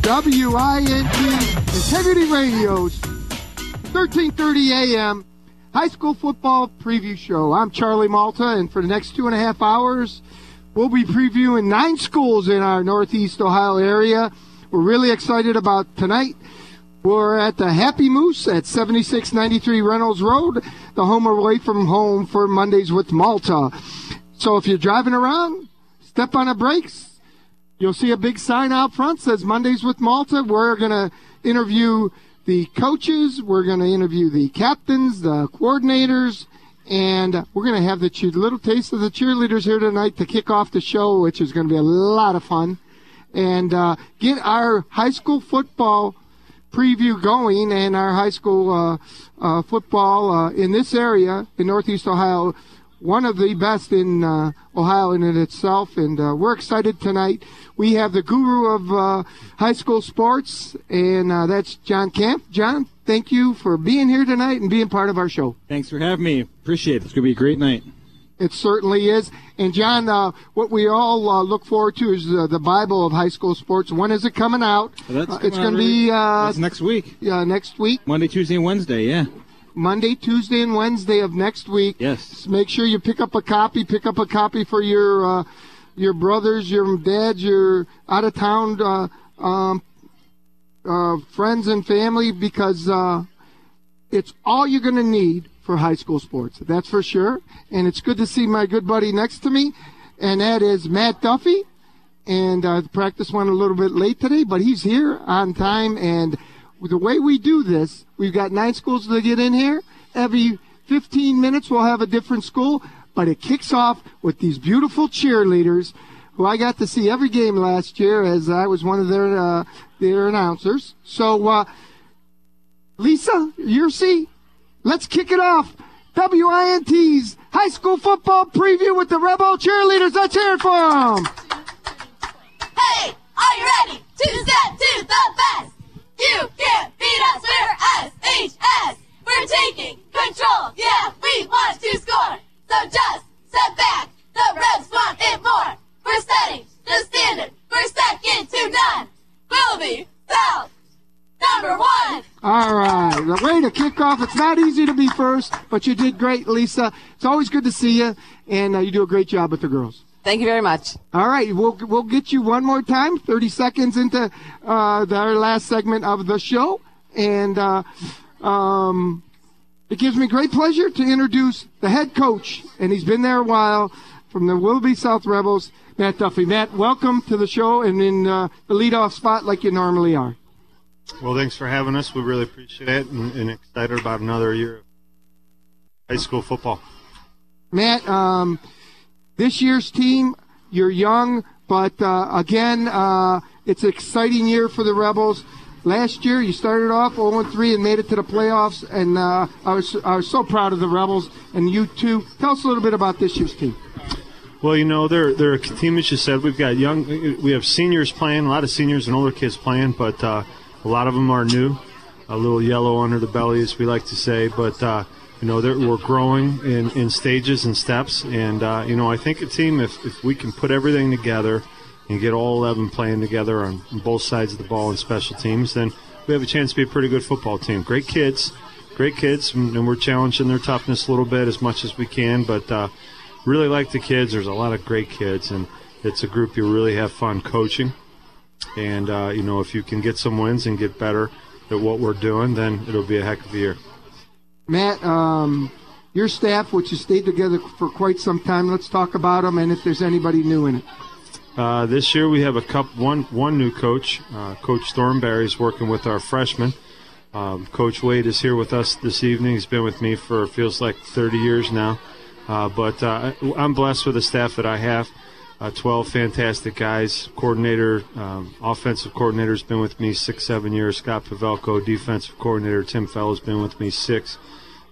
WINT Integrity Radio's 1330 a.m. High School Football Preview Show. I'm Charlie Malta, and for the next 2.5 hours, we'll be previewing 9 schools in our Northeast Ohio area. We're really excited about tonight. We're at the Happy Moose at 7693 Reynolds Road, the home away from home for Mondays with Malta. So if you're driving around, step on the brakes. You'll see a big sign out front that says Mondays with Malta. We're going to interview the coaches. We're going to interview the captains, the coordinators, and we're going to have the little taste of the cheerleaders here tonight to kick off the show, which is going to be a lot of fun, and get our high school football preview going, and our high school football in this area in Northeast Ohio, one of the best in Ohio in it itself, and we're excited tonight. We have the guru of high school sports, and that's John Camp. John, thank you for being here tonight and being part of our show. Thanks for having me. Appreciate it. It's going to be a great night. It certainly is. And, John, what we all look forward to is the Bible of high school sports. When is it coming out? Well, it's going to be it's next week. Next week. Monday, Tuesday, and Wednesday, yeah. Monday, Tuesday, and Wednesday of next week. Yes. Just make sure you pick up a copy. Pick up a copy for your brothers, your dads, your out-of-town friends and family, because it's all you're going to need for high school sports. That's for sure. And it's good to see my good buddy next to me, and that is Matt Duffy. And the practice went a little bit late today, but he's here on time. And the way we do this, we've got 9 schools to get in here. Every 15 minutes we'll have a different school, but it kicks off with these beautiful cheerleaders who I got to see every game last year as I was one of their announcers. So, Lisa, your seat. Let's kick it off. WINT's high school football preview with the Rebel cheerleaders. Let's hear it for them. Hey, are you ready to step to the best? You can't beat us, we're SHS. We're taking control, yeah, we want to score. So just sit back, the Rebs want it more. We're setting the standard, we're second to none. We'll be South number 1. All right, the way to kick off. It's not easy to be first, but you did great, Lisa. It's always good to see you, and you do a great job with the girls. Thank you very much. All right, we'll get you one more time, 30 seconds into our last segment of the show. And it gives me great pleasure to introduce the head coach, and he's been there a while, from the Willoughby South Rebels, Matt Duffy. Matt, welcome to the show, and in the leadoff spot like you normally are. Well, thanks for having us. We really appreciate it, and excited about another year of high school football. Matt, this year's team, you're young, but again, it's an exciting year for the Rebels. Last year, you started off 0-3 and made it to the playoffs, and I was so proud of the Rebels, and you too. Tell us a little bit about this year's team. Well, you know, they're a team, as you said. We have seniors playing, a lot of seniors and older kids playing, but a lot of them are new, a little yellow under the belly, as we like to say, but you know, we're growing in stages and steps, and you know, I think a team, if we can put everything together and get all 11 playing together on both sides of the ball and special teams, then we have a chance to be a pretty good football team. Great kids, and we're challenging their toughness a little bit as much as we can, but really like the kids. There's a lot of great kids, and it's a group you really have fun coaching. And, you know, if you can get some wins and get better at what we're doing, then it'll be a heck of a year. Matt, your staff, which has stayed together for quite some time, let's talk about them and if there's anybody new in it. This year we have one new coach. Coach Thornberry is working with our freshmen. Coach Wade is here with us this evening. He's been with me for, feels like 30 years now. But I'm blessed with the staff that I have. 12 fantastic guys. Coordinator, offensive coordinator has been with me 6-7 years. Scott Pavelko, defensive coordinator. Tim Fell has been with me 6.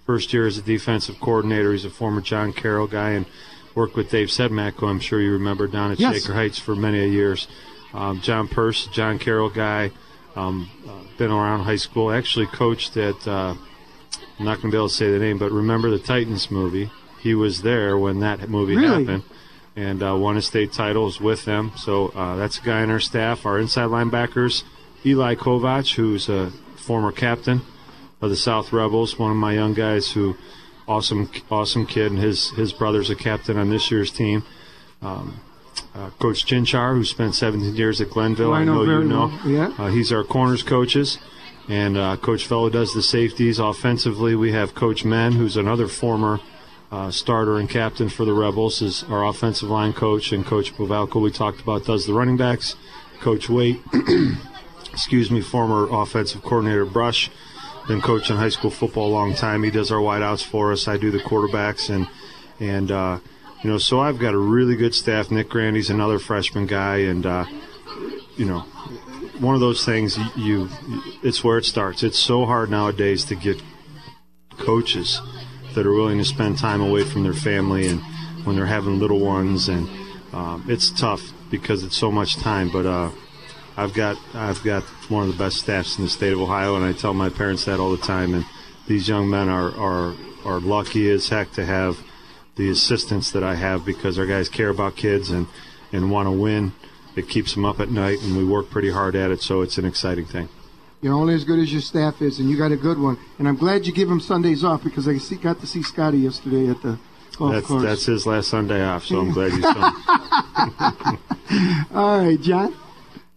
First year as a defensive coordinator. He's a former John Carroll guy and worked with Dave Sedmak, who I'm sure you remember down at Shaker Heights for many years. John Purse, John Carroll guy, been around high school. Actually coached at, I'm not going to be able to say the name, but remember the Titans movie? He was there when that movie happened. And won a state titles with them. So that's a guy on our staff. Our inside linebackers, Eli Kovac, who's a former captain of the South Rebels, one of my young guys who, awesome kid, and his brother's a captain on this year's team. Coach Chinchar, who spent 17 years at Glenville. I know you know. Well. Yeah. He's our corners coaches. And Coach Fellow does the safeties. Offensively, we have Coach Men, who's another former starter and captain for the Rebels, is our offensive line coach. And Coach Bovalco, we talked about, does the running backs. Coach Waite, former offensive coordinator Brush, been coaching high school football a long time. He does our wideouts for us. I do the quarterbacks. And so I've got a really good staff. Nick Grandy's another freshman guy. And, one of those things, it's where it starts. It's so hard nowadays to get coaches that are willing to spend time away from their family and when they're having little ones, and it's tough because it's so much time. But I've got one of the best staffs in the state of Ohio, and I tell my parents that all the time. And these young men are lucky as heck to have the assistants that I have, because our guys care about kids and want to win. It keeps them up at night, and we work pretty hard at it, so it's an exciting thing. You're only as good as your staff is, and you got a good one. And I'm glad you give him Sundays off, because I got to see Scotty yesterday at the golf course. That's his last Sunday off, so I'm glad you saw him. All right, John?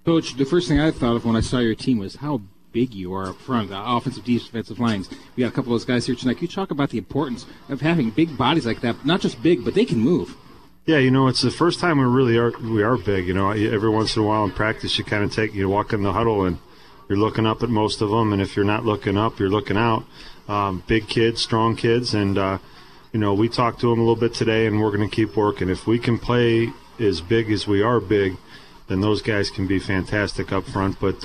Coach, the first thing I thought of when I saw your team was how big you are up front, the offensive, defensive lines. We got a couple of those guys here tonight. Can you talk about the importance of having big bodies like that? Not just big, but they can move. Yeah, it's the first time we are big. Every once in a while in practice, you walk in the huddle and you're looking up at most of them, and if you're not looking up, you're looking out. Big kids, strong kids, and we talked to them a little bit today, and we're going to keep working. If we can play as big as we are big, then those guys can be fantastic up front. But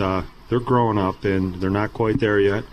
they're growing up, and they're not quite there yet.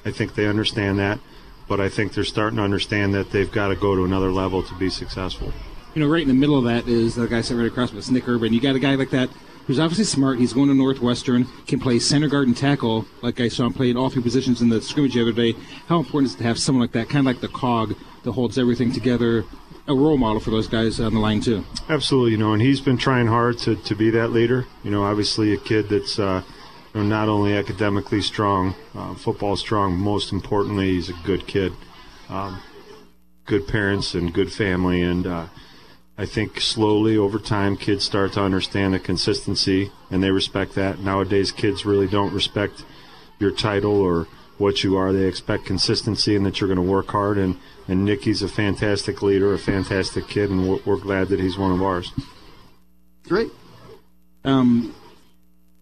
I think they understand that, but I think they're starting to understand that they've got to go to another level to be successful. Right in the middle of that is the guy sitting right across with Nick Urban. You got a guy like that who's obviously smart. He's going to Northwestern, can play center, guard, and tackle, like I saw him play in all three positions in the scrimmage the other day. How important is it to have someone like that, kind of like the cog that holds everything together, a role model for those guys on the line too? Absolutely, and he's been trying hard to be that leader. Obviously a kid that's not only academically strong, football strong, most importantly, he's a good kid. Good parents and good family, and I think slowly over time kids start to understand the consistency, and they respect that. Nowadays kids really don't respect your title or what you are. They expect consistency and that you're going to work hard, and Nicky's a fantastic leader, a fantastic kid, and we're glad that he's one of ours. Great.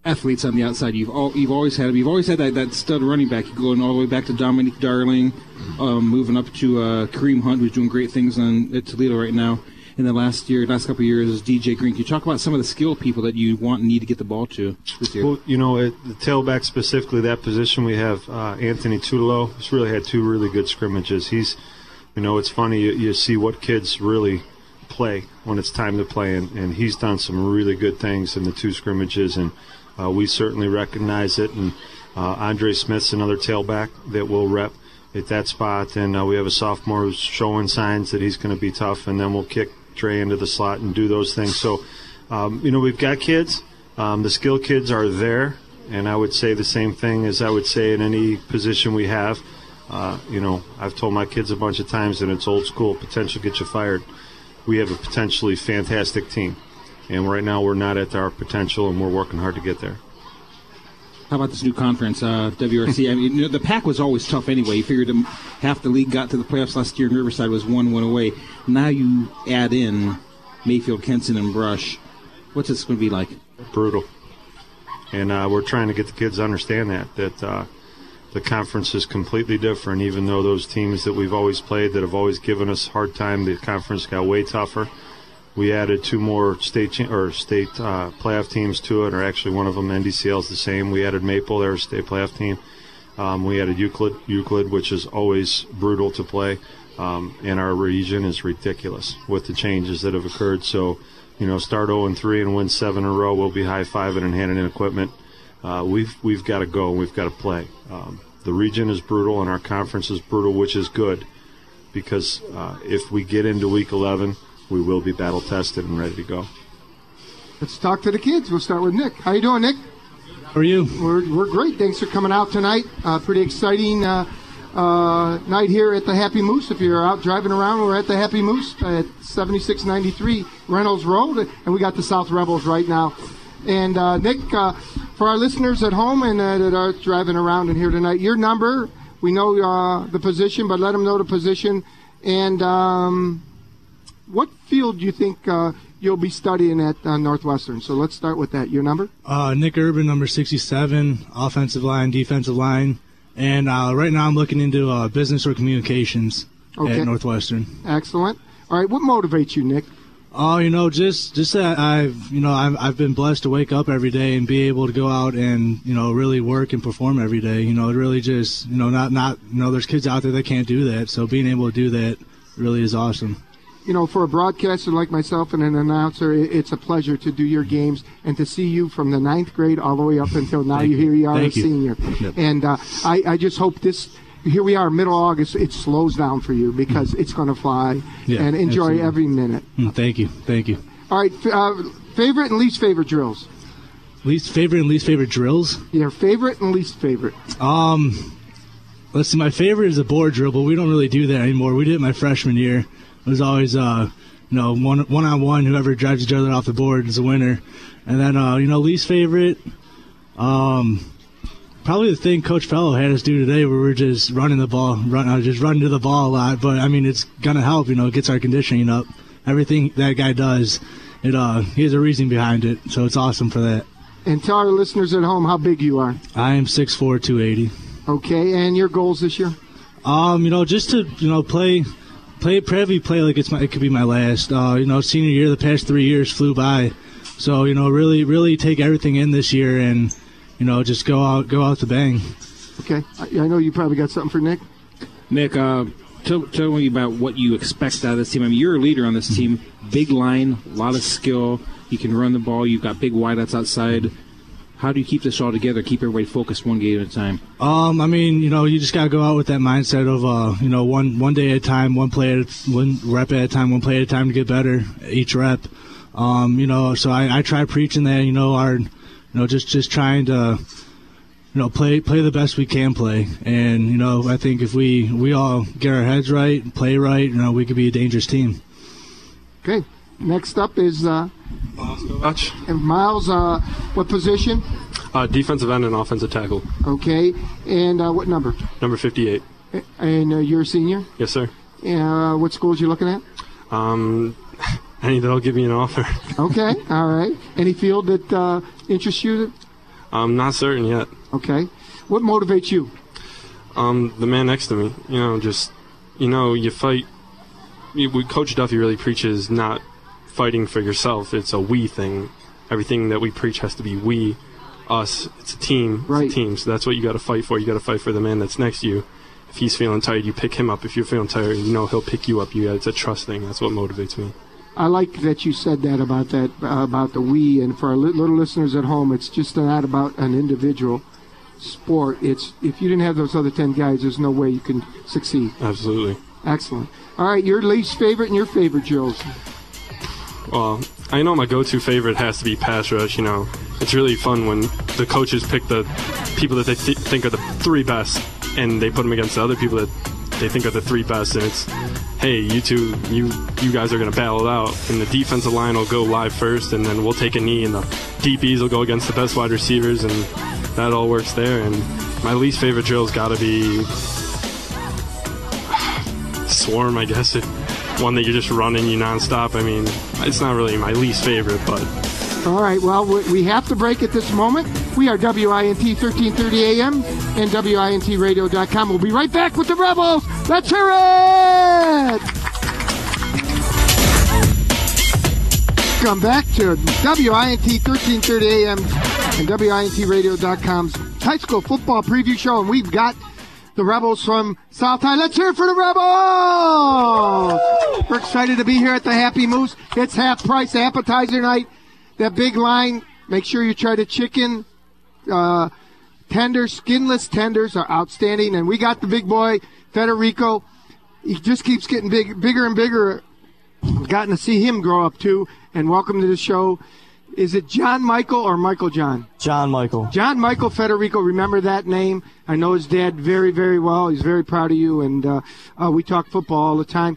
Athletes on the outside, you've always had that stud running back. You're going all the way back to Dominique Darling, moving up to Kareem Hunt, who's doing great things at Toledo right now. In the last couple of years, is DJ Green. Can you talk about some of the skill people that you want and need to get the ball to this year? Well, the tailback specifically, that position, we have Anthony Tutelo. He's really had two really good scrimmages. He's, it's funny, you see what kids really play when it's time to play, and he's done some really good things in the two scrimmages, and we certainly recognize it. And Andre Smith's another tailback that will rep at that spot, and we have a sophomore who's showing signs that he's going to be tough, and then we'll kick Trey into the slot and do those things. So, we've got kids. The skill kids are there, and I would say the same thing as I would say in any position we have. I've told my kids a bunch of times, and it's old school, potential get you fired. We have a potentially fantastic team, and right now we're not at our potential, and we're working hard to get there. How about this new conference, WRC? The Pac was always tough anyway. You figured half the league got to the playoffs last year, and Riverside was 1 away. Now you add in Mayfield, Kenson, and Brush. What's this going to be like? Brutal. And we're trying to get the kids to understand that the conference is completely different. Even though those teams that we've always played that have always given us a hard time, the conference got way tougher. We added 2 more state playoff teams to it, or actually one of them, NDCL, is the same. We added Maple, they're a state playoff team. We added Euclid, which is always brutal to play. And our region is ridiculous with the changes that have occurred. So, start 0-3 and win 7 in a row. We'll be high-fiving and handing in equipment. We've got to go. We've got to play. The region is brutal, and our conference is brutal, which is good, because if we get into Week 11, we will be battle-tested and ready to go. Let's talk to the kids. We'll start with Nick. How you doing, Nick? How are you? We're great. Thanks for coming out tonight. Pretty exciting night here at the Happy Moose. If you're out driving around, we're at the Happy Moose at 7693 Reynolds Road, and we got the South Rebels right now. And Nick, for our listeners at home and that are driving around in here tonight, your number, we know the position, but let them know the position. And what field do you think you'll be studying at Northwestern? So let's start with that. Your number? Nick Urban, number 67, offensive line, defensive line. And right now I'm looking into business or communications at Northwestern. Excellent. All right, what motivates you, Nick? Just that I've been blessed to wake up every day and be able to go out and, really work and perform every day. It really just, there's kids out there that can't do that. So being able to do that really is awesome. For a broadcaster like myself and an announcer, it's a pleasure to do your games and to see you from the 9th grade all the way up until now. Here you are, a senior. Yep. And I just hope here we are, middle August, it slows down for you because it's going to fly. Yeah, and enjoy absolutely. Every minute. Thank you. All right, favorite and least favorite drills? Least favorite and least favorite drills? Your favorite and least favorite? Let's see, my favorite is a board drill, but we don't really do that anymore. We did it my freshman year. It was always, one-on-one. Whoever drives each other off the board is a winner. And then, least favorite, probably the thing Coach Fellow had us do today, where we're just running the ball, just running to the ball a lot. But it's gonna help. It gets our conditioning up. Everything that guy does, he has a reason behind it. So it's awesome for that. And tell our listeners at home how big you are. I am 6'4", 280. Okay, and your goals this year? Just to play like it could be my last. Senior year, the past 3 years flew by. So, really take everything in this year and, just go out to bang. Okay. I know you probably got something for Nick. Nick, tell me about what you expect out of this team. You're a leader on this team. Big line, a lot of skill. You can run the ball. You've got big wideouts outside. How do you keep this all together, keep everybody focused one game at a time? You just got to go out with that mindset of, one day at a time, one rep at a time, one play at a time to get better each rep. So I try preaching that, just trying to, play the best we can play. And, I think if we all get our heads right, play right, we could be a dangerous team. Okay. Next up is Miles Kovac. And Miles, what position? Defensive end and offensive tackle. Okay. And what number? Number 58. And you're a senior? Yes, sir. What schools you looking at? Any that'll give me an offer. Okay. All right. Any field that interests you? I'm not certain yet. Okay. What motivates you? The man next to me. You fight. Coach Duffy really preaches not fighting for yourself. It's a we thing. Everything that we preach has to be we, us. It's a team. Right. It's a team. So that's what you got to fight for. You got to fight for the man that's next to you. If he's feeling tired, you pick him up. If you're feeling tired, he'll pick you up. It's a trust thing. That's what motivates me. I like that you said that about the we. And for our little listeners at home, it's just not about an individual sport. It's if you didn't have those other 10 guys, there's no way you can succeed. Absolutely. Excellent. All right, your least favorite and your favorite drills. Well, I know my go-to favorite has to be pass rush. It's really fun when the coaches pick the people that they think are the 3 best, and they put them against the other people that they think are the 3 best, and it's, hey, you two, you guys are going to battle it out, and the defensive line will go live first, and then we'll take a knee, and the DBs will go against the best wide receivers, and that all works there. And my least favorite drill's got to be swarm, I guess. One that you're just running you nonstop. It's not really my least favorite, but. All right, well, we have to break at this moment. We are WINT 1330 AM and WINTradio.com. We'll be right back with the Rebels. Let's hear it! Come back to WINT 1330 AM and WINTradio.com's high school football preview show, and we've got the Rebels from South High. Let's hear it for the Rebels! We're excited to be here at the Happy Moose. It's half price appetizer night. That big line, make sure you try the chicken. Tenders, skinless tenders are outstanding. And we got the big boy, Federico. He just keeps getting bigger and bigger. We've gotten to see him grow up, too. And welcome to the show. Is it John Michael or Michael John? John Michael. John Michael Federico. Remember that name? I know his dad very, very well. He's very proud of you, and we talk football all the time.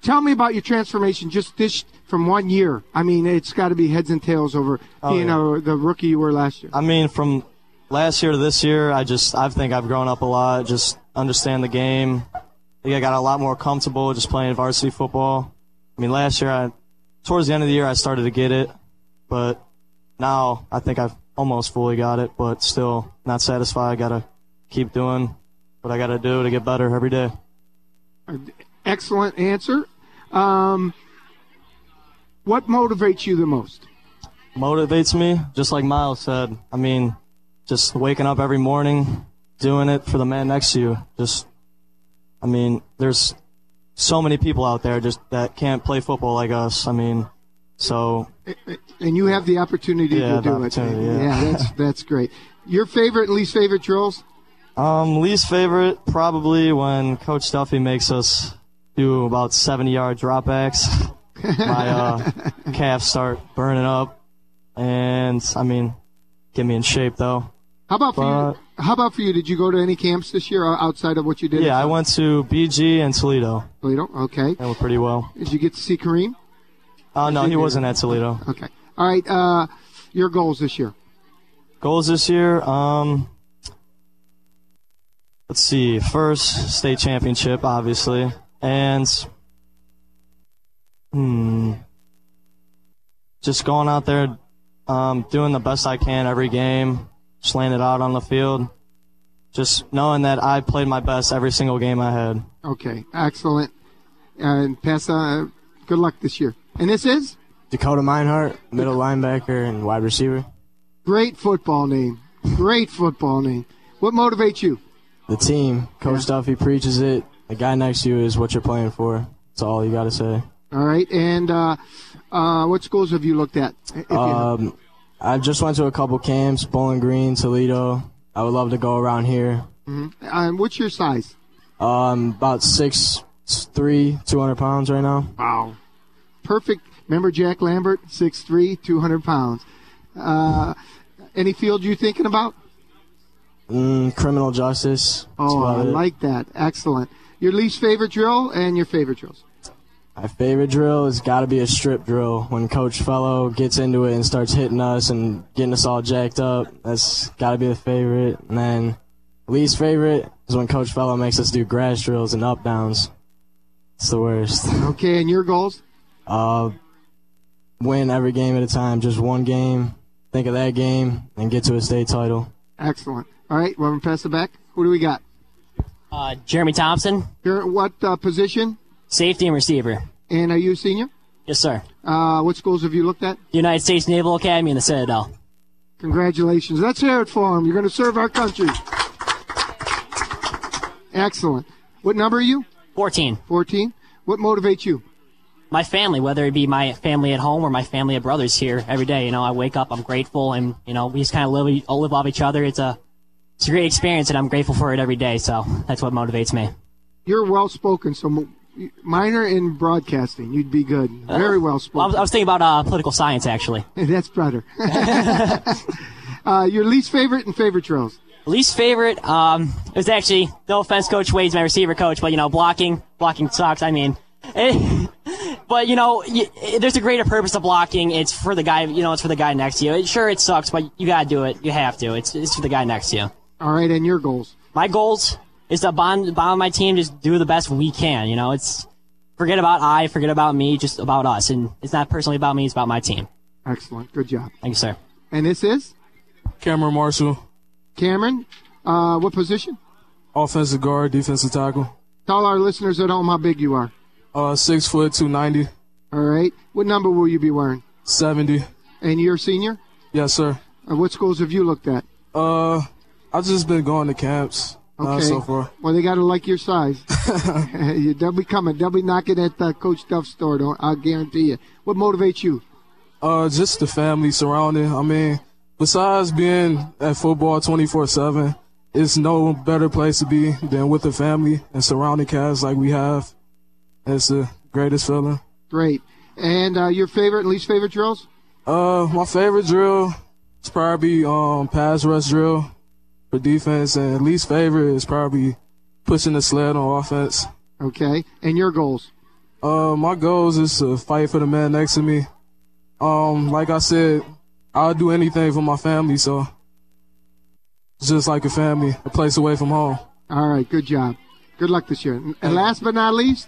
Tell me about your transformation just this from 1 year. I mean, it's got to be heads and tails over being the rookie you were last year. I mean, from last year to this year, I think I've grown up a lot, just understand the game. I think I got a lot more comfortable just playing varsity football. I mean, last year, towards the end of the year, I started to get it, but now I think I've almost fully got it, but still not satisfied. I got to keep doing what I got to do to get better every day. Excellent answer. What motivates you the most? Motivates me, just like Miles said. I mean, just waking up every morning, doing it for the man next to you. There's so many people out there just that can't play football like us. I mean, so. And you have the opportunity to do it. Yeah, that's great. Your favorite and least favorite drills? Least favorite, probably when Coach Duffy makes us do about 70-yard dropbacks. My calves start burning up, and get me in shape though. How about for you? Did you go to any camps this year outside of what you did? Yeah, I went to BG and Toledo. Toledo, okay. That went pretty well. Did you get to see Kareem? No, he wasn't at Toledo. Okay. All right. Your goals this year? Goals this year. Let's see. First, state championship, obviously, and just going out there, doing the best I can every game, just laying it out on the field, just knowing that I played my best every single game I had. Okay, excellent. And Pessa, good luck this year. And this is? Dakota Meinhardt, middle linebacker and wide receiver. Great football name. Great football name. What motivates you? The team. Coach Duffy preaches it. The guy next to you is what you're playing for. That's all you got to say. All right. And what schools have you looked at? I just went to a couple camps, Bowling Green, Toledo. I would love to go around here. Mm-hmm. What's your size? About 6'3", 200 pounds right now. Wow. Perfect. Remember Jack Lambert, 6'3", 200 pounds. Any field you thinking about? Criminal justice. Oh, I like that. Excellent. Your least favorite drill and your favorite drills? My favorite drill has got to be a strip drill. When Coach Fellow gets into it and starts hitting us and getting us all jacked up, that's got to be the favorite. And then least favorite is when Coach Fellow makes us do grass drills and up downs. It's the worst. Okay, and your goals? Win every game at a time. Just one game. Think of that game and get to a state title. Excellent. All right, we're going to pass it back. Who do we got? Jeremy Thompson. What position? Safety and receiver. And are you a senior? Yes, sir. What schools have you looked at? United States Naval Academy and the Citadel. Congratulations. Let's hear it for him. You're going to serve our country. Excellent. What number are you? 14. 14. What motivates you? My family, whether it be my family at home or my family of brothers here every day. You know, I wake up, I'm grateful, and, you know, we just kind of live off each other. It's a great experience, and I'm grateful for it every day, so that's what motivates me. You're well-spoken, so minor in broadcasting. You'd be good. Very well-spoken. Well, I was thinking about political science, actually. That's better. Your least favorite and favorite drills? Least favorite is actually, no offense, Coach Wade's my receiver coach, but, you know, blocking sucks. I mean, but, you know, there's a greater purpose to blocking. It's for the guy, you know, it's for the guy next to you. Sure, it sucks, but you got to do it. You have to. It's for the guy next to you. All right, and your goals? My goals is to bond my team, just do the best we can. You know, it's forget about me, just about us. And it's not personally about me, it's about my team. Excellent. Good job. Thank you, sir. And this is? Cameron Marshall. Cameron, what position? Offensive guard, defensive tackle. Tell our listeners at home how big you are. 6 foot, 290. All right. What number will you be wearing? 70. And you're a senior? Yes, sir. What schools have you looked at? I've just been going to camps so far. Well, they got to like your size. They'll be coming. They'll be knocking at Coach Duff's store, I'll guarantee you. What motivates you? Just the family surrounding. I mean, besides being at football 24/7, it's no better place to be than with the family and surrounding cast like we have. It's the greatest feeling. Great. And your favorite and least favorite drills? My favorite drill is probably pass rush drill for defense, and least favorite is probably pushing the sled on offense. Okay. And your goals? My goals is to fight for the man next to me. Like I said, I'll do anything for my family, so it's just like a family, a place away from home. All right, good job. Good luck this year. And last but not least?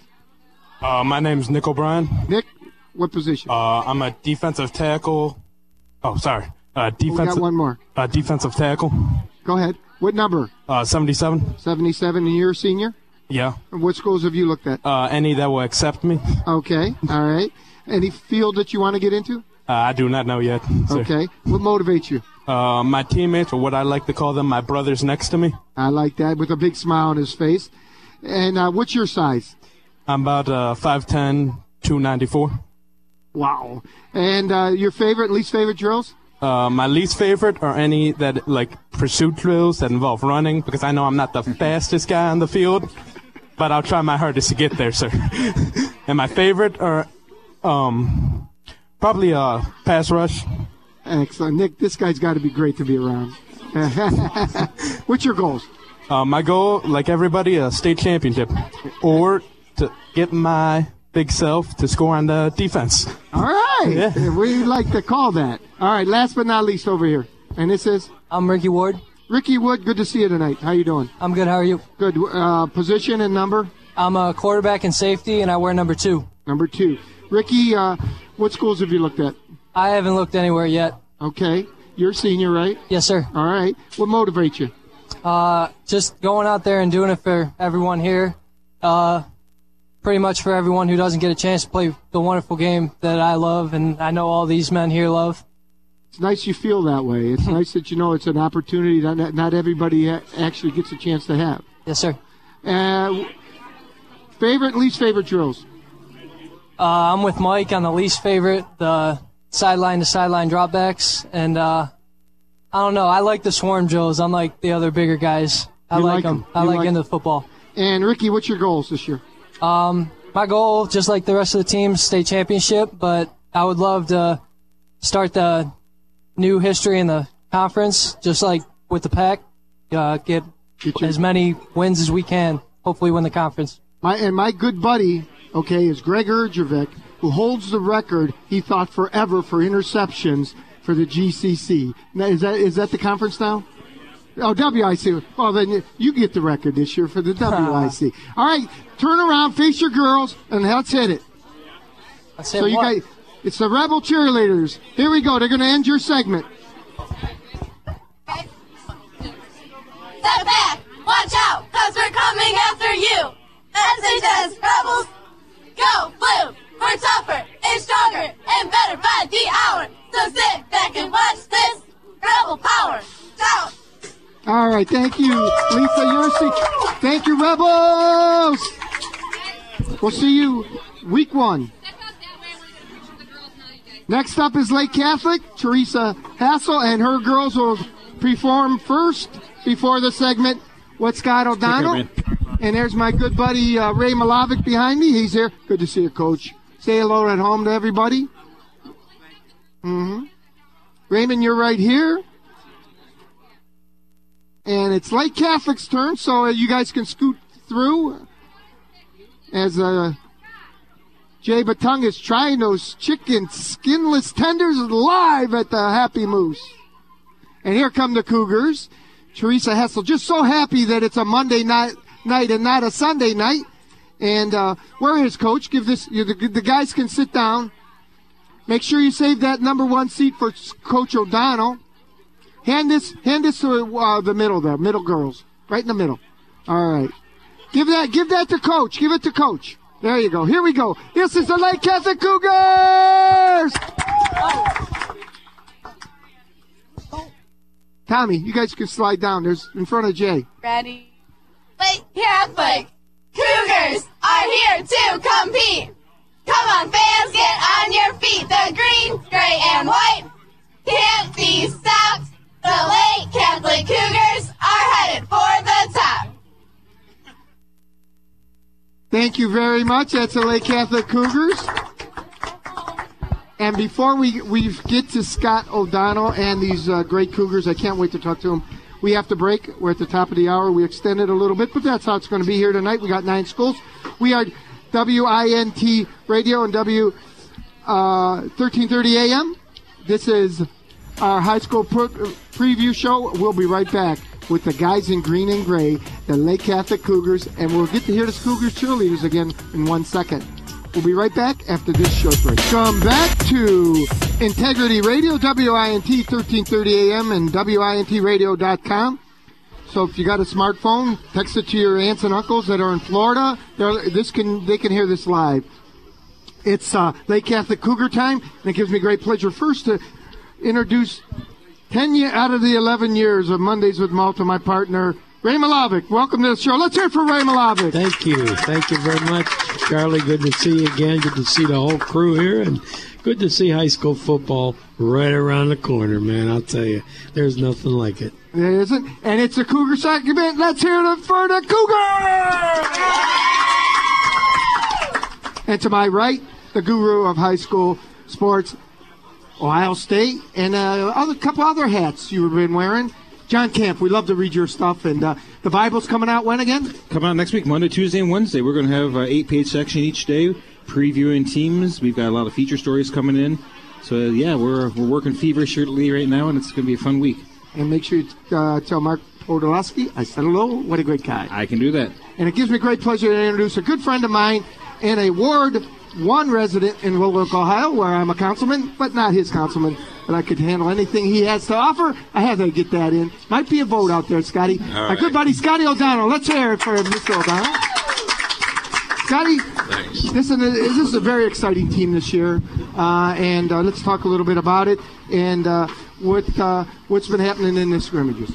My name's Nick O'Brien. Nick, what position? I'm a defensive tackle. Oh, sorry. We got one more. Defensive tackle. Go ahead. What number? 77. 77, and you're a senior? Yeah. And what schools have you looked at? Any that will accept me. Okay, all right. Any field that you want to get into? I do not know yet, sir. Okay. What motivates you? My teammates, or what I like to call them, my brothers next to me. I like that, with a big smile on his face. And what's your size? I'm about 5'10", 294. Wow. And your favorite and least favorite drills? My least favorite are any that, like, pursuit drills that involve running, because I know I'm not the fastest guy on the field, but I'll try my hardest to get there, sir. And my favorite are probably pass rush. Excellent. Nick, this guy's got to be great to be around. What's your goals? My goal, like everybody, a state championship, or to get my big self to score on the defense. All right. Yeah. We like to call that. All right, last but not least over here. And this is? I'm Ricky Ward. Ricky Wood, good to see you tonight. How you doing? I'm good. How are you? Good. Position and number? I'm a quarterback and safety, and I wear number 2. Number 2. Ricky, what schools have you looked at? I haven't looked anywhere yet. Okay. You're a senior, right? Yes, sir. All right. What motivates you? Just going out there and doing it for everyone here. Pretty much for everyone who doesn't get a chance to play the wonderful game that I love and I know all these men here love. It's nice you feel that way. It's nice that you know it's an opportunity that not everybody actually gets a chance to have. Yes, sir. Favorite and least favorite drills? I'm with Mike on the least favorite, the sideline to sideline dropbacks. And I don't know. I like the swarm drills. Unlike the other bigger guys. I like them. I like into football. And Ricky, what's your goals this year? My goal, just like the rest of the team, state championship, but I would love to start the new history in the conference, just like with the Pack, get as many wins as we can, hopefully win the conference. My good buddy, is Greg Urjovic, who holds the record, he thought forever, for interceptions for the GCC. Now, is that the conference now? Oh, WIC. Well, then you get the record this year for the WIC. All right, turn around, face your girls, and let's hit it. So you guys, it's the Rebel cheerleaders. Here we go. They're going to end your segment. Step back, watch out, cause we're coming after you. SHS Rebels, go blue. We're tougher and stronger and better by the hour. So sit back and watch this Rebel power. Shout. All right, thank you, Lisa Yersi. Thank you, Rebels. We'll see you week 1. Next up is Lake Catholic. Teresa Hassel and her girls will perform first before the segment with Scott O'Donnell. And there's my good buddy Ray Malavic behind me. He's here. Good to see you, Coach. Say hello at home to everybody. Raymond, you're right here. And it's Lake Catholic's turn, so you guys can scoot through as Jay Batung is trying those chicken skinless tenders live at the Happy Moose. And here come the Cougars. Teresa Hessel, just so happy that it's a Monday night and not a Sunday night. And where is Coach? Give this. The guys can sit down. Make sure you save that number 1 seat for Coach O'Donnell. Hand this to the middle there, middle girls, right in the middle. All right, give that to Coach. Give it to Coach. There you go. Here we go. This is the Lake Catholic Cougars. Tommy, you guys can slide down. There's in front of Jay. Ready? Lake Catholic Cougars are here to compete. Come on, fans, get on your feet. The green, gray, and white can't be stopped. The Lake Catholic Cougars are headed for the top. Thank you very much. That's the Lake Catholic Cougars. And before we get to Scott O'Donnell and these great Cougars, I can't wait to talk to them. We have to break. We're at the top of the hour. We extended a little bit, but that's how it's going to be here tonight. We got 9 schools. We are WINT Radio and 1330 AM. This is our high school preview show. We'll be right back with the guys in green and gray, the Lake Catholic Cougars, and we'll get to hear the Cougars cheerleaders again in 1 second. We'll be right back after this short break. Come back to Integrity Radio, WINT 1330 AM and WINTradio.com. So if you got a smartphone, text it to your aunts and uncles that are in Florida. They can hear this live. It's Lake Catholic Cougar time, and it gives me great pleasure first to introduce 10 out of the 11 years of Mondays with Malta, my partner, Ray Milovic. Welcome to the show. Let's hear it for Ray Milovic. Thank you. Thank you very much, Charlie. Good to see you again. Good to see the whole crew here, and good to see high school football right around the corner, man. I'll tell you, there's nothing like it. There isn't, and it's a Cougar segment. Let's hear it for the Cougars! And to my right, the guru of high school sports, Ohio State, and a couple other hats you've been wearing. John Camp, we love to read your stuff, and the Bible's coming out when again? Coming out next week, Monday, Tuesday, and Wednesday. We're going to have an 8-page section each day, previewing teams. We've got a lot of feature stories coming in. So, yeah, we're working feverishly right now, and it's going to be a fun week. And make sure you tell Mark Podolowski I said hello. What a great guy. I can do that. And it gives me great pleasure to introduce a good friend of mine and a Ward 1 resident in Willock, Ohio, where I'm a councilman, but not his councilman. But I could handle anything he has to offer. I had to get that in. Might be a vote out there, Scotty. Right. My good buddy, Scotty O'Donnell. Let's hear it for Mr. O'Donnell. Scotty, this is a very exciting team this year, and let's talk a little bit about it and what's been happening in the scrimmages.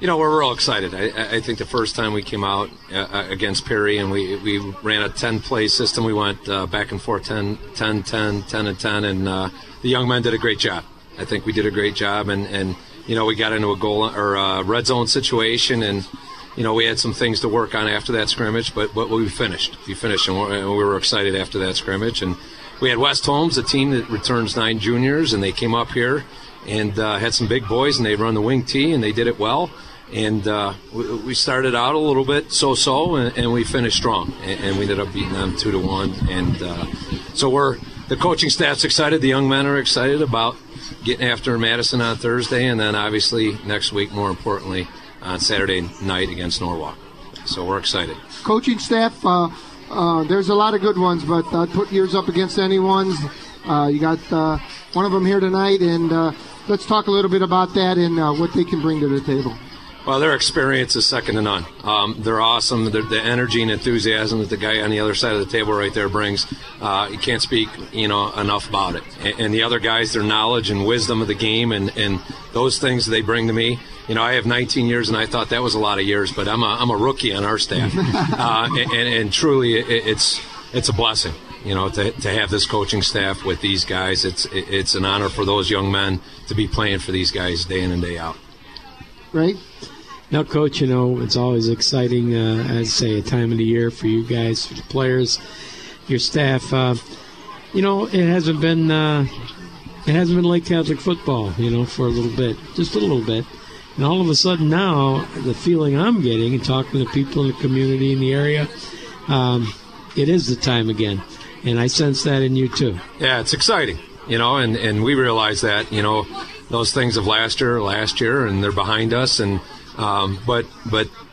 You know, we're real excited. I think the first time we came out against Perry and we ran a 10-play system, we went back and forth 10, 10, 10, 10, and 10, and the young men did a great job. I think we did a great job, and you know, we got into a goal or red zone situation, and you know, we had some things to work on after that scrimmage, but we finished. We finished, and we were excited after that scrimmage. And we had West Holmes, a team that returns 9 juniors, and they came up here and had some big boys, and they run the wing T, and they did it well. And we started out a little bit so-so, and we finished strong, and we ended up beating them 2-1. And so the coaching staff's excited, the young men are excited about getting after Madison on Thursday, and then obviously next week, more importantly, on Saturday night against Norwalk. So we're excited. Coaching staff, there's a lot of good ones, but put yours up against anyone's. You got one of them here tonight, and let's talk a little bit about that and what they can bring to the table. Well, their experience is second to none. They're awesome. The energy and enthusiasm that the guy on the other side of the table right there brings, you can't speak, enough about it. And the other guys, their knowledge and wisdom of the game and those things they bring to me. You know, I have 19 years, and I thought that was a lot of years, but I'm a rookie on our staff, and truly, it's a blessing. You know, to have this coaching staff with these guys, it's an honor for those young men to be playing for these guys day in and day out. Right. Now, Coach, it's always exciting, I'd say, a time of the year for you guys, for the players, your staff. It hasn't been Lake Catholic football, for a little bit, just a little bit. And all of a sudden now, the feeling I'm getting and talking to people in the community in the area, it is the time again. And I sense that in you, too. Yeah, it's exciting, and we realize that, those things of last year, and they're behind us. And but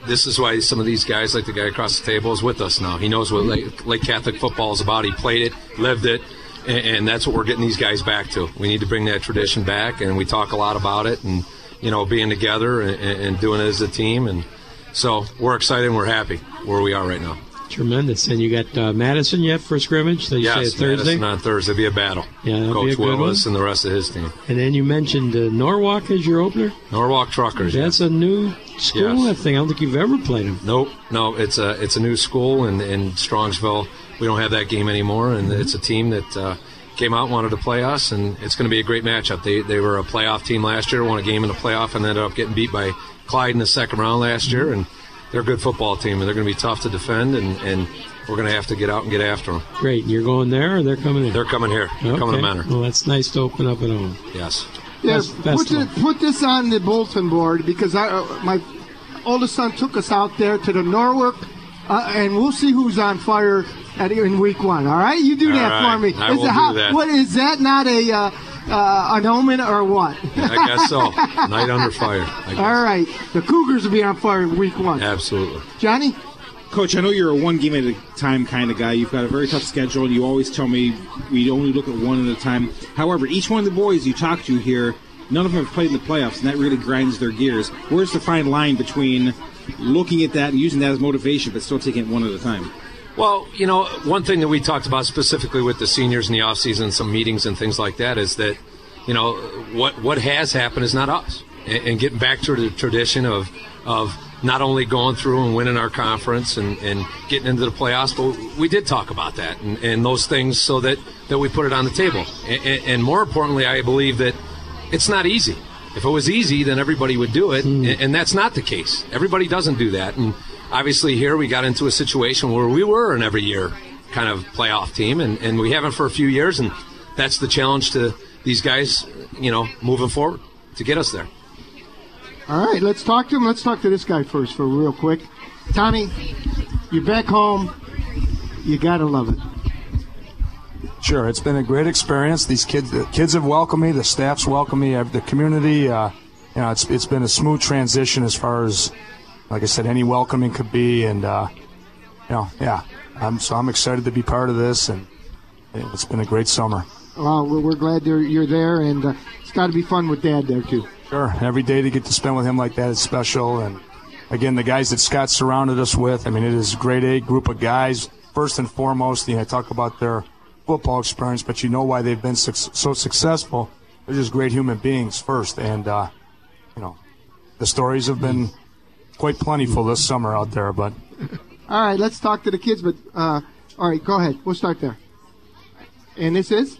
this is why some of these guys, like the guy across the table, is with us now. He knows what Lake Catholic football is about. He played it, lived it, and that's what we're getting these guys back to. We need to bring that tradition back, and we talk a lot about it, and being together and doing it as a team. And so we're excited and we're happy where we are right now. Tremendous. And you got Madison yet for scrimmage? So you say Thursday? Madison on Thursday. It'll be a battle. Yeah, that'll Coach be a good Willis one. And the rest of his team. And then you mentioned Norwalk as your opener? Norwalk Truckers. That's a new school, Yes. I think. I don't think you've ever played them. Nope. No, it's a new school in Strongsville. We don't have that game anymore, and it's a team that came out and wanted to play us, and it's going to be a great matchup. They were a playoff team last year, won a game in the playoff, and ended up getting beat by Clyde in the second round last year, and they're a good football team, and they're going to be tough to defend, and we're going to have to get out and get after them. Great. You're going there, or they're coming in? They're coming here. They're coming to Menor. Well, that's nice to open up at home. Yes. Yeah, Best put this on the bulletin board because my oldest son took us out there to the Norwalk, and we'll see who's on fire in week 1. All right, you do that for me. I will do that. What is that? Not an omen or what? I guess so. Night under fire. All right, the Cougars will be on fire in week 1. Absolutely. Johnny? Coach, I know you're a one game at a time kind of guy. You've got a very tough schedule, and you always tell me we only look at one at a time. However, each one of the boys you talk to here, none of them have played in the playoffs, and that really grinds their gears. Where's the fine line between looking at that and using that as motivation, but still taking it one at a time? Well, one thing that we talked about specifically with the seniors in the offseason, some meetings and things like that, is that, what has happened is not us. And getting back to the tradition of not only going through and winning our conference and getting into the playoffs, but we did talk about that and those things so that we put it on the table. And more importantly, I believe that it's not easy. If it was easy, then everybody would do it, and that's not the case. Everybody doesn't do that. And obviously here we got into a situation where we were an every year kind of playoff team, and we haven't for a few years, and that's the challenge to these guys, moving forward to get us there. All right, let's talk to him. Let's talk to this guy first for real quick. Tommy, you're back home. You got to love it. Sure, it's been a great experience. The kids have welcomed me. The staff's welcomed me. The community, it's been a smooth transition as far as, like I said, any welcoming could be. And, I'm excited to be part of this, and it's been a great summer. Well, we're glad you're there, and it's got to be fun with Dad there, too. Sure. Every day to get to spend with him like that is special. And, again, the guys that Scott surrounded us with, it is a grade A group of guys. First and foremost, talk about their football experience, but you know why they've been so successful. They're just great human beings first. And, the stories have been quite plentiful this summer out there. But all right, let's talk to the kids. But all right, go ahead. We'll start there. And this is?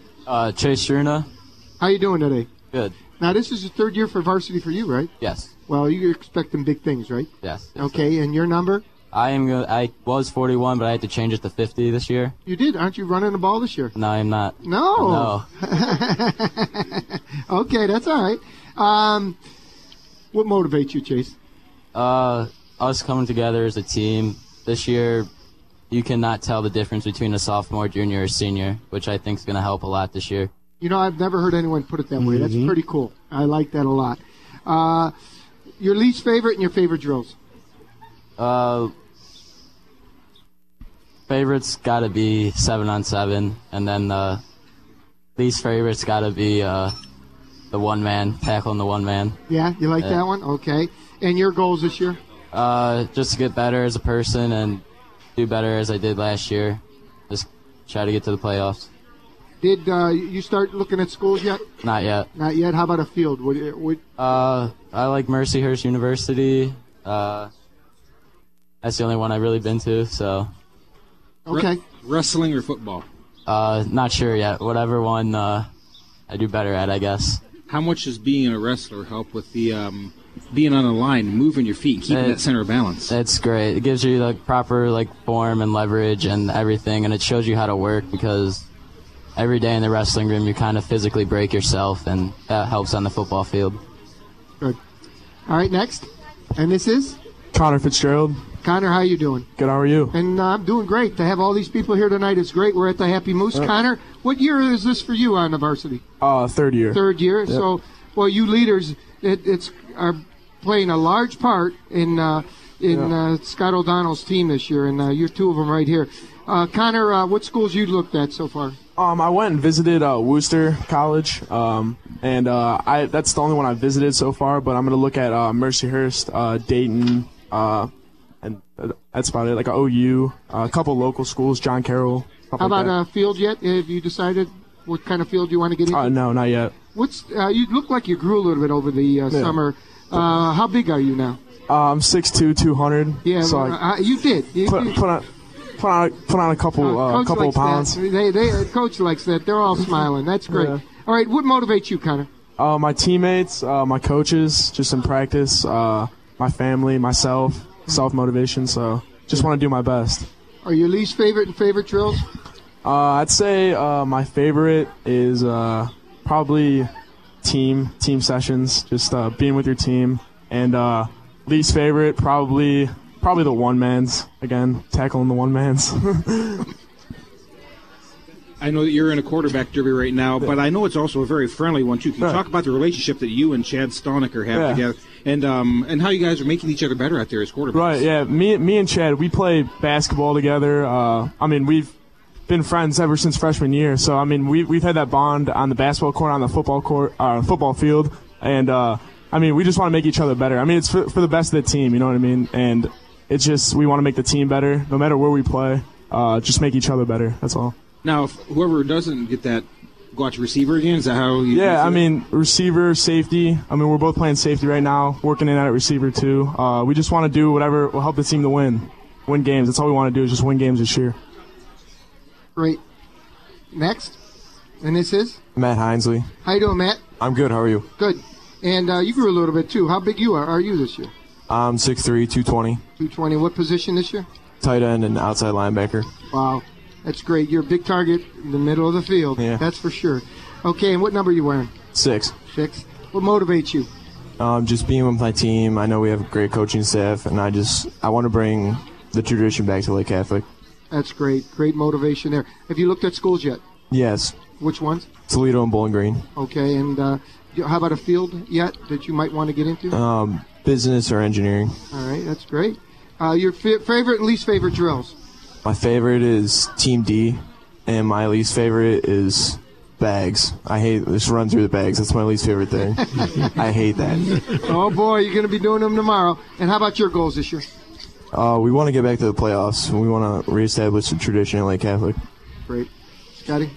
Chase Shruna. How you doing today? Good. Now, this is the third year for varsity for you, right? Yes. Well, you're expecting big things, right? Yes. Okay, and your number? I was 41, but I had to change it to 50 this year. You did? Aren't you running the ball this year? No, I'm not. No. Okay, that's all right. What motivates you, Chase? Us coming together as a team. This year, you cannot tell the difference between a sophomore, junior, or senior, which I think is going to help a lot this year. I've never heard anyone put it that way. That's pretty cool. I like that a lot. Your least favorite and your favorite drills? Favorite's got to be 7-on-7, and then the least favorite's got to be the one-man, tackling the one-man. Yeah, you like that one? Okay. And your goals this year? Just to get better as a person and do better as I did last year. Just try to get to the playoffs. Did you start looking at schools yet? Not yet. Not yet? How about a field? I like Mercyhurst University. That's the only one I've really been to, so. Okay. Wrestling or football? Not sure yet. Whatever one I do better at, I guess. How much does being a wrestler help with the being on the line, moving your feet, keeping that center of balance? It's great. It gives you the proper form and leverage and everything, and it shows you how to work because every day in the wrestling room you kind of physically break yourself, and that helps on the football field. Good. All right, next. And this is? Connor Fitzgerald. Connor, how you doing? Good, how are you? And I'm doing great. To have all these people here tonight is great. We're at the Happy Moose. Connor, what year is this for you on the varsity? Third year. Third year. Yep. So, well, you leaders are playing a large part in Scott O'Donnell's team this year, and you're two of them right here. Connor, what schools you looked at so far? I went and visited Worcester College, and that's the only one I visited so far. But I'm going to look at Mercyhurst, Dayton, and that's about it. Like OU, a couple local schools, John Carroll. How about field yet? Have you decided what kind of field you want to get into? No, not yet. You look like you grew a little bit over the summer. How big are you now? I'm 6'2", 200. Yeah, so you did. Put on a couple of pounds. Coach likes that. They're all smiling. That's great. Yeah. All right, what motivates you, Connor? My teammates, my coaches, just in practice, my family, myself, self-motivation. So just want to do my best. Are your least favorite and favorite drills? I'd say my favorite is probably team sessions, just being with your team, and least favorite probably the one-mans, again, tackling the one-mans. I know that you're in a quarterback derby right now, but I know it's also a very friendly one, too. Can you talk about the relationship that you and Chad Stoniker have together, and how you guys are making each other better out there as quarterbacks? Right, yeah. Me and Chad, we play basketball together. We've been friends ever since freshman year, so, we've had that bond on the basketball court, on the football field, and, we just want to make each other better. It's for the best of the team, you know what I mean? And it's just, we want to make the team better, no matter where we play, just make each other better, that's all. Now, if whoever doesn't get that, go out to receiver again? Is that how you... Yeah, receiver, safety. We're both playing safety right now, working in at receiver too. We just want to do whatever will help the team to win games. That's all we want to do, is just win games this year. Great. Next. And this is? Matt Hinesley. How you doing, Matt? I'm good. How are you? Good. And you grew a little bit, too. How big are you this year? I'm 6'3", 220. 220. What position this year? Tight end and outside linebacker. Wow. That's great. You're a big target in the middle of the field. Yeah. That's for sure. Okay, and what number are you wearing? 6. 6. What motivates you? Just being with my team. I know we have a great coaching staff, and I want to bring the tradition back to Lake Catholic. That's great. Great motivation there. Have you looked at schools yet? Yes. Which ones? Toledo and Bowling Green. Okay, and how about a field yet that you might want to get into? Business or engineering. All right, that's great. Your favorite and least favorite drills? My favorite is Team D, and my least favorite is bags. I hate this run through the bags. That's my least favorite thing. I hate that. Oh, boy, you're going to be doing them tomorrow. And how about your goals this year? We want to get back to the playoffs. We want to reestablish the tradition at Lake Catholic. Great. Scotty?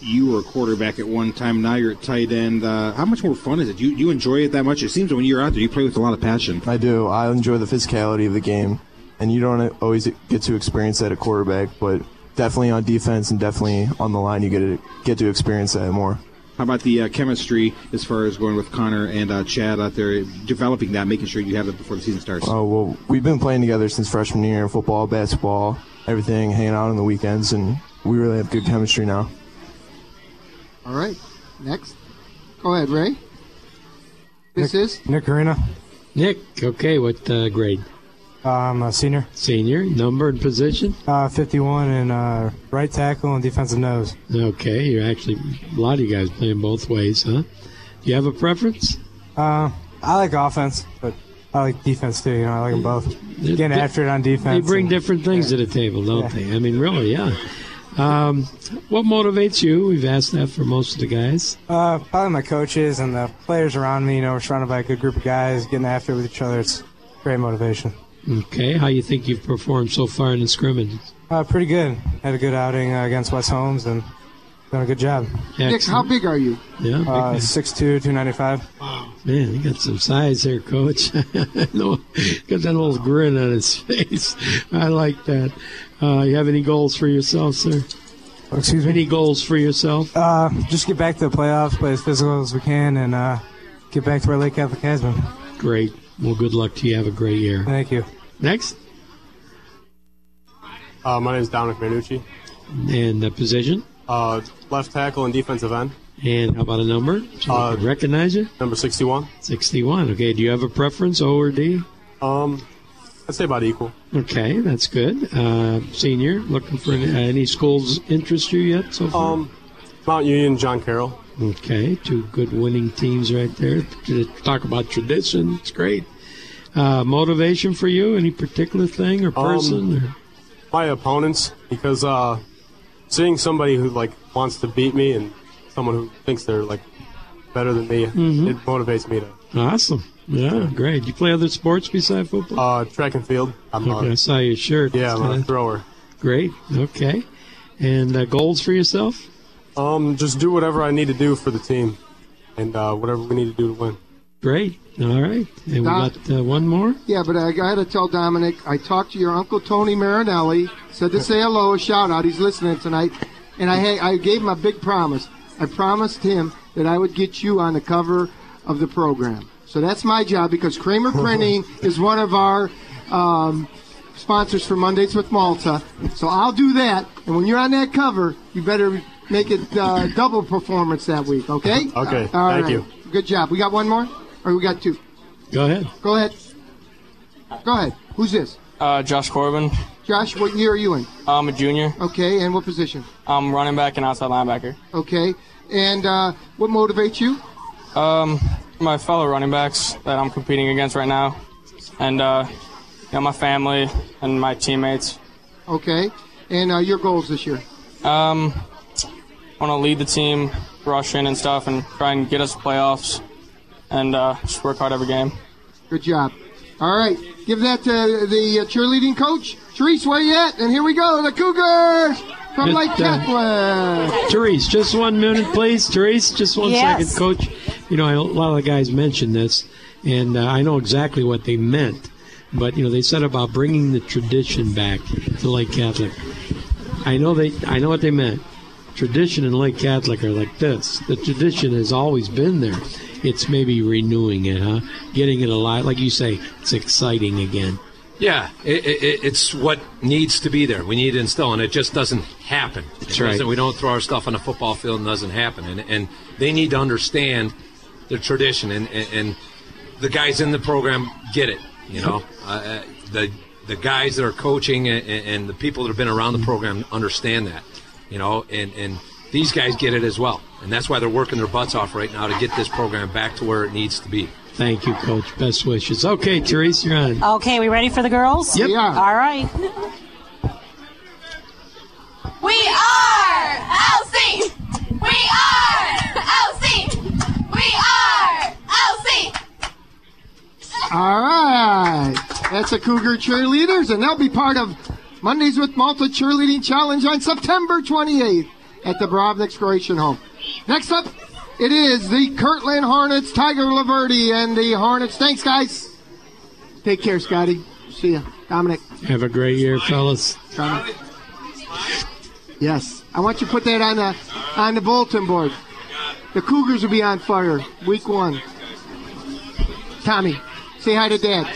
You were a quarterback at one time. Now you're at tight end. How much more fun is it? Do you enjoy it that much? It seems that when you're out there, you play with a lot of passion. I do. I enjoy the physicality of the game. And you don't always get to experience that at quarterback, but definitely on defense and definitely on the line, you get to experience that more. How about the chemistry as far as going with Connor and Chad out there, developing that, making sure you have it before the season starts? Oh, well, we've been playing together since freshman year, football, basketball, everything, hanging out on the weekends, and we really have good chemistry now. All right. Next. Go ahead, Ray. This is? Nick Arena. Nick, okay, what grade? I'm a senior. Senior, number and position? 51 and right tackle and defensive nose. Okay, you're actually, a lot of you guys playing both ways, huh? Do you have a preference? I like offense, but I like defense too. I like them both. Getting after it on defense. They bring different things to the table, don't they? Really, yeah. What motivates you? We've asked that for most of the guys. Probably my coaches and the players around me. We're surrounded by a good group of guys, getting after it with each other. It's great motivation. Okay, how you think you've performed so far in the scrimmages? Pretty good. Had a good outing against West Holmes and done a good job. Excellent. Nick, how big are you? Yeah, 6'2", 295. Wow, man, you got some size there, Coach. No, got that little grin on his face. I like that. You have any goals for yourself, sir? Excuse me? Any goals for yourself? Just get back to the playoffs, play as physical as we can, and get back to where Lake Catholic has been. Great. Well, good luck to you. Have a great year. Thank you. Next. My name is Dominic Manucci. And the position? Left tackle and defensive end. And how about a number? So I can recognize you? Number 61. 61. Okay. Do you have a preference, O or D? I'd say about equal. Okay, that's good. Senior, looking for any schools interest you yet so far? Mount Union, John Carroll. Okay, two good winning teams right there. To talk about tradition, it's great. Motivation for you? Any particular thing or person? Or? My opponents, because seeing somebody who wants to beat me and someone who thinks they're better than me, it motivates me to. Awesome. Yeah, great. You play other sports besides football? Track and field. I saw your shirt. Yeah, I'm a thrower. Great. Okay. And goals for yourself? Just do whatever I need to do for the team, and whatever we need to do to win. Great. All right. And we got one more? Yeah, but I got to tell Dominic, I talked to your Uncle Tony Marinelli, said to say hello, a shout-out. He's listening tonight. And I gave him a big promise. I promised him that I would get you on the cover of the program. So that's my job, because Kramer Printing is one of our sponsors for Mondays with Malta. So I'll do that. And when you're on that cover, you better make it double performance that week, okay? Okay, All thank right. you. Good job. We got one more? Or we got two? Go ahead. Go ahead. Go ahead. Who's this? Josh Corbin. Josh, what year are you in? I'm a junior. Okay, and what position? I'm running back and outside linebacker. Okay, and what motivates you? My fellow running backs that I'm competing against right now, and my family and my teammates. Okay, and your goals this year? I want to lead the team rushing and stuff and try and get us playoffs and just work hard every game. Good job. All right, give that to the cheerleading coach. Therese, where you at? And here we go, the Cougars from Lake Catholic. Therese, just 1 minute, please. Therese, just one second, Coach. You know, a lot of the guys mentioned this, and I know exactly what they meant. But, you know, they said about bringing the tradition back to Lake Catholic. I know what they meant. Tradition and Lake Catholic are like this. The tradition has always been there. It's maybe renewing it, huh? Getting it alive. Like you say, it's exciting again. Yeah, it's what needs to be there. We need to instill, and it just doesn't happen. That's right. We don't throw our stuff on a football field, and it doesn't happen. And they need to understand the tradition, and the guys in the program get it. You know, the guys that are coaching and the people that have been around the program understand that. You know, and these guys get it as well, and that's why they're working their butts off right now to get this program back to where it needs to be. Thank you, Coach. Best wishes. Okay, Therese, you're on. Okay, we ready for the girls? Yep. All right. We are LC. We are LC. We are LC. All right. That's the Cougar cheerleaders, and they'll be part of Mondays with Malta Cheerleading Challenge on September 28th at the Brovnik Croatian Home. Next up, it is the Kirtland Hornets, Tiger Laverty, and the Hornets. Thanks, guys. Take care, Scotty. See ya. Dominic. Have a great year, fellas. Dominic. Yes. I want you to put that on the bulletin board. The Cougars will be on fire week 1. Tommy, say hi to Dad.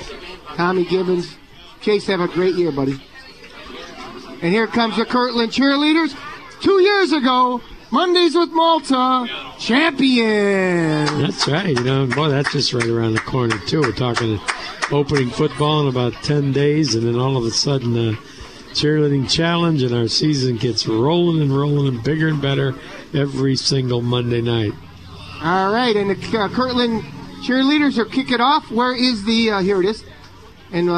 Tommy Gibbons. Chase, have a great year, buddy. And here comes the Kirtland cheerleaders. 2 years ago, Mondays with Malta, champion. That's right. You know, boy, that's just right around the corner, too. We're talking opening football in about 10 days, and then all of a sudden, cheerleading challenge, and our season gets rolling and bigger and better every single Monday night. All right, and the Kirtland cheerleaders are kicking off. Where is the, here it is, and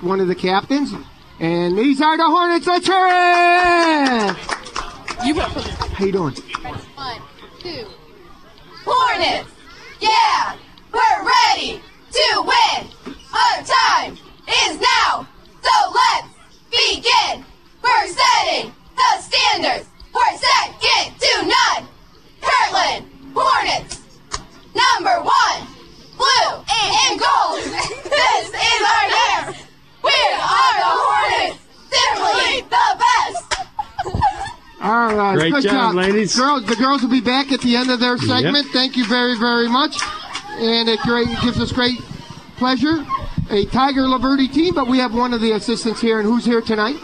one of the captains. And these are the Hornets. Let's hear it! How you doing? 1, 2. Hornets! Yeah! We're ready to win! Our time is now! So let's begin! We're setting the standards! We're second to none! Kirtland Hornets! Number 1! Blue and gold! This is our year! We are the Hornets! Simply the best! All right, great good job, ladies. The girls will be back at the end of their segment. Yep. Thank you very, very much. And it gives us great pleasure. A Tiger Laverty team, but we have one of the assistants here. And who's here tonight?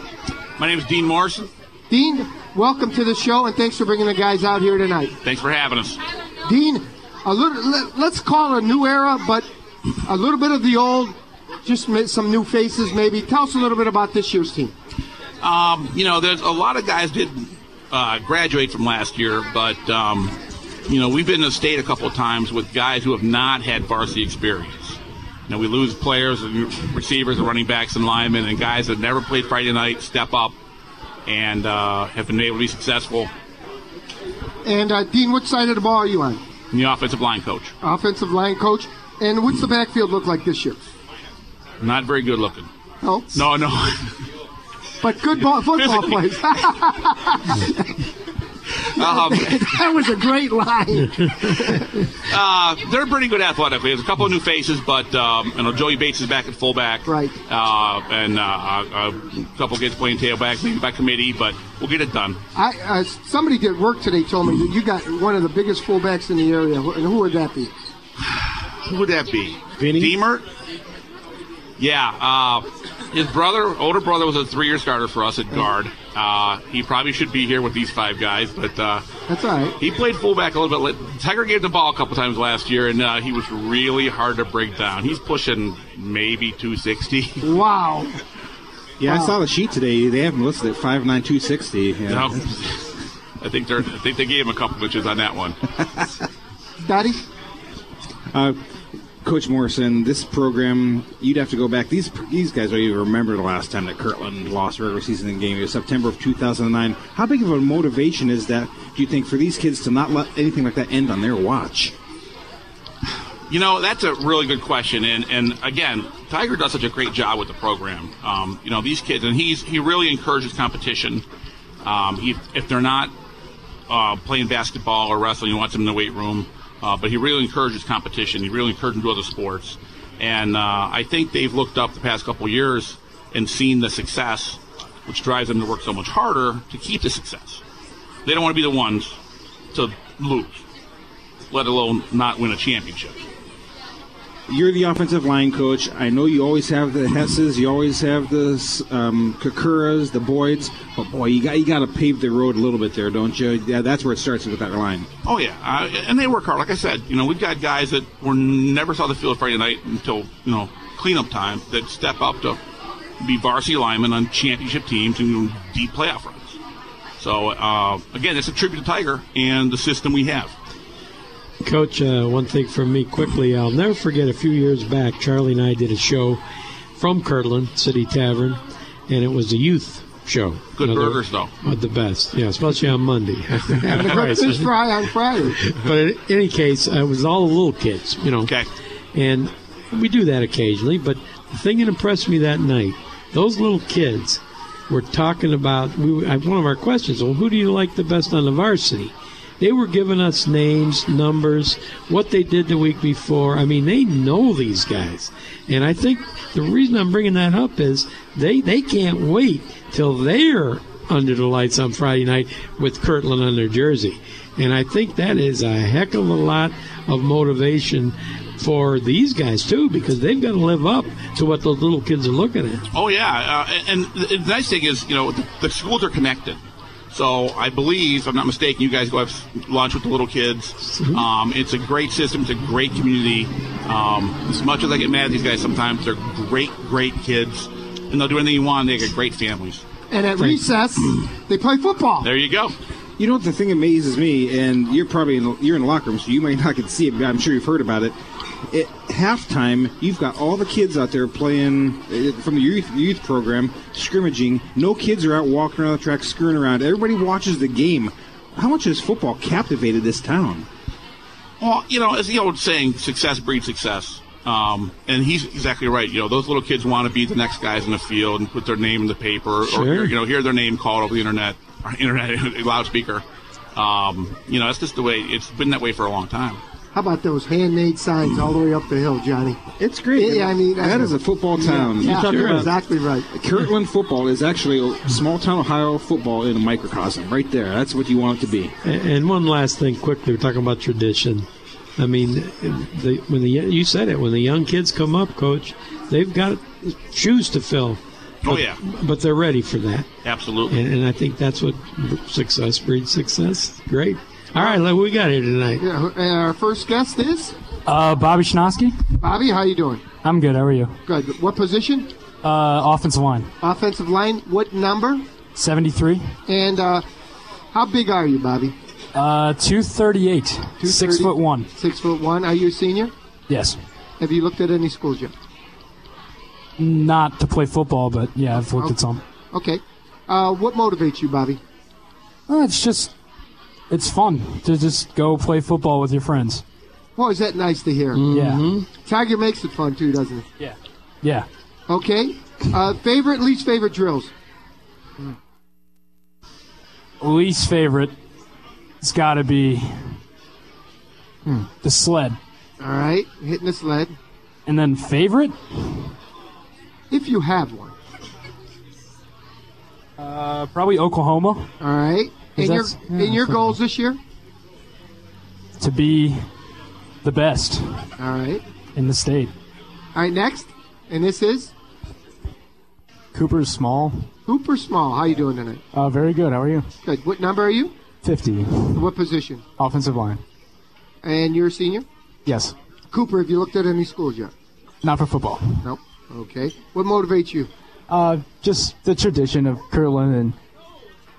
My name is Dean Morrison. Dean, welcome to the show, and thanks for bringing the guys out here tonight. Thanks for having us. Dean, let's call it a new era, but a little bit of the old, just some new faces maybe. Tell us a little bit about this year's team. You know, there's a lot of guys didn't graduate from last year, but, you know, we've been in the state a couple of times with guys who have not had varsity experience. You know, we lose players and receivers and running backs and linemen and guys that never played Friday night step up and have been able to be successful. And, Dean, which side of the ball are you on? I'm the offensive line coach. Offensive line coach. And what's the backfield look like this year? Not very good looking. No? No. But good football players. That was a great line. They're pretty good athletically. There's a couple of new faces, but you know, Joey Bates is back at fullback. Right. And a couple of kids playing tailback, maybe by committee, but we'll get it done. Somebody did work today told me that you got one of the biggest fullbacks in the area. And who would that be? Who would that be? Vinny? Deemer? Yeah, his older brother, was a 3-year starter for us at guard. He probably should be here with these 5 guys, but that's all right. He played fullback a little bit. Tiger gave the ball a couple times last year, and he was really hard to break down. He's pushing maybe 260. Wow. Yeah, I saw the sheet today. They have him listed at 5'9", 260. Yeah. No, I think they gave him a couple inches on that one. Scotty? Coach Morrison, this program, you'd have to go back. These guys don't even remember the last time that Kirtland lost a regular season game. It was September of 2009. How big of a motivation is that, do you think, for these kids to not let anything like that end on their watch? That's a really good question. And again, Tiger does such a great job with the program. These kids, and he really encourages competition. If they're not playing basketball or wrestling, he wants them in the weight room. But he really encourages competition. He really encourages them to other sports. And I think they've looked up the past couple of years and seen the success, which drives them to work so much harder to keep the success. They don't want to be the ones to lose, let alone not win a championship. You're the offensive line coach. I know you always have the Hesses, you always have the Kakuras, the Boyds, but boy, you got to pave the road a little bit there, don't you? Yeah, that's where it starts with that line. Oh yeah, and they work hard. Like I said, we've got guys that never saw the field Friday night until cleanup time that step up to be varsity linemen on championship teams and deep playoff runs. So again, it's a tribute to Tiger and the system we have. Coach, one thing from me quickly, I'll never forget a few years back, Charlie and I did a show from Kirtland City Tavern, and it was a youth show. Good burgers, though. The best, yeah, especially on Monday. And the good fish fry on Friday. But in any case, it was all the little kids, Okay. And we do that occasionally, but the thing that impressed me that night, those little kids were talking about, one of our questions, well, who do you like the best on the varsity? They were giving us names, numbers, what they did the week before. I mean, they know these guys. And I think the reason I'm bringing that up is they can't wait till they're under the lights on Friday night with Kirtland on their jersey. And I think that is a heck of a lot of motivation for these guys, too, because they've got to live up to what those little kids are looking at. Oh, yeah. And the nice thing is, the schools are connected. So I believe, if I'm not mistaken, you guys go have lunch with the little kids. It's a great system. It's a great community. As much as I get mad at these guys sometimes, they're great, great kids. And they'll do anything you want. They get great families. And at recess, they play football. There you go. You know what the thing amazes me, and you're in the locker room, so you might not get to see it, but I'm sure you've heard about it. At halftime, you've got all the kids out there playing from the youth program, scrimmaging. No kids are out walking around the track, screwing around. Everybody watches the game. How much has football captivated this town? Well, as the old saying, success breeds success. And he's exactly right. Those little kids want to be the next guys in the field and put their name in the paper, sure. Or hear their name called over the internet loudspeaker. That's just the way it's been that way for a long time. How about those handmade signs all the way up the hill, Johnny? It's great. Yeah, I mean, that is a football town. Yeah, You're sure. Exactly right. Kirtland football is actually a small-town Ohio football in a microcosm. Right there. That's what you want it to be. And one last thing quickly. We're talking about tradition. I mean, you said it. When the young kids come up, Coach, they've got shoes to fill. Oh, yeah. But they're ready for that. Absolutely. And I think that's what success breeds success. Great. All right, what we got here tonight? Yeah, our first guest is? Bobby Schnosky. Bobby, how you doing? I'm good. How are you? Good. What position? Offensive line. Offensive line. What number? 73. And how big are you, Bobby? 238. 6'1". 6'1". Are you a senior? Yes. Have you looked at any schools yet? Not to play football, but yeah, I've looked at some. Okay. What motivates you, Bobby? It's fun to just go play football with your friends. Well, is that nice to hear? Yeah. Tiger makes it fun, too, doesn't he? Yeah. Yeah. Okay. Least favorite drills? Least favorite, it's got to be the sled. All right. Hitting the sled. And then favorite? If you have one. Probably Oklahoma. All right. And your goals this year? To be the best. All right. In the state. All right, next? And this is? Cooper Small. Cooper Small. How you doing tonight? Very good. How are you? Good. What number are you? 50. What position? Offensive line. And you're a senior? Yes. Cooper, have you looked at any schools yet? Not for football. Nope. Okay. What motivates you? Just the tradition of curling and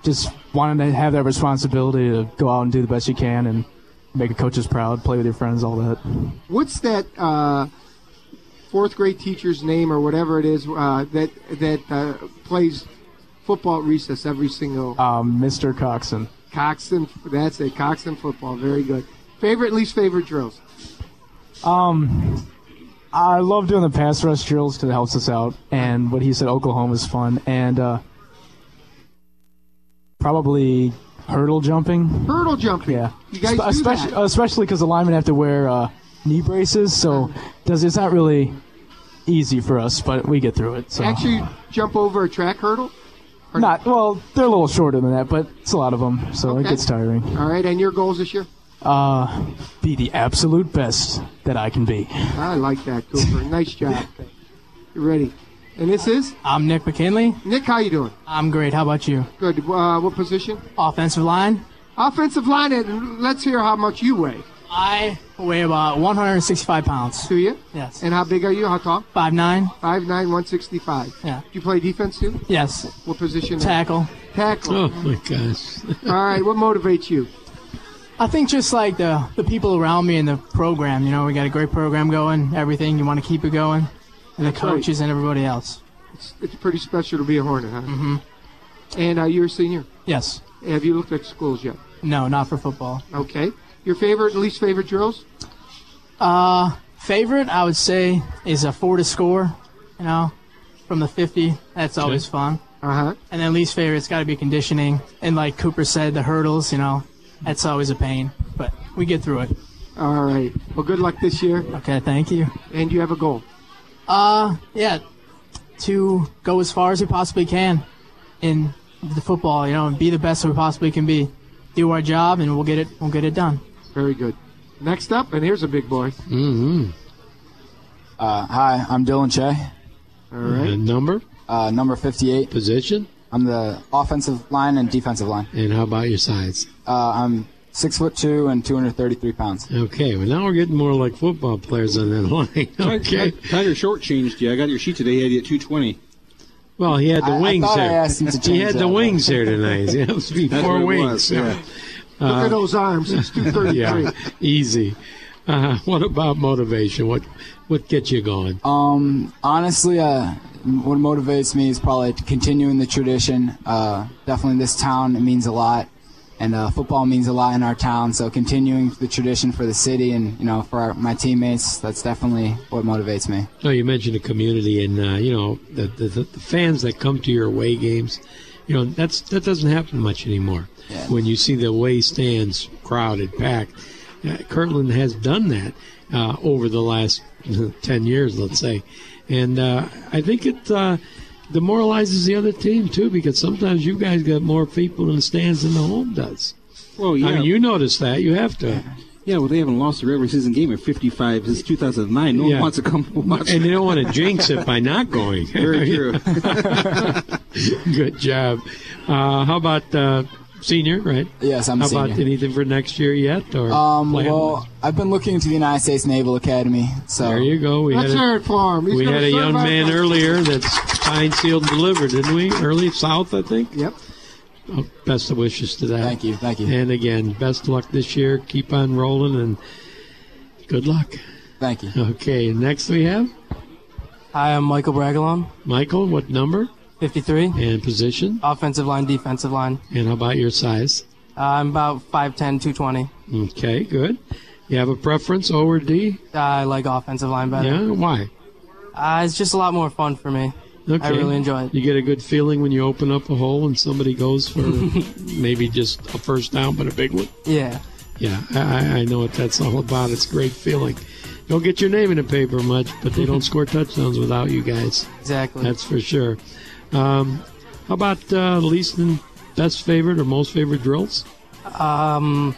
just wanting to have that responsibility to go out and do the best you can and make your coaches proud, play with your friends, all that. What's that fourth grade teacher's name or whatever it is that plays football at recess every single? Mr. Coxon. Coxon. That's it. Coxon football. Very good. Favorite and least favorite drills? I love doing the pass rush drills because it helps us out. And what he said, Oklahoma is fun. And probably hurdle jumping. Hurdle jumping. Yeah. You guys do that. Especially because the linemen have to wear knee braces, so it's not really easy for us, but we get through it. So. Actually, jump over a track hurdle? Not well. They're a little shorter than that, but it's a lot of them, so it gets tiring. All right. And your goals this year? Be the absolute best that I can be. I like that, Cooper. Nice job. You ready? And this is? I'm Nick McKinley. Nick, how you doing? I'm great. How about you? Good. What position? Offensive line. Offensive line, and let's hear how much you weigh. I weigh about 165 pounds. Do you? Yes. And how big are you? How tall? 5'9". 5'9", 165. Yeah. Do you play defense too? Yes. What position? Tackle. Tackle. Oh, my gosh. All right. What motivates you? I think just like the people around me in the program. You know, we got a great program going. Everything, you want to keep it going. And the coaches and everybody else. It's pretty special to be a Hornet, huh? Mm-hmm. And you're a senior? Yes. Have you looked at schools yet? No, not for football. Okay. Your favorite and least favorite drills? Favorite, I would say, is a 4 to score, you know, from the 50. That's always fun. Uh-huh. And then least favorite, it's got to be conditioning. And like Cooper said, the hurdles, you know, that's always a pain. But we get through it. All right. Well, good luck this year. Okay, thank you. And you have a goal? Yeah, to go as far as we possibly can in the football, you know, and be the best we possibly can be. Do our job, and we'll get it done. Very good. Next up, and here's a big boy. Mm-hmm. Hi, I'm Dylan Che. All right. Number? Number 58. Position? I'm the offensive line and defensive line. And how about your size? I'm 6'2" and 233 pounds. Okay, well now we're getting more like football players on that line. Okay. Tiger shortchanged you. I got your sheet today. He had you at 220. Well, he had the wings I here. asked him to He change had the that. wings here tonight. He has to be That's 4 what it wings. was, yeah. Look at those arms. He's 233. Yeah, easy. What about motivation? What gets you going? Honestly, what motivates me is probably continuing the tradition. Definitely this town, it means a lot. And football means a lot in our town, so continuing the tradition for the city and, you know, for my teammates, that's definitely what motivates me. Oh, you mentioned the community and, you know, the fans that come to your away games. You know, that doesn't happen much anymore. Yeah. When you see the away stands crowded, packed. Kirtland has done that over the last 10 years, let's say. And I think it demoralizes the other team, too, because sometimes you guys got more people in the stands than the home does. Well, yeah. I mean, you notice that. You have to. Yeah, well, they haven't lost a regular season game in 55 since 2009. No one wants to come watch. And they don't want to jinx it by not going. Very true. Good job. How about senior, right? Yes, I'm a senior. How about anything for next year yet? Or well, I've been looking into the United States Naval Academy. So there you go. Let's hear it for him. We had a young man earlier that's signed, sealed, and delivered, didn't we? Early South, I think. Yep. Oh, best of wishes to that. Thank you. And again, best of luck this year. Keep on rolling, and good luck. Thank you. Okay, next we have? Hi, I'm Michael Bragalon. Michael, what number? 53. And position? Offensive line, defensive line. And how about your size? I'm about 5'10", 220. Okay, good. You have a preference, O or D? I like offensive line better. Yeah, why? It's just a lot more fun for me. Okay. I really enjoy it. You get a good feeling when you open up a hole and somebody goes for maybe just a first down, but a big one? Yeah. Yeah, I know what that's all about. It's a great feeling. Don't get your name in the paper much, but they don't score touchdowns without you guys. Exactly. That's for sure. How about least and best favorite or most favorite drills? I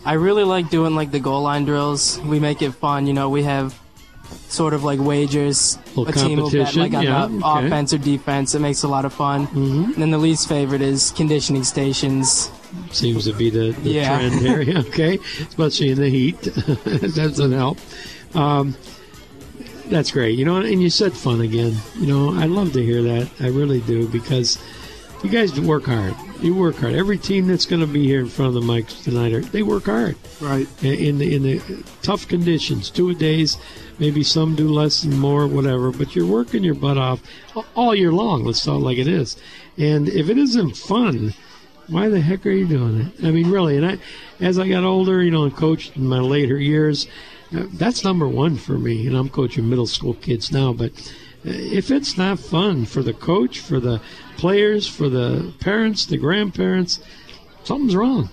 really like doing like the goal line drills. We make it fun. You know, we have sort of like wagers. Little A team will bet competition, like on the okay. offense or defense. It makes a lot of fun. And then the least favorite is conditioning stations. Seems to be the Yeah. trend here. Okay, especially in the heat. That doesn't help. That's great. And you said fun again. I love to hear that. I really do, because you guys work hard. You work hard. Every team that's going to be here in front of the mics tonight, they work hard. Right. In the tough conditions, 2-a-days, maybe some do less and more, whatever, but you're working your butt off all year long. Let's talk like it is. And if it isn't fun, why the heck are you doing it? I mean, really. And as I got older, and coached in my later years, that's number one for me. And I'm coaching middle school kids now, but if it's not fun for the coach, for the players, for the parents, the grandparents, something's wrong.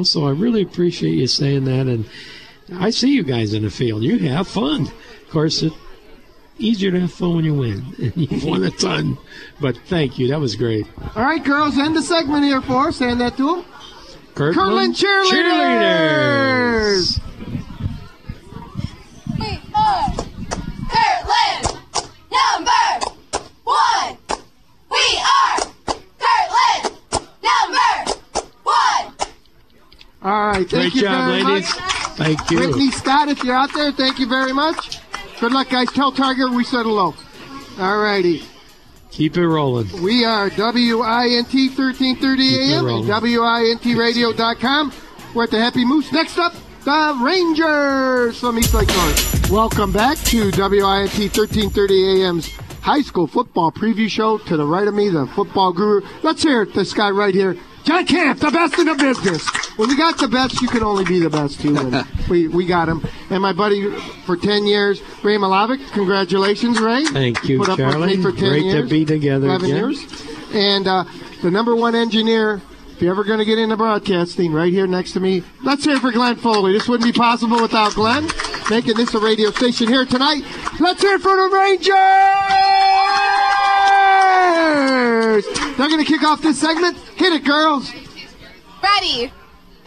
So I really appreciate you saying that. And I see you guys in the field. You have fun. Of course, it's easier to have fun when you win. And you've won a ton. But thank you. That was great. All right, girls, end the segment here for us. Hand that to them. Kirtland Cheerleaders! We are Kirtland number 1. We are Kirtland number 1. All right, thank Great you job, very ladies. much. Thank you. Whitney Scott, if you're out there, thank you very much. Good luck, guys. Tell Target we said hello. All righty. Keep it rolling. We are WINT 1330 AM and WINTradio.com. We're at the Happy Moose. Next up, the Rangers from East Lake North. Welcome back to WINT 1330 AM's high school football preview show. To the right of me, the football guru. Let's hear it, this guy right here. John Camp, the best in the business. When you got the best, you can only be the best, too. And we got him. And my buddy for 10 years, Ray Malavic. Congratulations, Ray. Thank you, Put up with Charlie. me for 10 Great years. to be together 11 again. years. And the number one engineer, if you're ever going to get into broadcasting, right here next to me. Let's hear it for Glenn Foley. This wouldn't be possible without Glenn making this a radio station here tonight. Let's hear it for the Rangers! They're going to kick off this segment. Hit it, girls. Ready?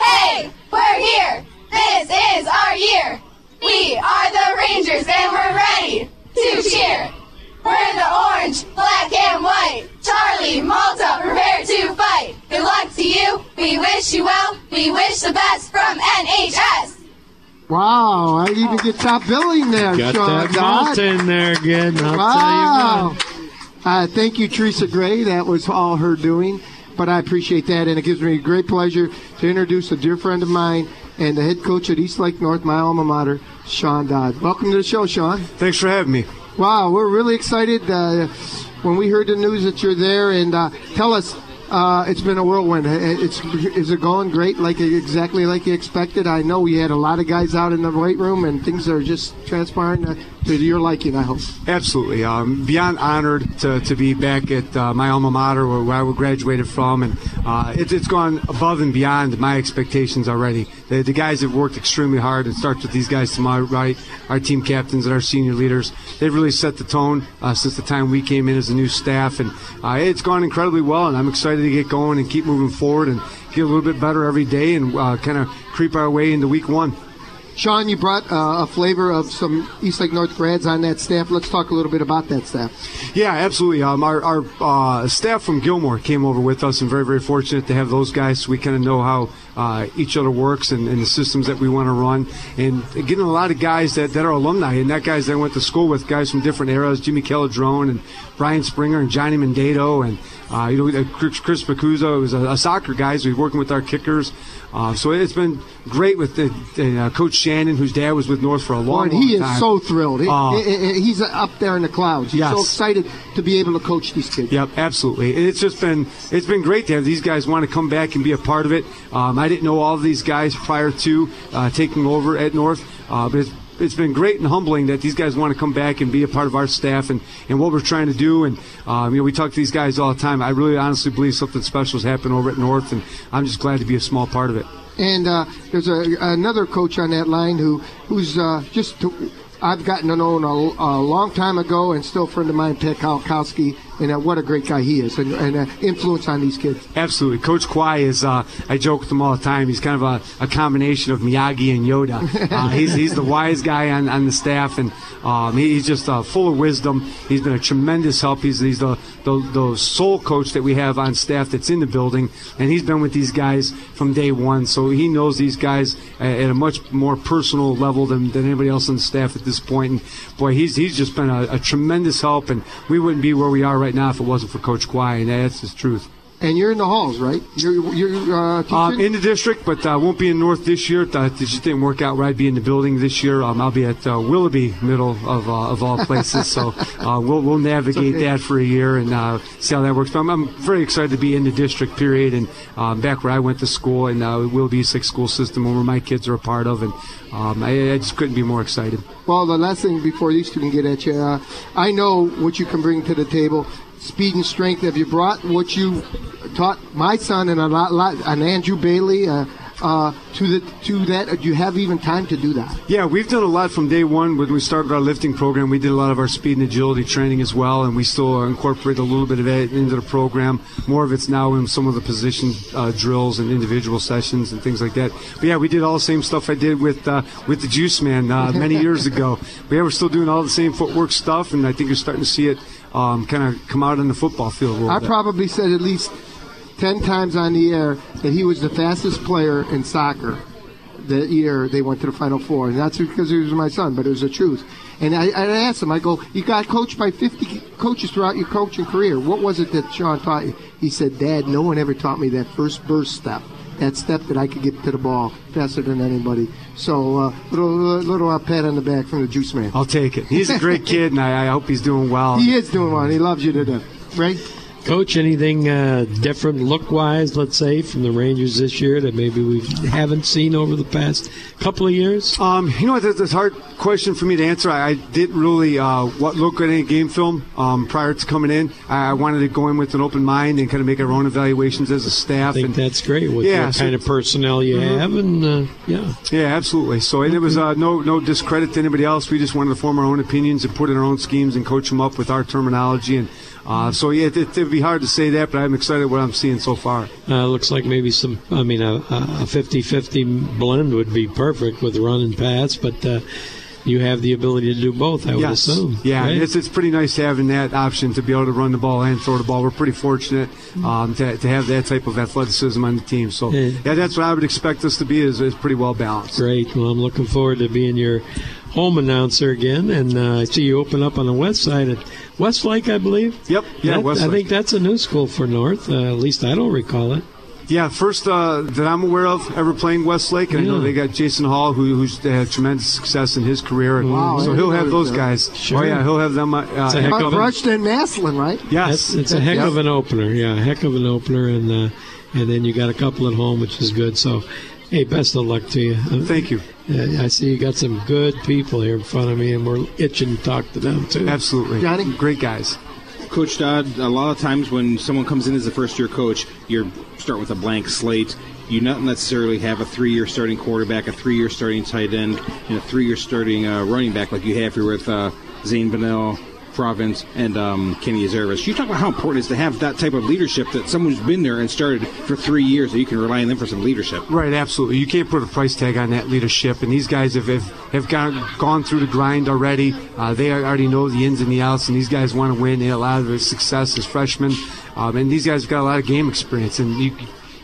Hey, we're here. This is our year. We are the Rangers and we're ready to cheer. We're the orange, black, and white. Charlie, Malta, prepare to fight. Good luck to you. We wish you well. We wish the best from NHS. Wow, I even get top billing there, Got Sean that Dodd. malt in there again. I'll Wow. tell you what. Thank you, Teresa Gray. That was all her doing, but I appreciate that, and it gives me great pleasure to introduce a dear friend of mine and the head coach at East Lake North, my alma mater, Sean Dodd. Welcome to the show, Sean. Thanks for having me. Wow, we're really excited when we heard the news that you're there, and tell us, it's been a whirlwind. Is it going great, exactly like you expected? I know we had a lot of guys out in the weight room, and things are just transpiring to your liking, I hope. Absolutely. Beyond honored to be back at my alma mater where I graduated from, and it's gone above and beyond my expectations already. The guys have worked extremely hard. It starts with these guys to my right, our team captains and our senior leaders. They've really set the tone since the time we came in as a new staff, and it's gone incredibly well, and I'm excited to get going and keep moving forward and get a little bit better every day and kind of creep our way into week one. Sean, you brought a flavor of some East Lake North grads on that staff. Let's talk a little bit about that staff. Yeah, absolutely. Our staff from Gilmore came over with us, and very, very fortunate to have those guys so we kind of know how each other works and the systems that we want to run. And getting a lot of guys that are alumni, and not guys that I went to school with, guys from different eras, Jimmy Caladrone and Brian Springer and Johnny Mandato and Chris Pacuzzo was a soccer guy, so he's working with our kickers. So it's been great with Coach Shannon, whose dad was with North for a long time. He is so thrilled. He's up there in the clouds. He's so excited to be able to coach these kids. Yep, absolutely. It's been great to have these guys want to come back and be a part of it. I didn't know all of these guys prior to taking over at North, but it's been great and humbling that these guys want to come back and be a part of our staff and what we're trying to do. And we talk to these guys all the time. I really honestly believe something special has happened over at North, and I'm just glad to be a small part of it. And there's another coach on that line who's I've gotten to know a long time ago, and still a friend of mine, Pat Kalkowski, and what a great guy he is, and influence on these kids. Absolutely. Coach Kwai is, I joke with him all the time, he's kind of a combination of Miyagi and Yoda. He's the wise guy on the staff, and he's just full of wisdom. He's been a tremendous help. He's the sole coach that we have on staff that's in the building, and he's been with these guys from day one, so he knows these guys at a much more personal level than anybody else on the staff at this point. And boy, he's just been a tremendous help, and we wouldn't be where we are right now if it wasn't for Coach Kwai, and that's the truth. And you're in the halls, right? You're teaching? In the district, but won't be in North this year. It just didn't work out where I'd be in the building this year. I'll be at Willoughby, middle of all places. So we'll navigate that for a year and see how that works. But I'm very excited to be in the district, period, and back where I went to school, and Willoughby Sixth school system, where my kids are a part of, and I just couldn't be more excited. Well, the last thing before these two can get at you, I know what you can bring to the table. Speed and strength. Have you brought what you taught my son and and Andrew Bailey to that? Do you have even time to do that? Yeah, we've done a lot from day one. When we started our lifting program, we did a lot of our speed and agility training as well, and we still incorporate a little bit of that into the program. More of it's now in some of the position drills and individual sessions and things like that. But yeah, we did all the same stuff I did with the Juice Man many years ago. But yeah, we're still doing all the same footwork stuff, and I think you're starting to see it kind of come out on the football field a little bit. I probably said at least 10 times on the air that he was the fastest player in soccer the year they went to the Final Four. And that's because he was my son, but it was the truth. And I asked him, I go, you got coached by 50 coaches throughout your coaching career. What was it that Sean taught you? He said, Dad, no one ever taught me that first burst step. That step that I could get to the ball faster than anybody. So little pat on the back from the Juice Man. I'll take it. He's a great kid, and I hope he's doing well. He is doing well. He loves you to death. Right? Coach, anything different look-wise, let's say, from the Rangers this year that maybe we haven't seen over the past couple of years? You know what, that's a hard question for me to answer. I didn't really look at any game film prior to coming in. I wanted to go in with an open mind and kind of make our own evaluations as a staff. I think that's great with what kind of personnel you have. And Yeah, absolutely. So and it was no discredit to anybody else. We just wanted to form our own opinions and put in our own schemes and coach them up with our terminology. And it'd be hard to say that, but I'm excited what I'm seeing so far. Looks like maybe a 50-50 blend would be perfect with run and pass, but you have the ability to do both, I would assume. Yeah, right? It's pretty nice having that option to be able to run the ball and throw the ball. We're pretty fortunate to have that type of athleticism on the team. So, that's what I would expect us to be is pretty well balanced. Great. Well, I'm looking forward to being your home announcer again, and I see you open up on the west side at Westlake, I believe. Yep. Yeah, Westlake. I think that's a new school for North. At least I don't recall it. Yeah, first that I'm aware of ever playing Westlake. And I know they got Jason Hall, who's had tremendous success in his career. And so he'll have those guys. Sure. Oh, yeah, he'll have them. Brushed and Maslin, right? Yes. It's a heck of an opener. Yeah, a heck of an opener. And then you got a couple at home, which is good. So, hey, best of luck to you. Thank you. I see you got some good people here in front of me, and we're itching to talk to them, too. Absolutely. Johnny? Great guys. Coach Dodd, a lot of times when someone comes in as a first-year coach, you're starting with a blank slate. You not necessarily have a 3-year starting quarterback, a 3-year starting tight end, and a 3-year starting running back like you have here with Zane Bonnell, Province, and Kenny Azervas. You talk about how important it is to have that type of leadership, that someone who's been there and started for 3 years, that you can rely on them for some leadership. Right, absolutely. You can't put a price tag on that leadership, and these guys have gone through the grind already. They already know the ins and the outs, and these guys want to win. They had a lot of their success as freshmen, and these guys have got a lot of game experience, and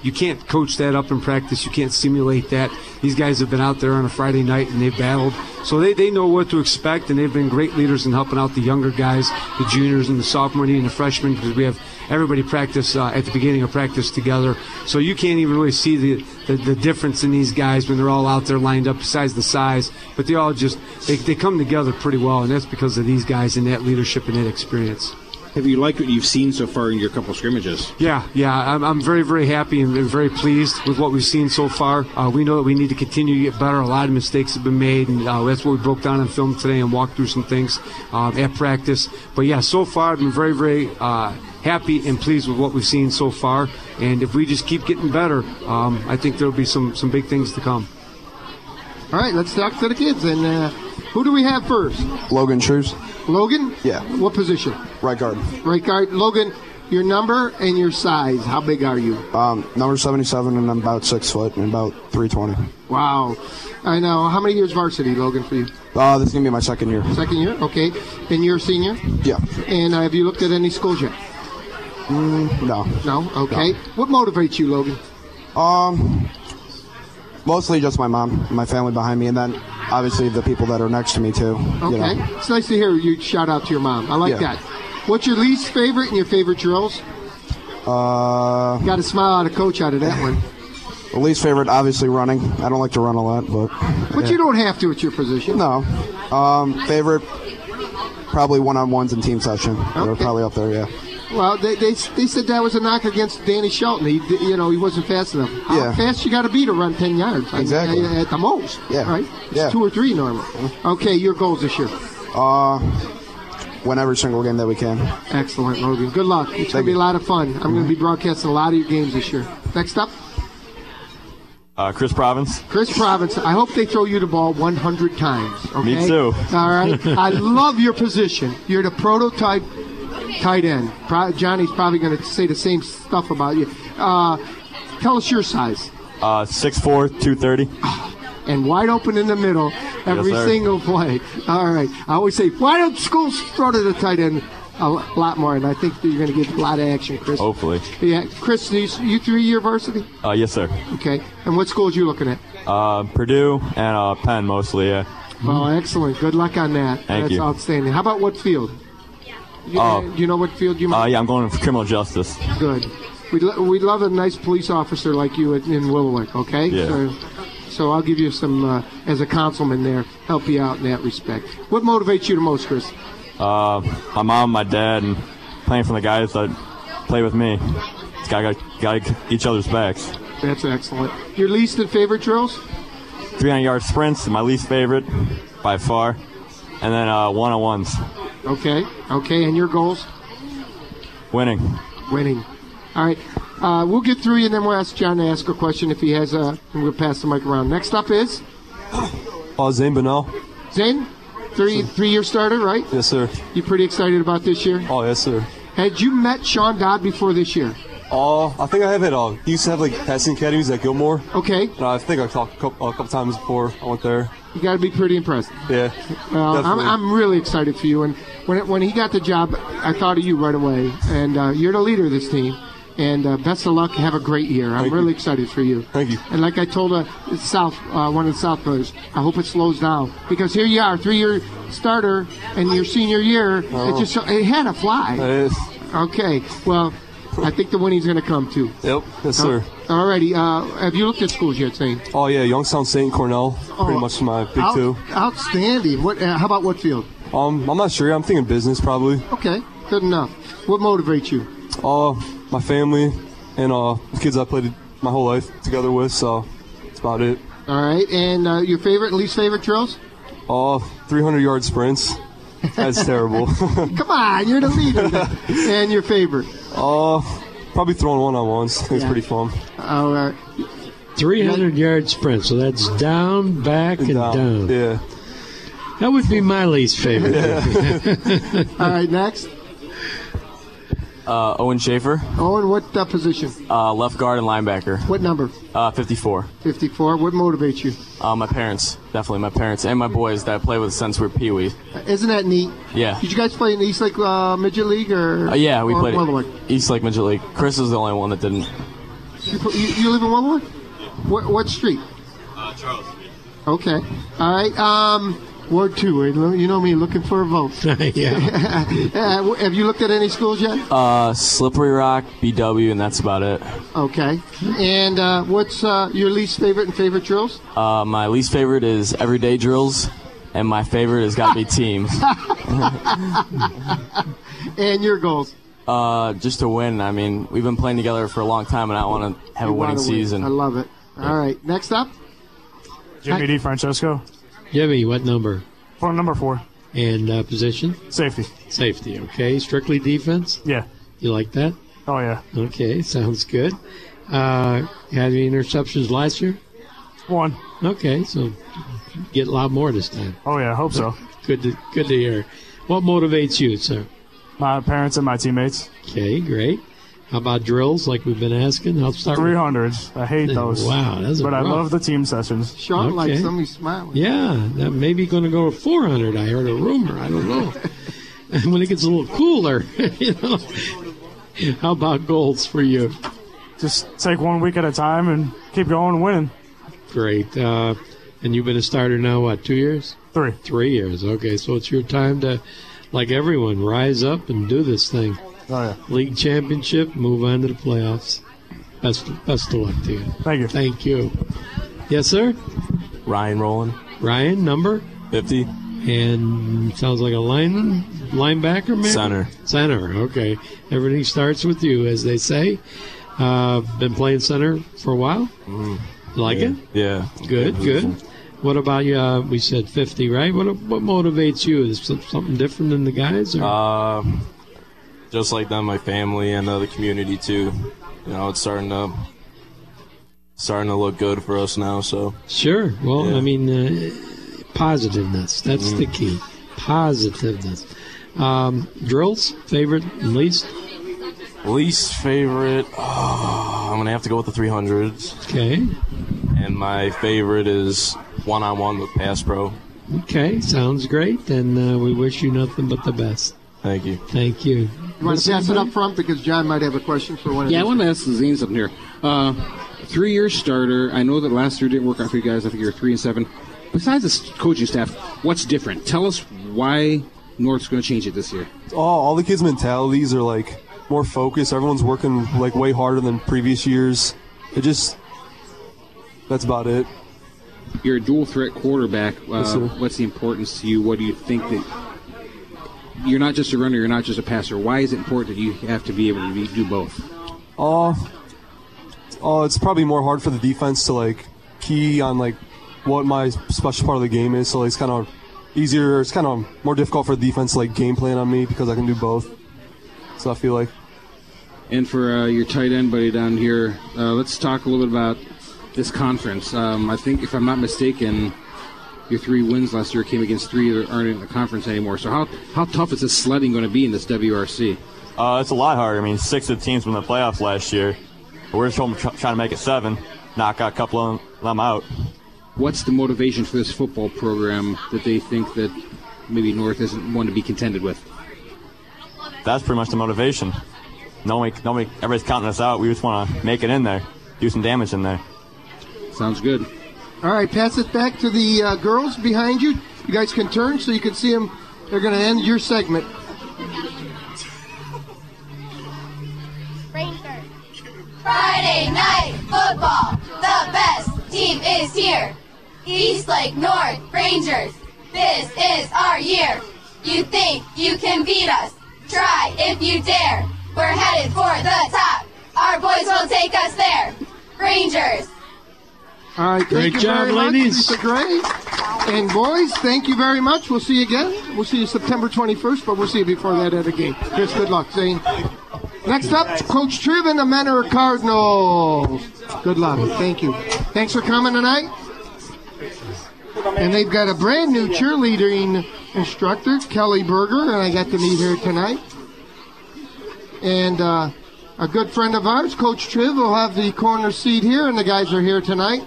you can't coach that up in practice. You can't simulate that. These guys have been out there on a Friday night, and they've battled. So they know what to expect, and they've been great leaders in helping out the younger guys, the juniors and the sophomore and the freshmen, because we have everybody practice at the beginning of practice together. So you can't even really see the difference in these guys when they're all out there lined up, besides the size. But they all they come together pretty well, and that's because of these guys and that leadership and that experience. Have you liked what you've seen so far in your couple of scrimmages? Yeah. I'm very, very happy and very pleased with what we've seen so far. We know that we need to continue to get better. A lot of mistakes have been made, and that's what we broke down on film today and walked through some things at practice. But, yeah, so far I've been very, very happy and pleased with what we've seen so far. And if we just keep getting better, I think there'll be some big things to come. All right, let's talk to the kids. And Who do we have first? Logan Truce. Logan? Yeah. What position? Right guard. Right guard. Logan, your number and your size. How big are you? Number 77, and I'm about 6 foot and about 320. Wow. I know. How many years varsity, Logan, for you? This is going to be my second year. Second year? Okay. And you're a senior? Yeah. And have you looked at any schools yet? No. No? Okay. No. What motivates you, Logan? Mostly just my mom, my family behind me, and then obviously the people that are next to me too. Okay. You know. It's nice to hear you shout out to your mom. I like that. What's your least favorite and your favorite drills? Got a smile out of coach out of that one. The least favorite, obviously running. I don't like to run a lot, but you don't have to at your position. No. Favorite, probably one-on-ones and team session. They're probably up there, yeah. Well, they said that was a knock against Danny Shelton. He wasn't fast enough. How fast you got to be to run 10 yards? Exactly. At the most. Yeah. Right? It's 2 or 3 normally. Okay, your goals this year? Win every single game that we can. Excellent, Logan. Good luck. It's going to be a lot of fun. I'm going to be broadcasting a lot of your games this year. Next up? Chris Province. Chris Province. I hope they throw you the ball 100 times. Okay? Me too. All right. I love your position. You're the prototype tight end. Johnny's probably going to say the same stuff about you. Tell us your size. 6'4", 230. And wide open in the middle every single play. All right. I always say, why don't schools throw to the tight end a lot more? And I think that you're going to get a lot of action, Chris. Hopefully. Yeah. Chris, you 3-year varsity? Yes, sir. Okay. And what schools are you looking at? Purdue and Penn mostly, yeah. Well, excellent. Good luck on that. Thank you. That's outstanding. How about what field? Do you know what field you might? Yeah, I'm going for criminal justice. Good. We'd love a nice police officer like you in Willowick, okay? Yeah. So I'll give you some, as a councilman there, help you out in that respect. What motivates you the most, Chris? My mom, my dad, and playing for the guys that play with me. It's got each other's backs. That's excellent. Your least and favorite drills? 300-yard sprints, my least favorite by far. And then one-on-ones. Okay. And your goals? Winning. All right. We'll get through you, and then we'll ask John to ask a question if he has and we'll pass the mic around. Next up is? Zane Bonnell. Zane? Three-year starter, right? Yes, sir. You pretty excited about this year? Oh, yes, sir. Had you met Sean Dodd before this year? I think I have it all. He used to have passing academies at Gilmore. Okay. And I think I talked a couple times before I went there. You got to be pretty impressed. Yeah. I'm really excited for you. And when he got the job, I thought of you right away. And you're the leader of this team. And best of luck. Have a great year. I'm really excited for you. Thank you. And like I told one of the South brothers, I hope it slows down. Because here you are, 3-year starter, and your senior year, it had to fly. It is. Okay. Well, I think the winning's going to come, too. Yep. Yes, sir. All righty. Have you looked at schools yet, Zane? Oh, yeah. Youngstown, St. Cornell. Pretty much my big two. Outstanding. How about what field? I'm not sure. I'm thinking business, probably. Okay. Good enough. What motivates you? My family and the kids I played my whole life together with, so that's about it. All right. And your favorite and least favorite drills? 300-yard sprints. That's terrible. Come on, you're the leader. And your favorite? Probably throwing one-on-ones. It's pretty fun. All right. 300-yard sprint, so that's down, back, and down. Yeah. That would be my least favorite. All right, next. Owen Schaefer. Owen, what position? Left guard and linebacker. What number? 54. 54. What motivates you? My parents. Definitely my parents. And my boys that I play with since we were Pee-wee. Isn't that neat? Yeah. Did you guys play in East Lake Midget League? Yeah, we played Willowick? East Lake Midget League. Chris is the only one that didn't. You live in Willowick? What street? Charles. Okay. All right. Ward 2. You know me, looking for a vote. Yeah. Have you looked at any schools yet? Slippery Rock, BW, and that's about it. Okay. And what's your least favorite and favorite drills? My least favorite is everyday drills, and my favorite has got to be teams. And your goals? Just to win. I mean, we've been playing together for a long time, and I want to have a winning season. I love it. All right. Next up? Jimmy D. Francesco. Jimmy, what number? Number 4. And position? Safety. Safety, okay. Strictly defense? Yeah. You like that? Oh, yeah. Okay, sounds good. Had any interceptions last year? 1. Okay, so get a lot more this time. Oh, yeah, I hope so. Good to hear. What motivates you, sir? My parents and my teammates. Okay, great. How about drills, like we've been asking? I'll start 300s. I hate those. Wow, that's But I rough. love the team sessions. Sean, like Okay. somebody smiling. Yeah, that may be going to go to 400. I heard a rumor. I don't know. And when it gets a little cooler, you know. How about goals for you? Just take 1 week at a time and keep going and winning. Great. And you've been a starter now, what, 2 years? 3. 3 years. Okay, so it's your time to, like everyone, rise up and do this thing. Oh, yeah. League championship, move on to the playoffs. Best of luck to you. Thank you. Thank you. Yes, sir? Ryan Rowland. Ryan, number? 50. And sounds like a lineman, linebacker, maybe? Center, okay. Everything starts with you, as they say. Been playing center for a while? Like it? Yeah. Good. What about you? We said 50, right? What motivates you? Is something different than the guys? Or? Just like them, my family and the community too. You know, it's starting to look good for us now. So Sure. Well, Yeah. I mean, positiveness. That's the key. Positiveness. Drills, favorite and least? least favorite, I'm gonna have to go with the 300s. Okay. And my favorite is one-on-one with Pass Pro. Okay, sounds great. And we wish you nothing but the best. Thank you. Thank you. You want to pass it up front because John might have a question for one of Yeah, I these. want to ask Zane something here. 3-year starter. I know that last year didn't work out for you guys. I think you were 3-7. Besides the coaching staff, what's different? Tell us why North's going to change it this year. All the kids' mentalities are like more focused. Everyone's working like way harder than previous years. That's about it. You're a dual threat quarterback. Yes, sir. What's the importance to you? What do you think that you're not just a runner, you're not just a passer? Why is it important that you have to be able to do both? It's probably more hard for the defense to like key on like what my special part of the game is. So it's kind of easier. It's kind of more difficult for the defense to like game plan on me because I can do both. So I feel like. And for your tight end buddy down here, let's talk a little bit about this conference. I think, if I'm not mistaken, your 3 wins last year came against 3 that aren't in the conference anymore. So how tough is this sledding going to be in this WRC? It's a lot harder. I mean, 6 of the teams were in the playoffs last year. We're just trying to make it 7, knock out a couple of them out. What's the motivation for this football program that they think that maybe North isn't one to be contended with? That's pretty much the motivation. Nobody, everybody's counting us out. We just want to make it in there, do some damage in there. Sounds good. All right, pass it back to the girls behind you. You guys can turn so you can see them. They're going to end your segment. Friday night football, the best team is here. Eastlake North Rangers, this is our year. You think you can beat us? Try if you dare. We're headed for the top. Our boys will take us there. Rangers. All right, Great thank you job, very much. ladies. Lisa Gray. And boys, thank you very much. We'll see you again. We'll see you September 21st, but we'll see you before that at a game. Chris, good luck, Zane. Next up, Coach Triv and the Menor Cardinals. Good luck. Thank you. Thanks for coming tonight. And they've got a brand new cheerleading instructor, Kelly Berger, and I got to meet her tonight. And a good friend of ours, Coach Triv, will have the corner seat here, and the guys are here tonight.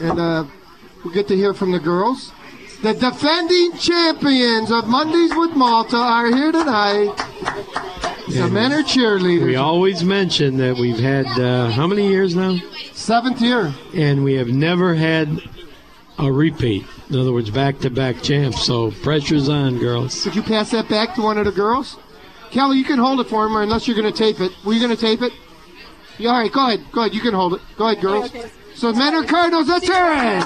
And we'll get to hear from the girls. The defending champions of Mondays with Malta are here tonight. The Menor cheerleaders. We always mention that we've had, how many years now? 7th year. And we have never had a repeat. In other words, back-to-back champs. So pressure's on, girls. Could you pass that back to one of the girls? Kelly, you can hold it for him, or unless you're going to tape it. Were you going to tape it? Yeah, all right, go ahead. Go ahead, you can hold it. Go ahead, girls. Okay. So, Menor Cardinals, let's hear it.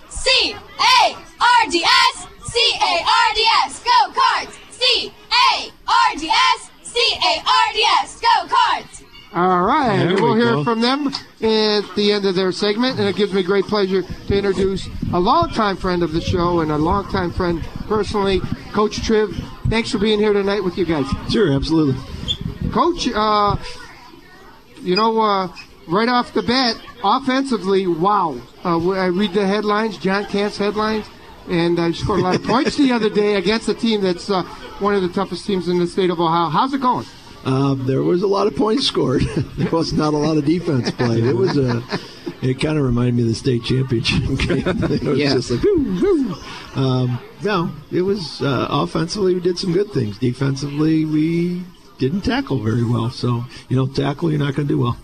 C-A-R-D-S, C-A-R-D-S, go Cards! C-A-R-D-S, C-A-R-D-S, go Cards! All right, There and we'll we hear go. from them at the end of their segment, and it gives me great pleasure to introduce a longtime friend of the show and a longtime friend personally, Coach Triv. Thanks for being here tonight with you guys. Sure, absolutely. Coach, right off the bat, Offensively, wow. I read the headlines, John Kant's headlines, and I scored a lot of points the other day against a team that's one of the toughest teams in the state of Ohio. How's it going? There was a lot of points scored. There was not a lot of defense played. It kind of reminded me of the state championship game. It was just like, woo, woo. No, it was offensively we did some good things. Defensively we didn't tackle very well. So you don't tackle, you're not going to do well.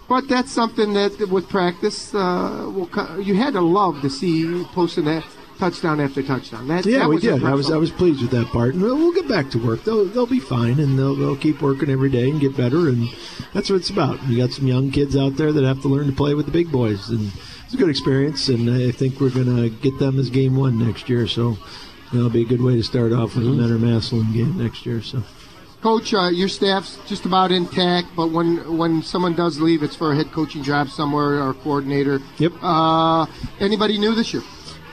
But that's something that with practice, you had to love to see you posting that touchdown after touchdown. That we was did. impressive. I was pleased with that part, and we'll get back to work. They'll be fine, and they'll keep working every day and get better, and that's what it's about. You got some young kids out there that have to learn to play with the big boys, and it's a good experience. And I think we're going to get them as game one next year. So it'll be a good way to start off with the Mentor Massillon game next year. So. Coach, your staff's just about intact, but when someone does leave, it's for a head coaching job somewhere or a coordinator. Yep. Anybody new this year?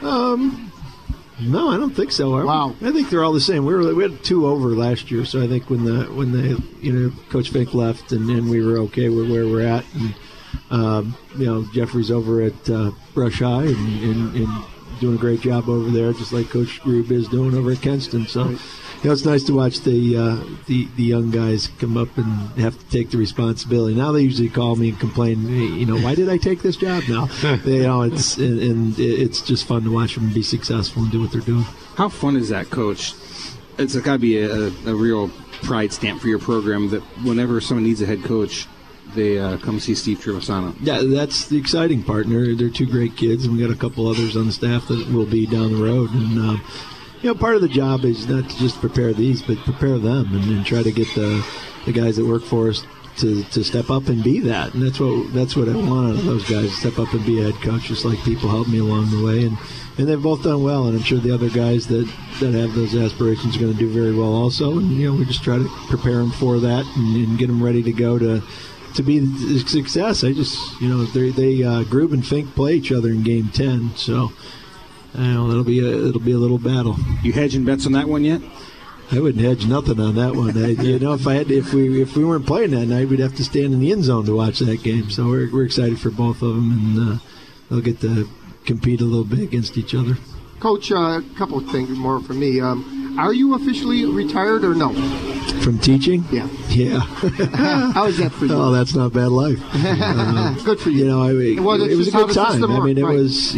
No, I don't think so. Wow. I think they're all the same. We had 2 over last year, so I think when Coach Fink left and we were okay with where we're at, and Jeffrey's over at Brush High and doing a great job over there, just like Coach Grube is doing over at Kenston. So. Right. It's nice to watch the young guys come up and have to take the responsibility. Now they usually call me and complain, hey, why did I take this job now? It's just fun to watch them be successful and do what they're doing. How fun is that, Coach? It's got to be a real pride stamp for your program that whenever someone needs a head coach, they come see Steve Trevisano. Yeah, that's the exciting part. They're 2 great kids, and we got a couple others on the staff that will be down the road. And part of the job is not to just prepare these, but prepare them and try to get the guys that work for us to step up and be that. And that's what I want out of those guys, step up and be a head coach, just like people helped me along the way. And they've both done well, and I'm sure the other guys that have those aspirations are going to do very well also. And, we just try to prepare them for that and get them ready to go to be a success. I just, Grube and Fink play each other in Game 10, so... it'll be a little battle. You hedging bets on that one yet? I wouldn't hedge nothing on that one. If we weren't playing that night, we'd have to stand in the end zone to watch that game. So we're excited for both of them, and they'll get to compete a little bit against each other. Coach, a couple of things more from me. Are you officially retired or no? From teaching? Yeah. Yeah. How is that for you? Oh, that's not a bad life. Good for you. It was a good time. I mean, it was,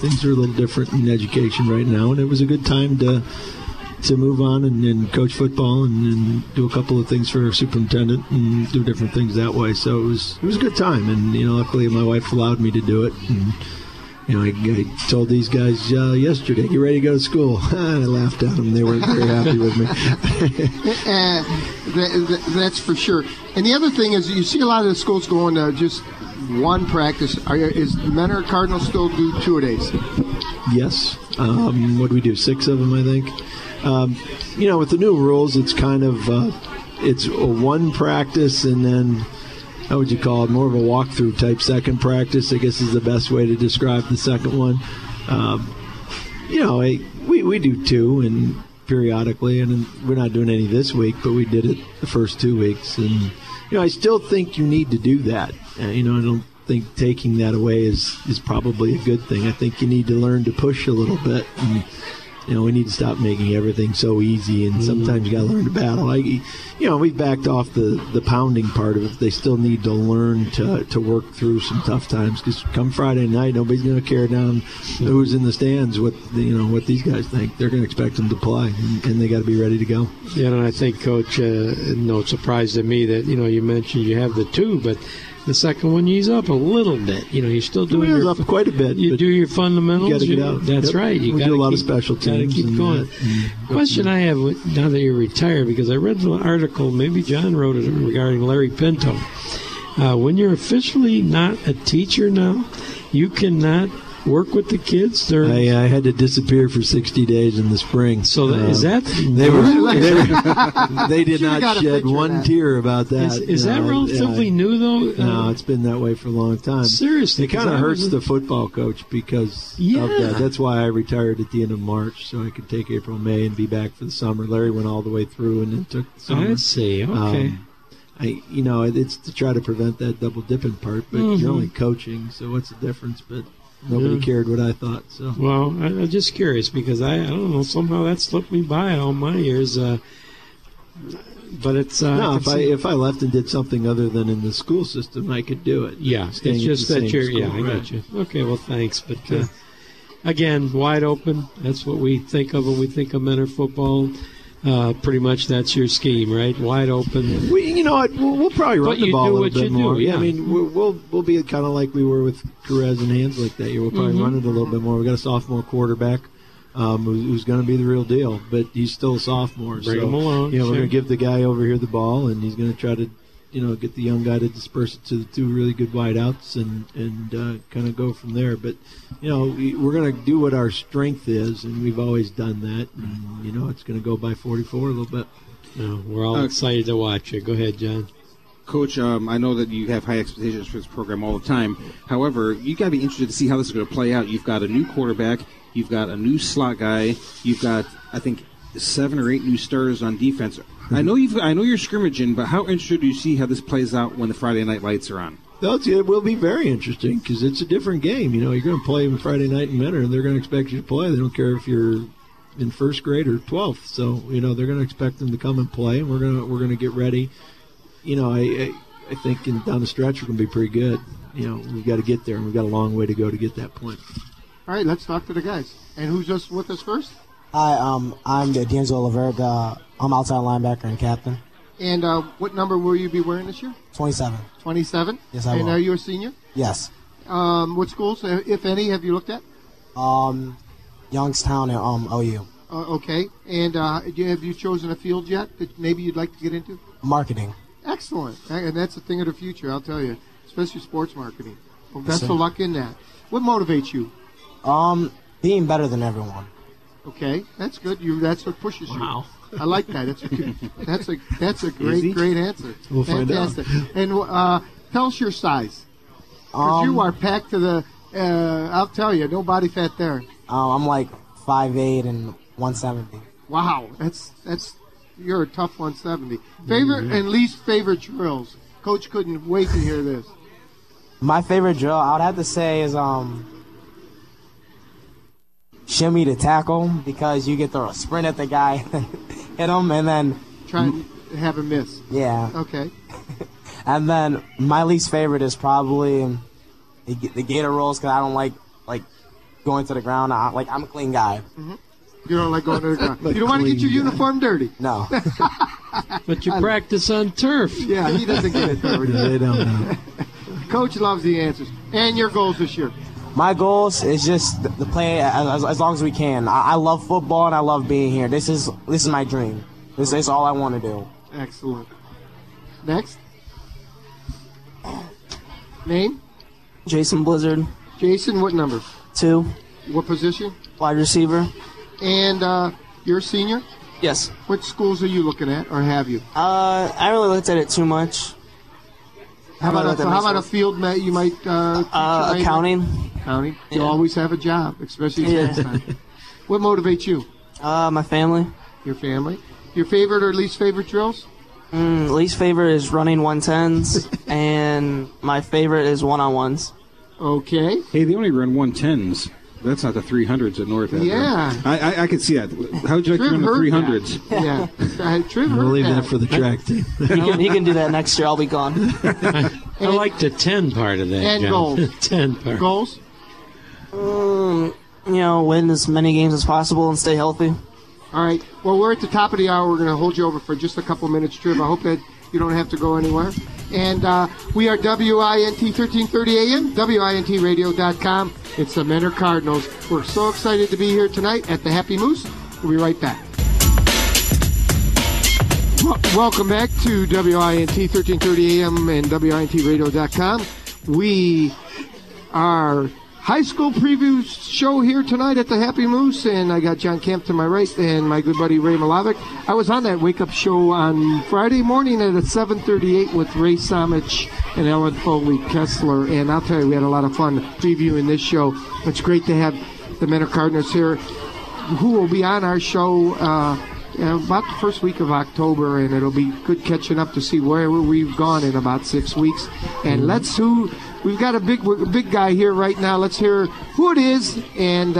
things are a little different in education right now, and it was a good time to move on and coach football and do a couple of things for our superintendent and do different things that way. So it was a good time, and luckily my wife allowed me to do it. And I told these guys yesterday, "You ready to go to school?" And I laughed at them; they weren't very happy with me. That's for sure. And the other thing is, you see a lot of the schools going to just one practice. Is Mentor Cardinals still do 2-a-days? Yes. What do we do? 6 of them, I think. With the new rules, it's kind of it's a one practice and then, how would you call it, more of a walkthrough type second practice, I guess is the best way to describe the second one. We do 2 and periodically, and we're not doing any this week, but we did it the first 2 weeks. And, I still think you need to do that. I don't think taking that away is probably a good thing. I think you need to learn to push a little bit. And, we need to stop making everything so easy, and sometimes you got to learn to battle. We backed off the pounding part of it. They still need to learn to work through some tough times, because come Friday night, nobody's going to care down who's in the stands what these guys think. They're going to expect them to play, and they got to be ready to go. Yeah, and I think, Coach, no surprise to me that you mentioned you have the 2, but the second one, you ease up a little bit. You're still doing up quite a bit. You do your fundamentals. You got to get out. That's right. We do a lot of special teams. Keep going. Question I have now that you're retired, because I read the article, maybe John wrote it regarding Larry Pinto. When you're officially not a teacher now, you cannot work with the kids? I had to disappear for 60 days in the spring. So is that they did not shed one tear about that. Is that relatively new though? No, it's been that way for a long time. Seriously, it kind of hurts the football coach because of that. That's why I retired at the end of March, so I could take April, May, and be back for the summer. Larry went all the way through and then took the summer. I see. Okay. It's to try to prevent that double dipping part, but Mhm. you're only coaching, so what's the difference? But nobody Yeah. cared what I thought. So Well, I'm just curious because I don't know, somehow that slipped me by all my years. But it's no, I if can I see- if I left and did something other than in the school system, I could do it. Yeah, Staying it's at just the that same you're. school, Yeah, I right. got you. Okay, well, thanks. But Okay. again, wide open. That's what we think of when we think of Mentor football. Pretty much that's your scheme, right? Wide open. We'll probably run But the you ball do a little what bit you do, more. yeah. I mean, we'll be kind of like we were with Perez and Hands like that year. We'll probably Mhm. run it a little bit more. We got a sophomore quarterback who's going to be the real deal, but he's still a sophomore. Bring so him along, we're sure. going to give the guy over here the ball, and he's going to try to get the young guy to disperse it to the two really good wideouts and kind of go from there. But we're going to do what our strength is, and we've always done that. And it's going to go by 44 a little bit. No, we're all excited to watch it. Go ahead, John. Coach, I know that you have high expectations for this program all the time. However, you got to be interested to see how this is going to play out. You've got a new quarterback. You've got a new slot guy. You've got, I think, 7 or 8 new starters on defense. I know you're scrimmaging, but how interested do you see how this plays out when the Friday night lights are on? It will be very interesting because it's a different game. You're going to play Friday night in Mentor, and they're going to expect you to play. They don't care if you're in first grade or 12th. So they're going to expect them to come and play, and we're going to get ready. I think down the stretch we're going to be pretty good. We've got to get there, and we've got a long way to go to get that point. All right, let's talk to the guys. And who's just with us first? Hi, I'm D'Angelo Laverga. I'm outside linebacker and captain. And what number will you be wearing this year? 27. 27? Yes, I and will. are you a senior? Yes. What schools, if any, have you looked at? Youngstown and OU. Okay. And have you chosen a field yet that maybe you'd like to get into? Marketing. Excellent. And that's a thing of the future, I'll tell you, especially sports marketing. Well, Yes, best sir. of luck in that. What motivates you? Being better than everyone. Okay, that's good. That's what pushes you. Wow. I like that. That's a great Easy? great answer. We'll find out. Fantastic. And tell us your size. Because you are packed to the. I'll tell you, no body fat there. I'm like 5'8" and 170. Wow, that's you're a tough 170. Favorite and least favorite drills. Coach couldn't wait to hear this. My favorite drill, I would have to say, is shimmy to tackle, because you get to sprint at the guy, hit him, and then try and have a miss. Yeah. Okay. And then my least favorite is probably the gator rolls, because I don't like going to the ground. I'm a clean guy. Mm-hmm. You don't like going to the ground. You don't want to get your uniform dirty. No. But you practice on turf. Yeah, he doesn't get it dirty. They don't know. Coach loves the answers. And your goals this year? My goals is just to play as long as we can. I love football and I love being here. This is my dream. This is all I want to do. Excellent. Next. Name? Jason Blizzard. Jason, what number? 2. What position? Wide receiver. And you're a senior? Yes. What schools are you looking at, or have you? I haven't really looked at it too much. How about a field that you might teach later? Accounting. Accounting. You Yeah. always have a job, especially Yeah. this time. What motivates you? My family. Your family. Your favorite or least favorite drills? Least favorite is running 110s, and my favorite is one-on-ones. Okay. Hey, they only run 110s. That's not the 300s at North. Yeah. I could see that. How would you like to run the 300s? Yeah. Triv We'll heard leave that for the track team. He can do that next year. I'll be gone. I like the 10 part of that. And John. goals. 10 part. Goals? Win as many games as possible and stay healthy. All right. Well, we're at the top of the hour. We're going to hold you over for just a couple minutes, Triv. I hope that you don't have to go anywhere. And we are WINT 1330 AM, WINTradio.com. It's the Mentor Cardinals. We're so excited to be here tonight at the Happy Moose. We'll be right back. Welcome back to WINT 1330 AM and WINTradio.com. We are high school preview show here tonight at the Happy Moose, and I got John Kemp to my right and my good buddy Ray Malavic. I was on that wake-up show on Friday morning at 7:38 with Ray Samich and Ellen Foley Kessler, and I'll tell you, we had a lot of fun previewing this show. It's great to have the Mentor Cardinals here, who will be on our show about the first week of October, and it'll be good catching up to see where we've gone in about 6 weeks. And we've got a big guy here right now. Let's hear who it is, and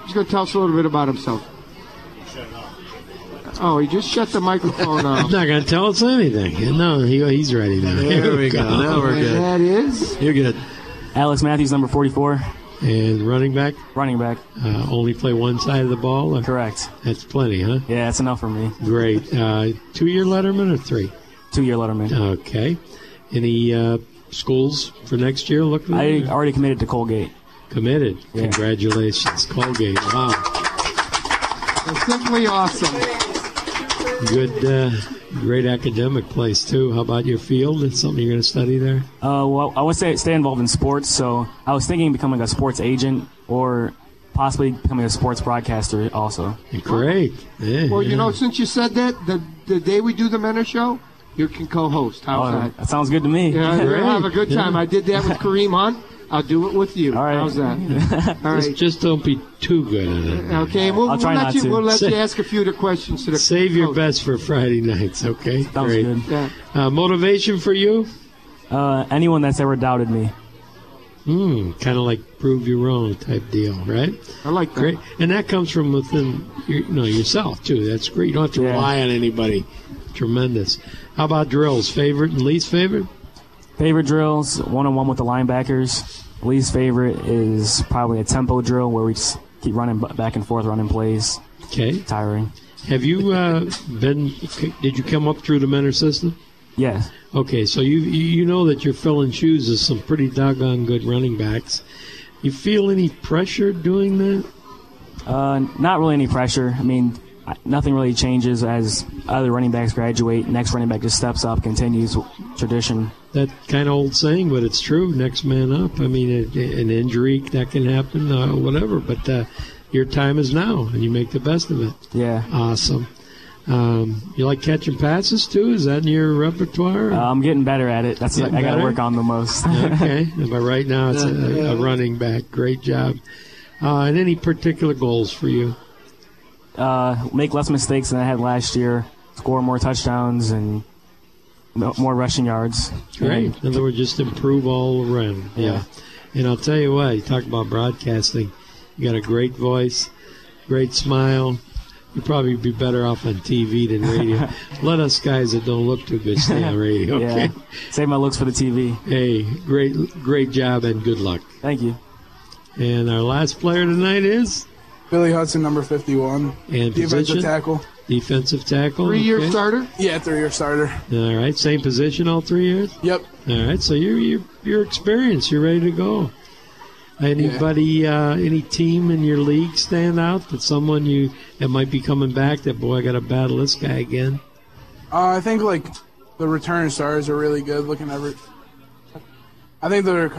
he's going to tell us a little bit about himself. Oh, he just shut the microphone off. He's not going to tell us anything. No, he's ready now. There we go. Now we're good. That is? You're good. Alex Matthews, number 44. And running back? Running back. Only play one side of the ball? Or? Correct. That's plenty, huh? Yeah, that's enough for me. Great. 2-year letterman or 3? 2-year letterman. Okay. Any schools for next year? I already committed to Colgate. Committed? Yeah. Congratulations, Colgate. Wow. That's simply awesome. Good, great academic place, too. How about your field? Is something you're going to study there? Well, I would stay involved in sports, so I was thinking of becoming a sports agent or possibly becoming a sports broadcaster also. Great. Yeah, well, you know, since you said that, the day we do the Menor Show, you can co-host. How's that? That sounds good to me. Yeah, we'll have a good time. I did that with Kareem Hunt. I'll do it with you. All right. How's that? All right. Just don't be too good at it. Okay, we'll let you ask a few of the questions to the Save your best for Friday nights, okay? Sounds Great. good. Yeah. Motivation for you? Anyone that's ever doubted me. Kind of like prove you wrong type deal, right? I like that. Great. And that comes from within yourself, too. That's great. You don't have to rely on anybody. Tremendous. How about drills? Favorite and least favorite? Favorite drills, one-on-one with the linebackers. Least favorite is probably a tempo drill where we just keep running back and forth, running plays. Okay. Tiring. Have you did you come up through the Menor system? Yes. Okay, so you know that you're filling shoes of some pretty doggone good running backs. You feel any pressure doing that? Not really any pressure. I mean, nothing really changes as other running backs graduate. Next running back just steps up, continues tradition. That kind of old saying, but it's true. Next man up. I mean, an injury, that can happen, whatever. But your time is now, and you make the best of it. Yeah. Awesome. You like catching passes, too? Is that in your repertoire? I'm getting better at it. I got to work on the most. Okay. But right now, it's a running back. Great job. And any particular goals for you? Make less mistakes than I had last year, score more touchdowns, and more rushing yards. Great. In other words, just improve all around. Yeah. And I'll tell you what, you talk about broadcasting. You got a great voice, great smile. You'd probably be better off on TV than radio. Let us guys that don't look too good stay on radio, okay? Yeah. Save my looks for the TV. Hey, great job and good luck. Thank you. And our last player tonight is? Billy Hudson, number 51. And defensive tackle. Defensive tackle. 3-year starter? Yeah, 3-year starter. All right, same position all 3 years? Yep. All right, so you're experienced. You're ready to go. Anybody, any team in your league stand out? That someone that might be coming back? That boy, I got to battle this guy again. I think the return stars are really good. I think the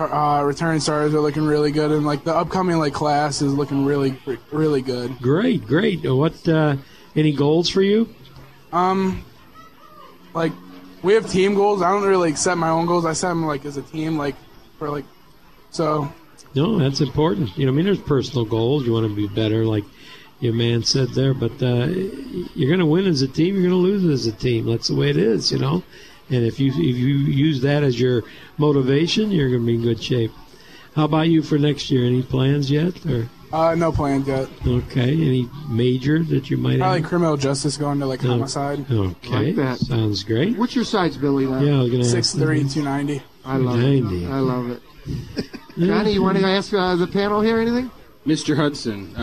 return stars are looking really good, and the upcoming class is looking really, really good. Great. What? Any goals for you? We have team goals. I don't really set my own goals. I set them as a team, so. No, that's important. There's personal goals. You want to be better, like your man said there. But you're going to win as a team. You're going to lose as a team. That's the way it is, And if you use that as your motivation, you're going to be in good shape. How about you for next year? Any plans yet? Or no plans yet. Okay. Any major that you might have? Criminal justice, going to homicide. Okay. Like that. Sounds great. What's your size, Billy? Yeah, I was going to ask. 6'3", 290. I love it. I love it. Johnny, you want to ask the panel here anything? Mr. Hudson,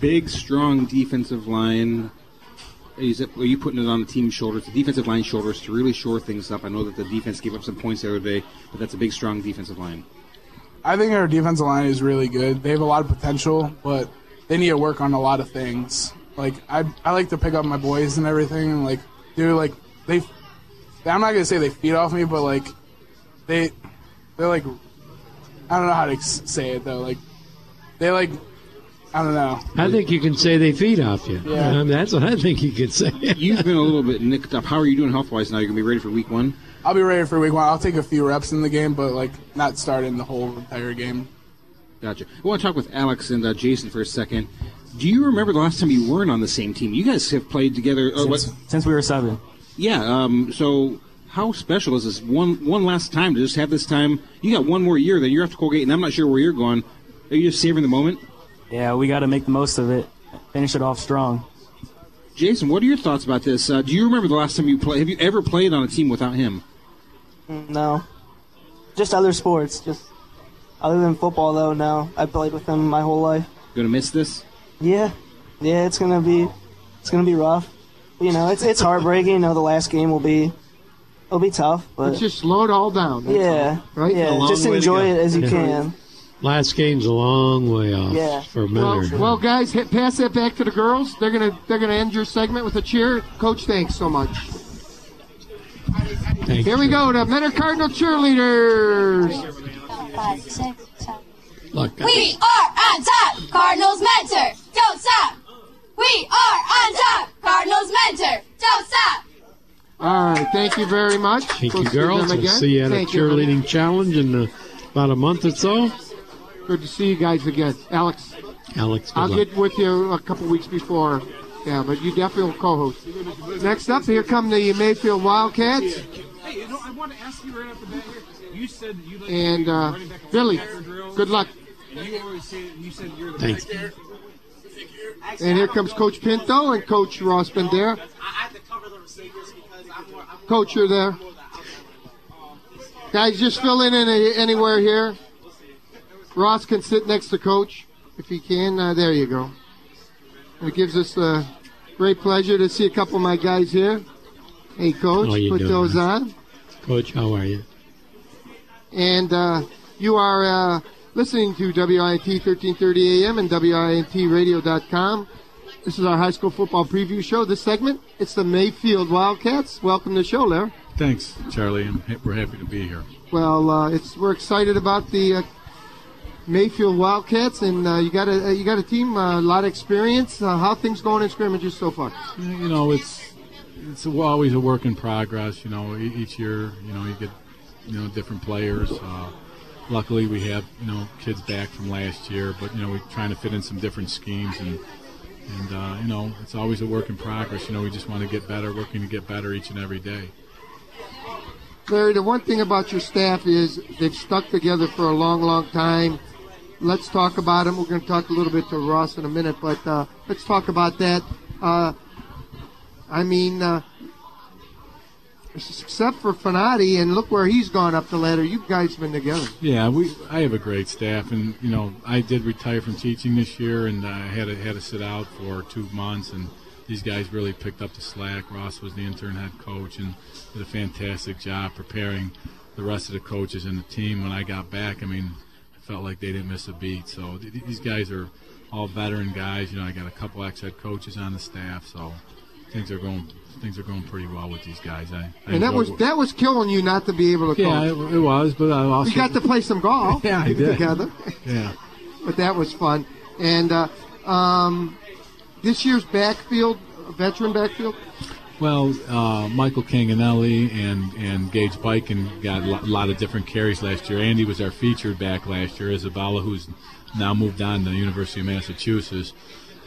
big, strong defensive line. Are you putting it on the team's shoulders, the defensive line's shoulders, to really shore things up? I know that the defense gave up some points the other day, but that's a big, strong defensive line. I think our defensive line is really good. They have a lot of potential, but they need to work on a lot of things. I like to pick up my boys and everything, and I'm not gonna say they feed off me, but they're I don't know how to say it though. I don't know. I think you can say they feed off you. Yeah. That's what I think you could say. You've been a little bit nicked up. How are you doing health-wise now? You're going to be ready for week 1? I'll be ready for week 1. I'll take a few reps in the game, but not starting the whole entire game. Gotcha. I want to talk with Alex and Jason for a second. Do you remember the last time you weren't on the same team? You guys have played together since we were 7. Yeah. So how special is this one last time to just have this time? You got one more year, then you're off to Colgate, and I'm not sure where you're going. Are you just savoring the moment? Yeah, we got to make the most of it. Finish it off strong. Jason, what are your thoughts about this? Do you remember the last time you played? Have you ever played on a team without him? No. Just other sports. Just other than football, though, no. I played with him my whole life. Gonna miss this? Yeah. Yeah, it's gonna be rough. You know, it's heartbreaking. You know, the last game will be tough, but just slow it all down. Yeah. Right? Yeah. Just enjoy it as you can. Last game's a long way off for men. Well, guys, pass that back to the girls. They're gonna end your segment with a cheer. Coach, thanks so much. Here we go. The Menor Cardinal cheerleaders. 5, 6, 7. Look, We are on top. Cardinals mentor. Don't stop. We are on top. Cardinals mentor. Don't stop. All right. Thank you very much. Thank We'll you, see girls. them We'll again. see you at Thank a you, cheerleading challenge in about a month or so. Good to see you guys again. Alex, good I'll luck. get with you a couple weeks before. Yeah, but you definitely will co-host. Next up, here come the Mayfield Wildcats. Hey, I want to ask you right off the bat here. You said you like And Billy, good luck. You always say you said you're the Thanks. best. And here comes Coach Pinto and Coach Ross Bendera. Coach, you're there. Guys, just fill in anywhere here. Ross can sit next to Coach if he can. There you go. It gives us a great pleasure to see a couple of my guys here. Hey, Coach, How you put doing, those man? on. Coach, how are you? And you are listening to WINT 1330 AM and WINTradio.com. This is our high school football preview show. This segment, it's the Mayfield Wildcats. Welcome to the show, Larry. Thanks, Charlie. We're happy to be here. Well, we're excited about the Mayfield Wildcats, and you got a team, a lot of experience. How things going in scrimmages so far? You know, it's always a work in progress. You know, each year, you get different players. Luckily, we have kids back from last year, but we're trying to fit in some different schemes, and it's always a work in progress. We just want to get better, working to get better each and every day. Larry, the one thing about your staff is they've stuck together for a long, long time. Let's talk about them. We're going to talk a little bit to Ross in a minute, but let's talk about that. Except for Fanati, and look where he's gone up the ladder. You guys have been together. Yeah, I have a great staff, and I did retire from teaching this year, and I had to sit out for 2 months, and these guys really picked up the slack. Ross was the intern head coach and did a fantastic job preparing the rest of the coaches and the team. When I got back, I felt like they didn't miss a beat. So these guys are all veteran guys. I got a couple ex-head coaches on the staff, so things are going pretty well with these guys. And that was killing you not to be able to coach. Yeah, it was, but I also... We got to play some golf yeah, I did. together. Yeah. But that was fun. And this year's veteran backfield? Well, Michael Canganelli and Gage Biken got a lot of different carries last year. Andy was our featured back last year. Isabella, who's now moved on to the University of Massachusetts.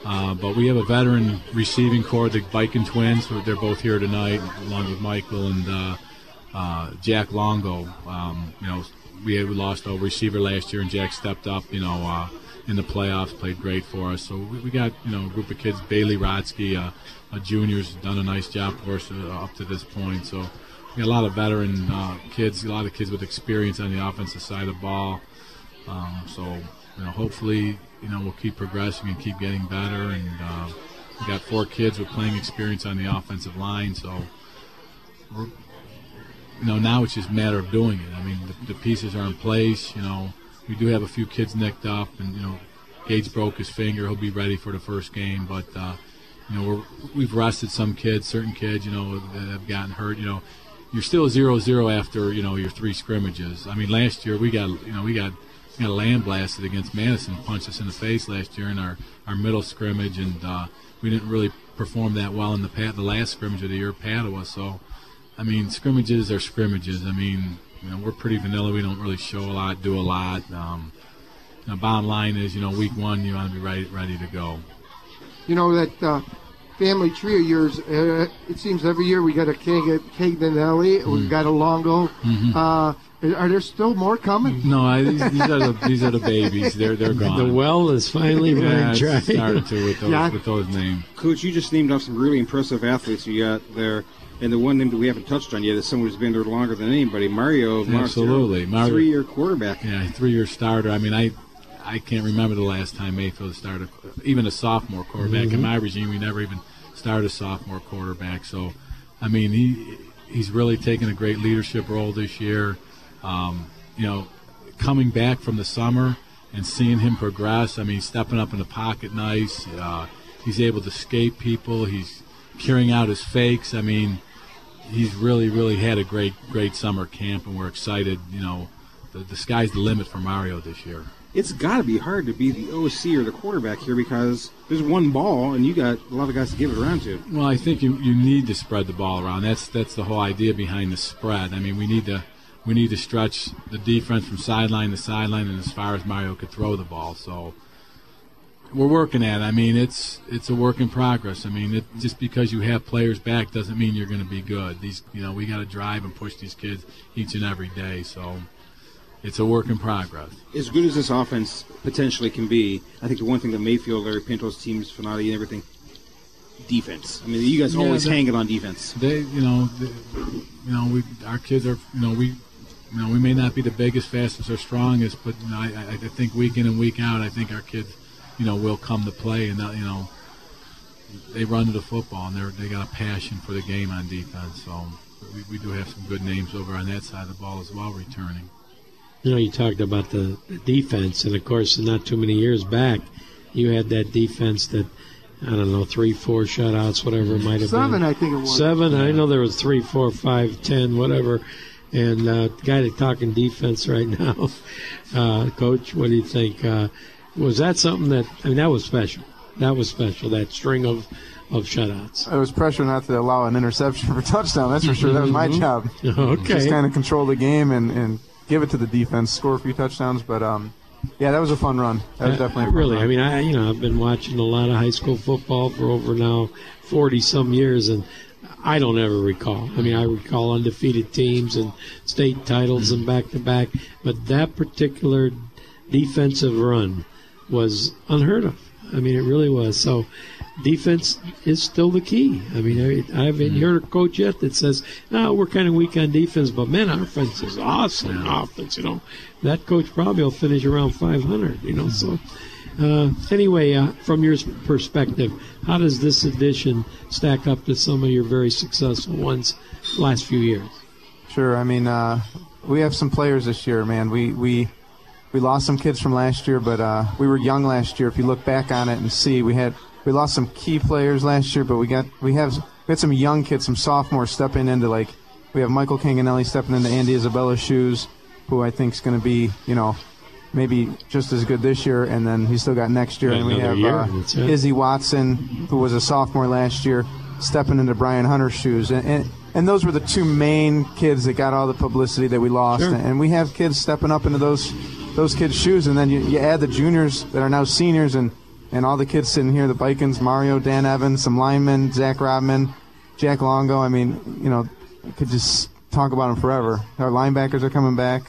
But we have a veteran receiving corps, the Biken twins. They're both here tonight, along with Michael and Jack Longo. We lost a receiver last year, and Jack stepped up, in the playoffs, played great for us. So we got, a group of kids. Bailey Rodsky, a junior's done a nice job for us up to this point. So we got a lot of veteran kids, a lot of kids with experience on the offensive side of the ball. Hopefully, we'll keep progressing and keep getting better. And we got 4 kids with playing experience on the offensive line. So now it's just a matter of doing it. The pieces are in place. We do have a few kids nicked up, and Gage broke his finger. He'll be ready for the first game, but we've rested some kids, certain kids, that have gotten hurt. You're still 0-0 after your 3 scrimmages. Last year we got land blasted against Madison, punched us in the face last year in our middle scrimmage, and we didn't really perform that well in the last scrimmage of the year, Padua. So, scrimmages are scrimmages. We're pretty vanilla. We don't really show a lot, do a lot. Bottom line is, week 1, you want to be ready to go. You know, that family tree of yours, it seems every year we got a Cagnanelli, we've got a Longo. Are there still more coming? No, these are the babies. They're gone. The well is finally running dry. Started to with those names. Coach, you just named off some really impressive athletes you got there. And the one name that we haven't touched on yet is someone who's been there longer than anybody, Mario. Absolutely. Mario, 3-year quarterback. Yeah, 3-year starter. I mean, I can't remember the last time Mayfield started even a sophomore quarterback. In my regime, we never even started a sophomore quarterback. So, I mean, he's really taken a great leadership role this year. You know, coming back from the summer and seeing him progress. I mean, stepping up in the pocket nice. He's able to escape people. He's carrying out his fakes. I mean, he's really had a great summer camp, and we're excited. You know, the sky's the limit for Mario this year. It's got to be hard to be the OC or the quarterback here because there's one ball and you got a lot of guys to give it around to. Well, I think you need to spread the ball around. That's the whole idea behind the spread. I mean, we need to stretch the defense from sideline to sideline and as far as Mario could throw the ball. So we're working at it. I mean, it's a work in progress. I mean, just because you have players back doesn't mean you're going to be good. We got to drive and push these kids each and every day. So it's a work in progress. As good as this offense potentially can be, I think the one thing that Mayfield, Larry Pinto's teams, Fanati, and everything, defense. I mean, you guys always hang it on defense. Our kids are, we may not be the biggest, fastest, or strongest, but I think week in and week out, I think our kids, will come to play, and they run to the football, and they got a passion for the game on defense. So we do have some good names over on that side of the ball as well, returning. You talked about the defense, and of course, not too many years back, you had that defense that, 3, 4 shutouts, whatever it might have been. 7, I think it was. 7, I know there was 3, 4, 5, 10, whatever. And the guy that's talking defense right now, Coach, what do you think? Was that something that was special? That was special, that string of shutouts. It was pressure not to allow an interception for touchdown, that's for sure. That was my job. Okay. Just kind of control the game and give it to the defense, score a few touchdowns. But, that was a fun run. That was definitely a fun really, run. I've been watching a lot of high school football for over now 40-some years, and I don't ever recall. I recall undefeated teams and state titles and back-to-back, but that particular defensive run was unheard of. It really was. So defense is still the key. I haven't heard a coach yet that says, we're kind of weak on defense, but, man, our offense is awesome offense, That coach probably will finish around 500, So anyway, from your perspective, how does this edition stack up to some of your very successful ones last few years? Sure. We have some players this year, man. We lost some kids from last year, but we were young last year. If you look back on it and see, we lost some key players last year, but we had some young kids, some sophomores stepping into, we have Michael Canganelli stepping into Andy Isabella's shoes, who I think is going to be, maybe just as good this year, and then he's still got next year. And we have Izzy Watson, who was a sophomore last year, stepping into Brian Hunter's shoes. And those were the two main kids that got all the publicity that we lost. Sure. And we have kids stepping up into those kids' shoes, and then you add the juniors that are now seniors and all the kids sitting here, the Bikins, Mario, Dan Evans, some linemen, Zach Rodman, Jack Longo. I could just talk about them forever. Our linebackers are coming back.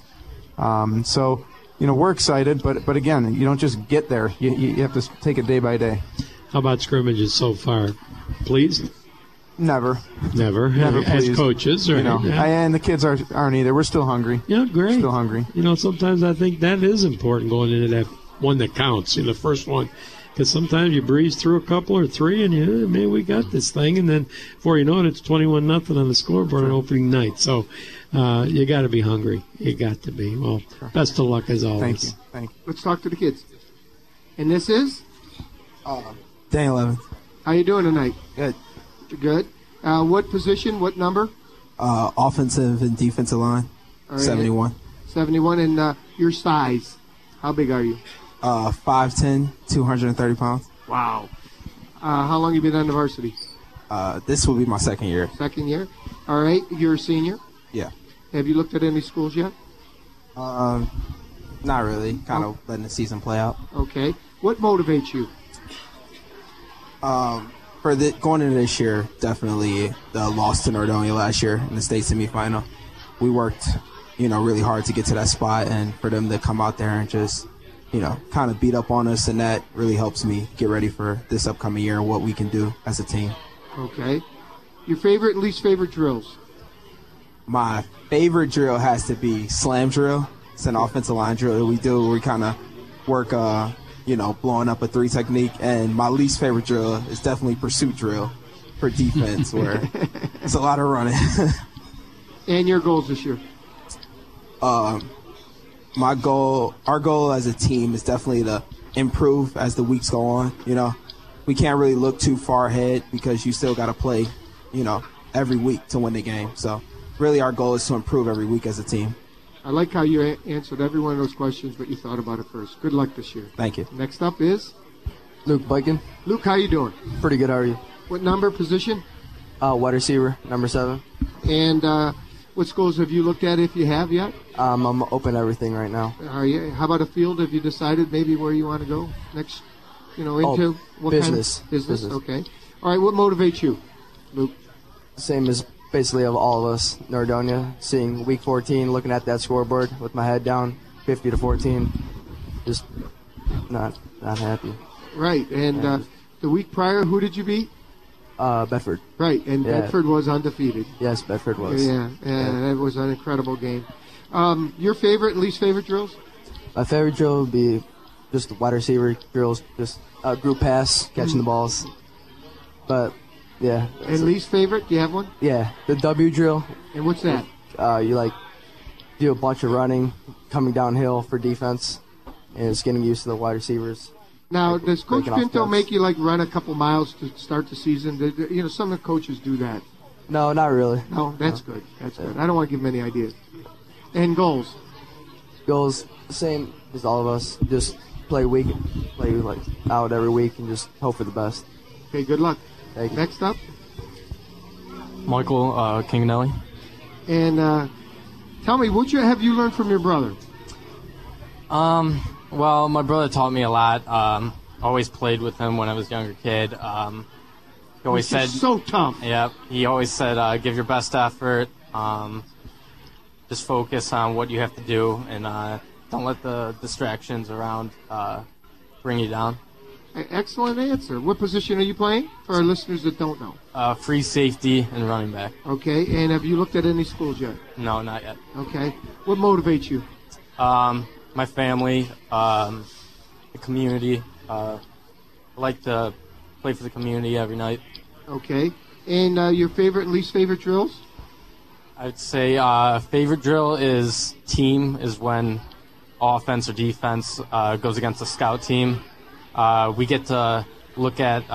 We're excited, but again, you don't just get there. You have to take it day by day. How about scrimmages so far? Pleased? Never As pleased. Coaches, right? And the kids aren't either. We're still hungry. Yeah, great. Still hungry. Sometimes I think that is important going into that one that counts, the first one. Because sometimes you breeze through a couple or three and we got this thing. And then before you know it, it's 21-0 on the scoreboard on opening night. So you got to be hungry. You got to be. Well, best of luck as always. Thank you. Let's talk to the kids. And this is? Daniel Evans. How you doing tonight? Good. Good. What position? What number? Offensive and defensive line. All right. 71. 71. And your size? How big are you? 5'10", 230 pounds. Wow. How long you been on the varsity? This will be my second year. Second year. All right. You're a senior? Yeah. Have you looked at any schools yet? Not really. Kind of letting the season play out. Okay. What motivates you? Going into this year, definitely the loss to Nordonia last year in the state semifinal. We worked, really hard to get to that spot, and for them to come out there and just, kind of beat up on us, and that really helps me get ready for this upcoming year and what we can do as a team. Okay. Your favorite and least favorite drills? My favorite drill has to be slam drill. It's an offensive line drill that we do where we kind of work, blowing up a 3 technique. And my least favorite drill is definitely pursuit drill for defense, where it's a lot of running. And your goals this year? Our goal as a team is definitely to improve as the weeks go on. We can't really look too far ahead because you still got to play, every week to win the game. So really our goal is to improve every week as a team. I like how you answered every one of those questions, but you thought about it first. Good luck this year. Thank you. Next up is? Luke Bikin. Luke, how you doing? Pretty good, how are you? What number, position? Wide receiver, number 7. And what schools have you looked at, if you have yet? I'm open to everything right now. Are you? How about a field? Have you decided maybe where you want to go next? Into what business. Kind of business? Okay. All right. What motivates you, Luke? Same as basically of all of us. Nordonia, seeing week 14, looking at that scoreboard with my head down, 50-14, just not happy. Right. And the week prior, who did you beat? Bedford. Right, and yeah. Bedford was undefeated. Yes, Bedford was. Yeah, it was an incredible game. Your favorite, least favorite drills? My favorite drill would be just the wide receiver drills, just group pass, catching the balls. But, yeah. And least favorite, do you have one? Yeah, the W drill. And what's that? You, do a bunch of running, coming downhill for defense, and it's getting used to the wide receivers. Now, does Coach Pinto make you run a couple miles to start the season? Some of the coaches do that. No, not really. No, that's good. That's good. I don't want to give them any ideas. And goals? Goals, same as all of us. Just play out every week and just hope for the best. Okay, good luck. Thank you. Next up? Michael Kinganelli. And tell me, what have you learned from your brother? Well, my brother taught me a lot. Always played with him when I was a younger kid. He always said, so tough. Yeah, he always said, give your best effort. Just focus on what you have to do, and don't let the distractions around bring you down. Excellent answer. What position are you playing for our listeners that don't know? Free safety and running back. Okay, and have you looked at any schools yet? No, not yet. Okay. What motivates you? My family, the community. I like to play for the community every night. Okay. And your favorite and least favorite drills? I'd say favorite drill is team, is when offense or defense goes against a scout team. We get to look at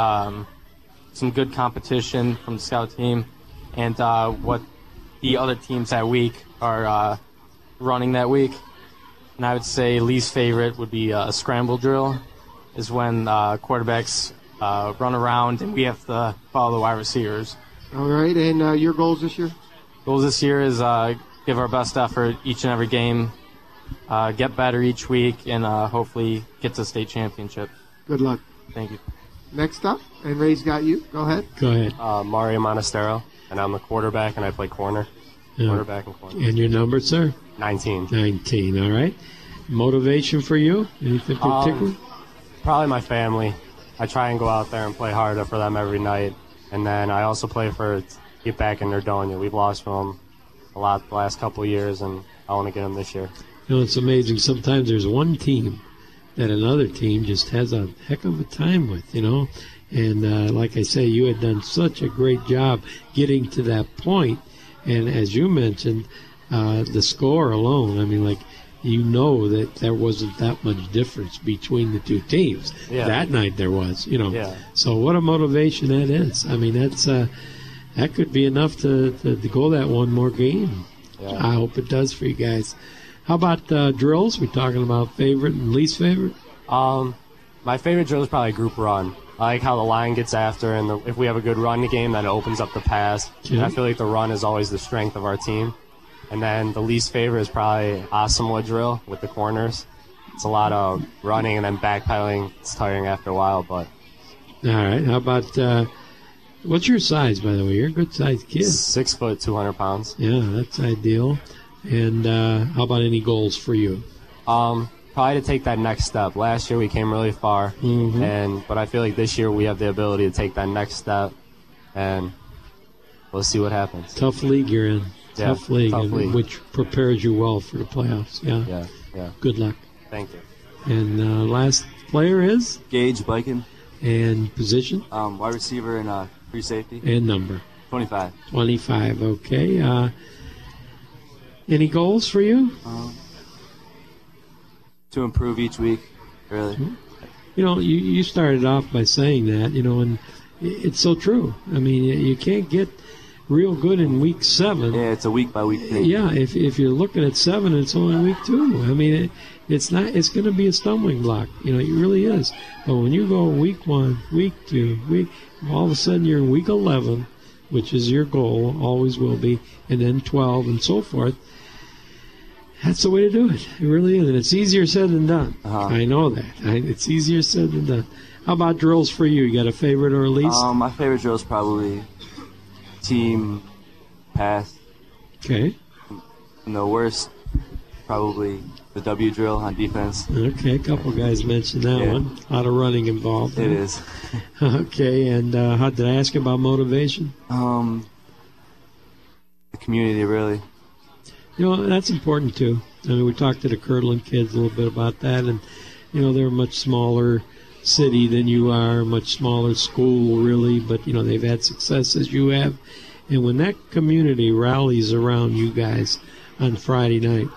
some good competition from the scout team and what the other teams that week are running that week. And I would say least favorite would be a scramble drill, is when quarterbacks run around and we have to follow the wide receivers. All right, and your goals this year? Goals this year is give our best effort each and every game, get better each week, and hopefully get to the state championship. Good luck. Thank you. Next up, and Ray's got you. Go ahead. Go ahead. Mario Monastero, and I'm the quarterback, and I play corner. Quarterback and corner. And your number, sir? 19. 19, all right. Motivation for you? Anything particular? Probably my family. I try and go out there and play harder for them every night. And then I also play for get back in Nordonia. We've lost from them a lot the last couple of years, and I want to get them this year. It's amazing. Sometimes there's one team that another team just has a heck of a time with, And like I say, you had done such a great job getting to that point. And as you mentioned, the score alone, that there wasn't that much difference between the two teams. Yeah. That night there was, Yeah. So what a motivation that is. That's that could be enough to go that one more game. Yeah. I hope it does for you guys. How about drills? We're talking about favorite and least favorite? My favorite drill is probably group run. I like how the line gets after, and if we have a good run game, then it opens up the pass. Okay. And I feel like the run is always the strength of our team. And then the least favorite is probably Asamoah drill with the corners. It's a lot of running and then backpedaling. It's tiring after a while, but All right. How about what's your size, by the way? You're a good-sized kid. 6 foot, 200 pounds. Yeah, that's ideal. And how about any goals for you? Probably to take that next step. Last year we came really far, but I feel like this year we have the ability to take that next step, and we'll see what happens. Tough league you're in. Yeah, tough league, tough league. Which prepares you well for the playoffs. Yeah. Good luck. Thank you. And last player is? Gage Biken. And position? Wide receiver and free safety. And number? 25. 25, okay. Any goals for you? To improve each week, really. You know, you started off by saying that, and it's so true. I mean, you can't get real good in week 7. Yeah, it's a week-by-week thing. Yeah, if you're looking at 7, it's only week 2. I mean, it's going to be a stumbling block. It really is. But when you go week 1, week 2, all of a sudden you're in week 11, which is your goal, always will be, and then 12 and so forth. That's the way to do it. It really is. And it's easier said than done. I know that. It's easier said than done. How about drills for you? You got a favorite or a least? My favorite drill is probably team pass. Okay. And the worst, probably the W drill on defense. Okay, a couple guys mentioned that one. A lot of running involved. It is. Okay, and how did I ask about motivation? The community, really. That's important too. I mean, we talked to the Kirtland kids a little bit about that, and they're a much smaller city than you are, much smaller school, really, but they've had success as you have. And when that community rallies around you guys on Friday night,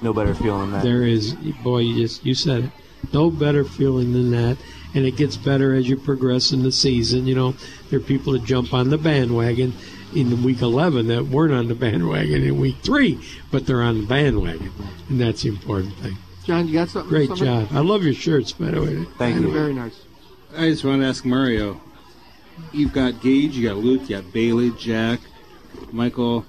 no better feeling than that. There is, boy, you said it. No better feeling than that, and it gets better as you progress in the season. There are people that jump on the bandwagon in week 11 that weren't on the bandwagon in week 3, but they're on the bandwagon, and that's the important thing. John, you got something? Great job. I love your shirts, by the way. Thank you. Very nice. I just want to ask Mario. You've got Gage, you got Luke, you got Bailey, Jack, Michael.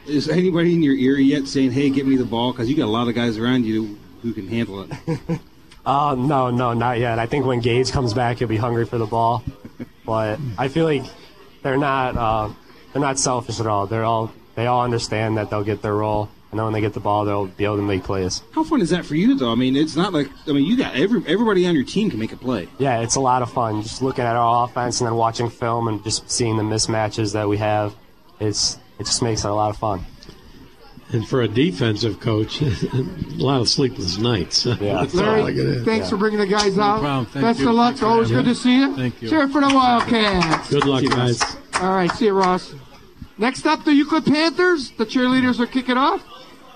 Is anybody in your ear yet saying, hey, get me the ball? Because you got a lot of guys around you who can handle it. No, not yet. I think when Gage comes back, he'll be hungry for the ball. But I feel like they're not selfish at all. They all understand that they'll get their role, and then when they get the ball, they'll be able to make plays. How fun is that for you, though? I mean, it's not like you got everybody on your team can make a play. Yeah, it's a lot of fun. Just looking at our offense and then watching film and just seeing the mismatches that we have. It just makes it a lot of fun. And for a defensive coach, a lot of sleepless nights. Yeah. Larry, thanks for bringing the guys out. problem. Best of luck. Always good to see you. Thank you. Cheer for the Wildcats. Good luck, guys. All right, see you, Ross. Next up, the Euclid Panthers. The cheerleaders are kicking off.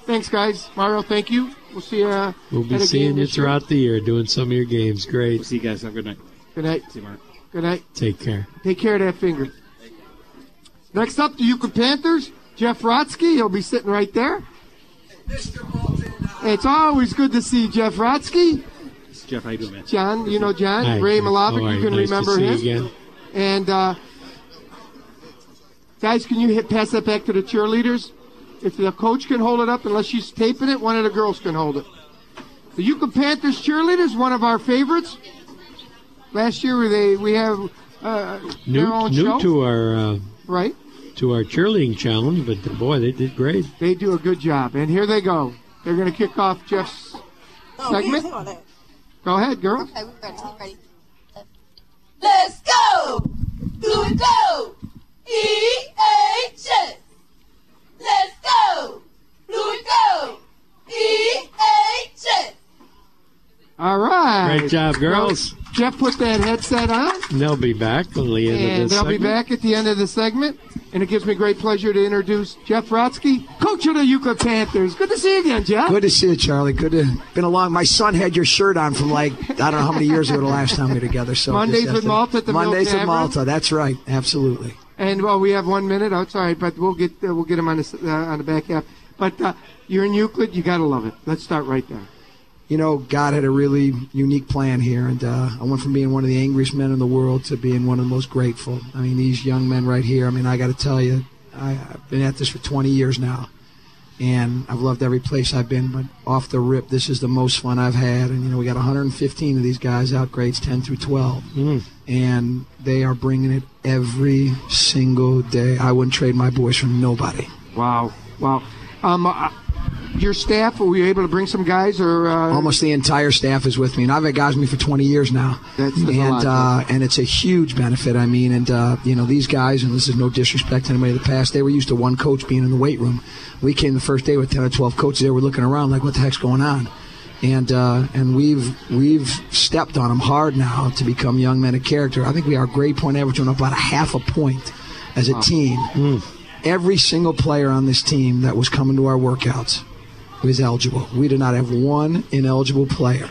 Thanks, guys. Mario, thank you. We'll see you. We'll be seeing you throughout the year, doing some of your games. Great. We'll see you guys. Have a good night. Good night. See you, Mark. Good night. Take care. Take care of that finger. Next up, the Euclid Panthers. Jeff Rotsky. He'll be sitting right there. It's always good to see Jeff Rotsky. Jeff, how you doing, man? John, you know John. Hi, Ray Jeff. Malavic, How are you you? can Nice to remember see him. you again. And guys, can you pass that back to the cheerleaders? If the coach can hold it up, unless she's taping it, one of the girls can hold it. The Euclid Panthers cheerleaders, one of our favorites. Last year we have their own show. New to our right to our cheerleading challenge, but boy, they did great. They do a good job, and here they go. They're going to kick off Jeff's segment. Go ahead, girl. Okay, we're ready. Let's go! Do it go! E-H-S! Let's go! Do it go! E-H-S! All right. Great job, girls. Well, Jeff put that headset on. And they'll be back at the end of And this they'll segment. be back at the end of the segment. And it gives me great pleasure to introduce Jeff Rotsky, coach of the Euclid Panthers. Good to see you again, Jeff. Good to see you, Charlie. Good to been a long. My son had your shirt on from I don't know how many years ago the last time we were together. So Mondays with Malta at the Mill Mondays with Tavern. Malta. That's right. Absolutely. And well, we have 1 minute. Oh, it's all right, but we'll get him on the back half. But you're in Euclid. You got to love it. Let's start right there. You know, God had a really unique plan here, and I went from being one of the angriest men in the world to being one of the most grateful. I mean, these young men right here. I mean, I got to tell you, I've been at this for 20 years now, and I've loved every place I've been. But off the rip, this is the most fun I've had. And we got 115 of these guys out, grades 10 through 12. and they are bringing it every single day. I wouldn't trade my boys for nobody. Wow. Your staff, were you able to bring some guys? Or almost the entire staff is with me, and I've had guys with me for 20 years now. That's a lot, and it's a huge benefit. I mean, and these guys, and this is no disrespect to anybody in the past, they were used to one coach being in the weight room. We came the first day with 10 or 12 coaches. They were looking around like, what the heck's going on? And we've stepped on them hard now to become young men of character. I think we are grade point average on about a half a point as a team. Every single player on this team that was coming to our workouts was eligible. We did not have one ineligible player,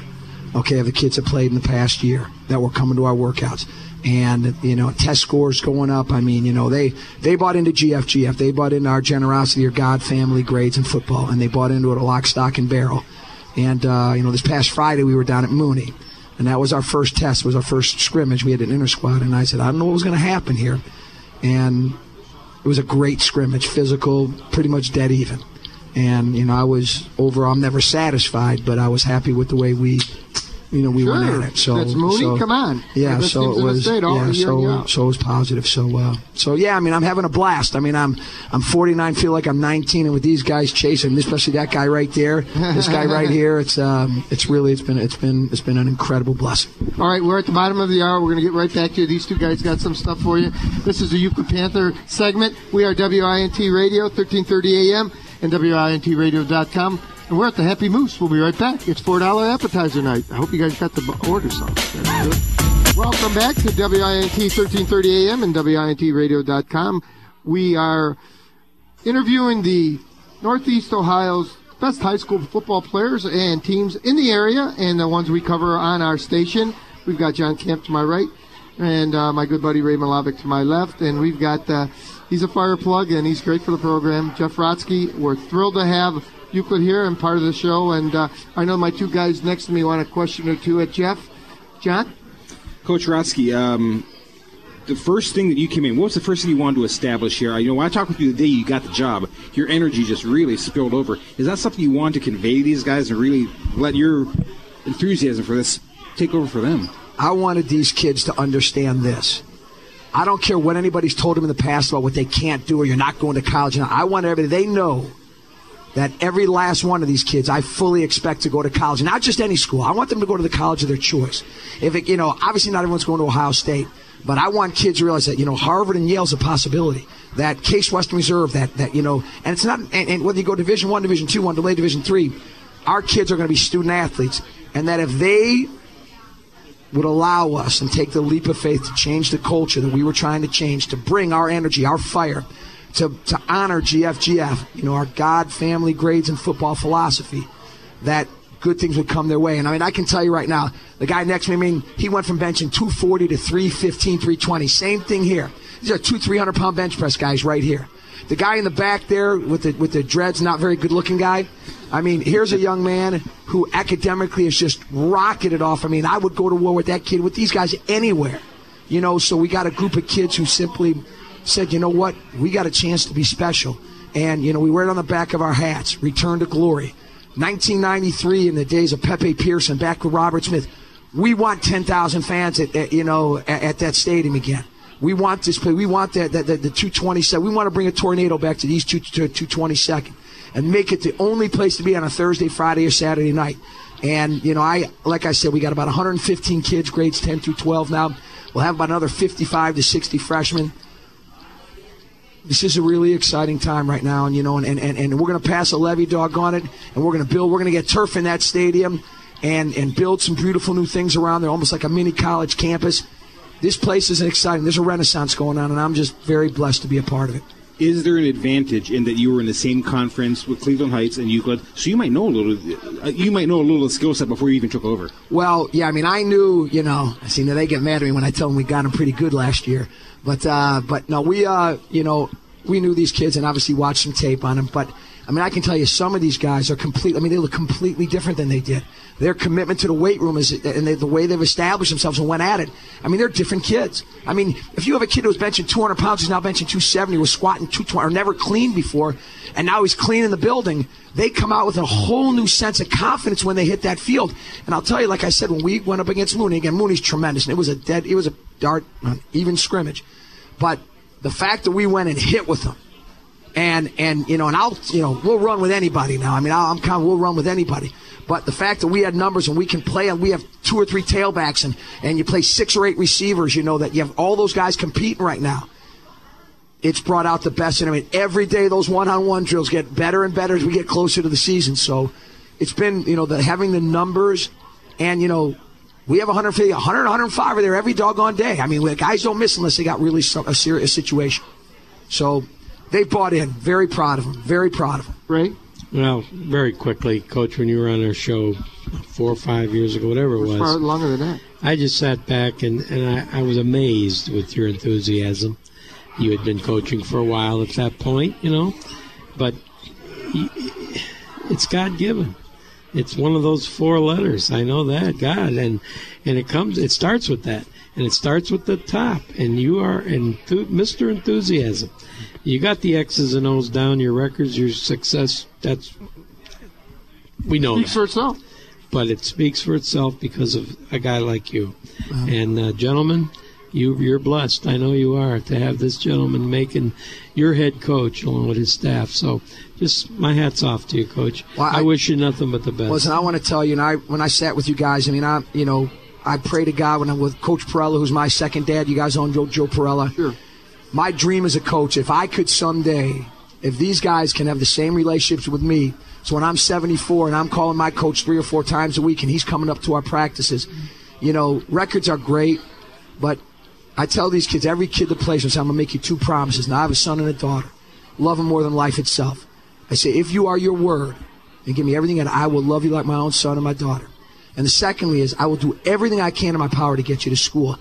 of the kids that played in the past year that were coming to our workouts. And, test scores going up. I mean, they bought into GFGF. They bought into our generosity or God family grades in football, and they bought into it a lock, stock, and barrel. And, this past Friday we were down at Mooney, and that was our first test, was our first scrimmage. We had an inter-squad, and I said, I don't know what was going to happen here. And it was a great scrimmage, physical, pretty much dead even. And, I was overall, I'm never satisfied, but I was happy with the way we went at it. So that's Mooney. Come on. Yeah. So it was. So it was positive. So yeah. I mean, I'm having a blast. I mean, I'm 49. Feel like I'm 19, and with these guys chasing, especially that guy right there, this guy right here. It's been an incredible blessing. All right, we're at the bottom of the hour. We're going to get right back to you. These two guys got some stuff for you. This is the Euclid Panther segment. We are WINT Radio, 1330 AM, and WINTradio.com. And we're at the Happy Moose. We'll be right back. It's $4 appetizer night. I hope you guys got the order some. Welcome back to WINT 1330 AM and WINTradio.com. We are interviewing the Northeast Ohio's best high school football players and teams in the area and the ones we cover on our station. We've got John Camp to my right and my good buddy Ray Malovic to my left. And we've got, he's a fire plug and he's great for the program, Jeff Rotsky. We're thrilled to have Euclid here and part of the show, and I know my two guys next to me want a question or two at Jeff. John? Coach Rotsky, the first thing that you came in, what was the first thing you wanted to establish here? When I talked with you the day you got the job, your energy just really spilled over. Is that something you wanted to convey to these guys and really let your enthusiasm for this take over for them? I wanted these kids to understand this. I don't care what anybody's told them in the past about what they can't do or you're not going to college. I want everybody, they know that every last one of these kids, I fully expect to go to college. Not just any school. I want them to go to the college of their choice. If it, obviously not everyone's going to Ohio State, but I want kids to realize that, Harvard and Yale's a possibility. That Case Western Reserve, that and it's not, and whether you go Division I, Division II, delayed Division III, our kids are going to be student athletes. And that if they would allow us and take the leap of faith to change the culture that we were trying to change, to bring our energy, our fire, to honor GFGF, our God, family, grades, and football philosophy, that good things would come their way. And I can tell you right now, the guy next to me, he went from benching 240 to 315, 320. Same thing here. These are 300-pound bench press guys right here. The guy in the back there with the dreads, not very good-looking guy. Here's a young man who academically has just rocketed off. I would go to war with that kid, with these guys anywhere. So we got a group of kids who simply said, you know what, we got a chance to be special. And, we wear it on the back of our hats, return to glory. 1993, in the days of Pepe Pearson, back with Robert Smith, we want 10,000 fans at that stadium again. We want this play. We want the 227. We want to bring a tornado back to these 222nd and make it the only place to be on a Thursday, Friday, or Saturday night. And, like I said, we got about 115 kids, grades 10 through 12 now. We'll have about another 55 to 60 freshmen. This is a really exciting time right now, and we're going to pass a levy, doggone it, and we're going to get turf in that stadium and build some beautiful new things around there, almost like a mini college campus. This place is exciting. There's a renaissance going on, and I'm just very blessed to be a part of it. Is there an advantage in that you were in the same conference with Cleveland Heights and Euclid, so you might know a little skill set before you even took over? Well, yeah, I knew, see, now they get mad at me when I tell them we got them pretty good last year. But no, we, we knew these kids and obviously watched some tape on them. But, I mean, I can tell you some of these guys are they look completely different than they did. Their commitment to the weight room the way they've established themselves and went at it. I mean, they're different kids. I mean, if you have a kid who's benching 200 pounds, who's now benching 270, was squatting 220, or never cleaned before, and now he's clean in the building, they come out with a whole new sense of confidence when they hit that field. And I'll tell you, like I said, when we went up against Mooney, again, Mooney's tremendous, and it was a dart, even scrimmage. But the fact that we went and hit with them, and we'll run with anybody now. I mean, we'll run with anybody. But the fact that we had numbers and we can play, and we have 2 or 3 tailbacks, and you play 6 or 8 receivers, that you have all those guys competing right now. It's brought out the best in them. I mean, every day those one-on-one drills get better and better as we get closer to the season. So it's been, having the numbers, and, we have 150, 100, 105 are there every doggone day. I mean, the guys don't miss unless they got really a serious situation. So they bought in. Very proud of them. Very proud of them. Ray? Well, very quickly, Coach, when you were on our show 4 or 5 years ago, whatever it was. Far longer than that. I just sat back and I was amazed with your enthusiasm. You had been coaching for a while at that point, but it's God-given. It's one of those 4 letters. I know that, God, and it starts with that, and it starts with the top, and you are Mr. Enthusiasm. You got the X's and O's down, your records, your success. We know speaks for itself. But it speaks for itself because of a guy like you. And gentlemen, you're blessed. I know you are, to have this gentleman making your head coach along with his staff. So just my hat's off to you, Coach. Well, I wish you nothing but the best. Listen, I want to tell you, when I sat with you guys, I mean, I pray to God when I'm with Coach Perella, who's my second dad. You guys own Joe Perella. Sure. My dream as a coach, if I could someday, if these guys can have the same relationships with me, so when I'm 74 and I'm calling my coach 3 or 4 times a week and he's coming up to our practices, records are great, but I tell these kids, every kid that plays with us, I'm going to make you 2 promises. Now I have a son and a daughter. Love them more than life itself. I say, if you are your word and give me everything, and I will love you like my own son and my daughter. And the secondly is, I will do everything I can in my power to get you to school.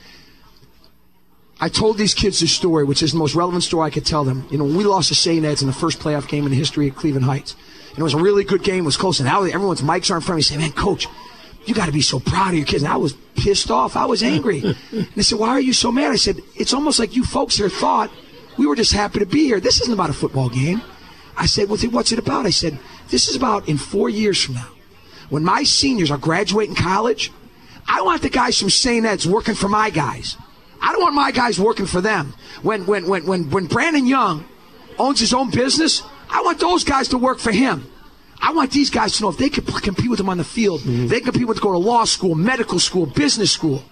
I told these kids this story, which is the most relevant story I could tell them. When we lost to St. Ed's in the first playoff game in the history of Cleveland Heights, and it was a really good game, it was close, and now everyone's mics are in front of me saying, man, Coach, you got to be so proud of your kids. And I was pissed off. I was angry. And they said, why are you so mad? I said, it's almost like you folks here thought we were just happy to be here. This isn't about a football game. I said, well, what's it about? I said, this is about in 4 years from now, when my seniors are graduating college, I want the guys from St. Ed's working for my guys. I don't want my guys working for them. When Brandon Young owns his own business, I want those guys to work for him. I want these guys to know if they can compete with him on the field, they can compete with go to law school, medical school, business school.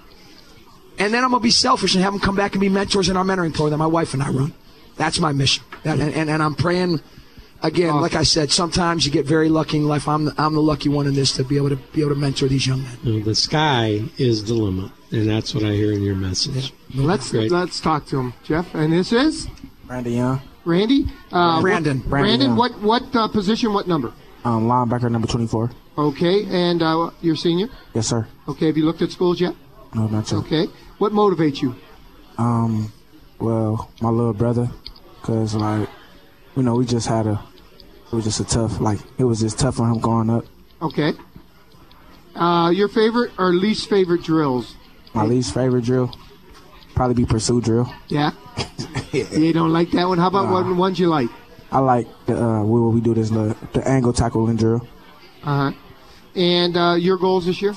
And then I'm going to be selfish and have them come back and be mentors in our mentoring program that my wife and I run. That's my mission. And I'm praying, again, like I said, sometimes you get very lucky in life. I'm the lucky one in this to be able to mentor these young men. The sky is the limit, and that's what I hear in your message. Yeah. Let's talk to him, Jeff. And this is? Randy Young. Randy? Brandon. Brandon, what position, what number? Linebacker number 24. Okay, and you're senior? Yes, sir. Okay, have you looked at schools yet? No, not yet. Okay. What motivates you? Well, my little brother, because, we just had it was just it was just tough on him growing up. Okay. Your favorite or least favorite drills? My least favorite drill? Probably be pursuit drill. Yeah? You don't like that one? How about what ones you like? I like where we do this, the angle tackling drill. Uh-huh. And your goals this year?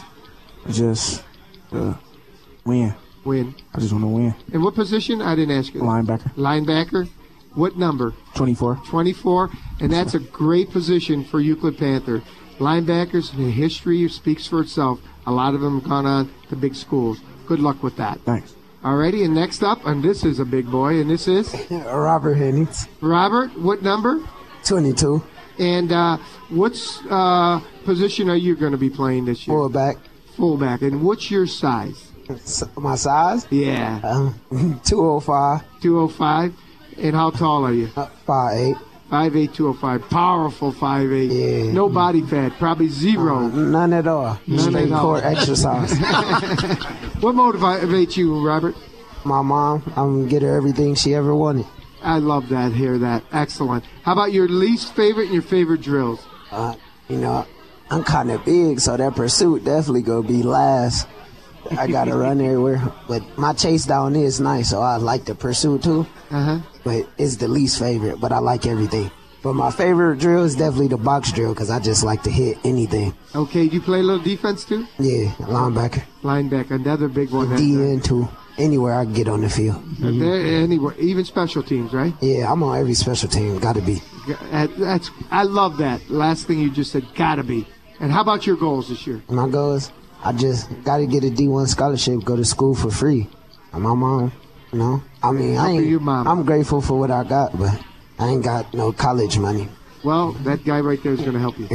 Just win. Win. I just want to win. And what position? I didn't ask you. Linebacker. Linebacker. What number? 24. 24. And that's a great position for Euclid Panther. Linebackers, the history speaks for itself. A lot of them have gone on to big schools. Good luck with that. Thanks. Alrighty, and next up, and this is a big boy, and this is? Robert Hennings. Robert, what number? 22. And what's position are you going to be playing this year? Fullback. Fullback. And what's your size? My size? Yeah. 205. 205. And how tall are you? 5'8". 5'8", 205. Powerful 5'8". Yeah. No body fat. Probably zero. None at all. Straight core exercise. What motivates you, Robert? My mom. I'm going to get her everything she ever wanted. I love that. Hear that. Excellent. How about your least favorite and your favorite drills? You know, I'm kind of big, so that pursuit definitely gonna be last. I gotta run everywhere, but my chase down is nice, so I like the pursuit too. But it's the least favorite, but I like everything. But my favorite drill is definitely the box drill because I just like to hit anything. Okay, do you play a little defense too? Yeah, linebacker. Linebacker, another big one. DN too. Anywhere I can get on the field. Anywhere, even special teams, right? Yeah, I'm on every special team. Got to be. I love that. Last thing you just said, got to be. And how about your goals this year? My goals, I just got to get a D1 scholarship, go to school for free. And my mom, you know, I mean, I'm grateful for what I got, but I ain't got no college money. Well, that guy right there is going to help you.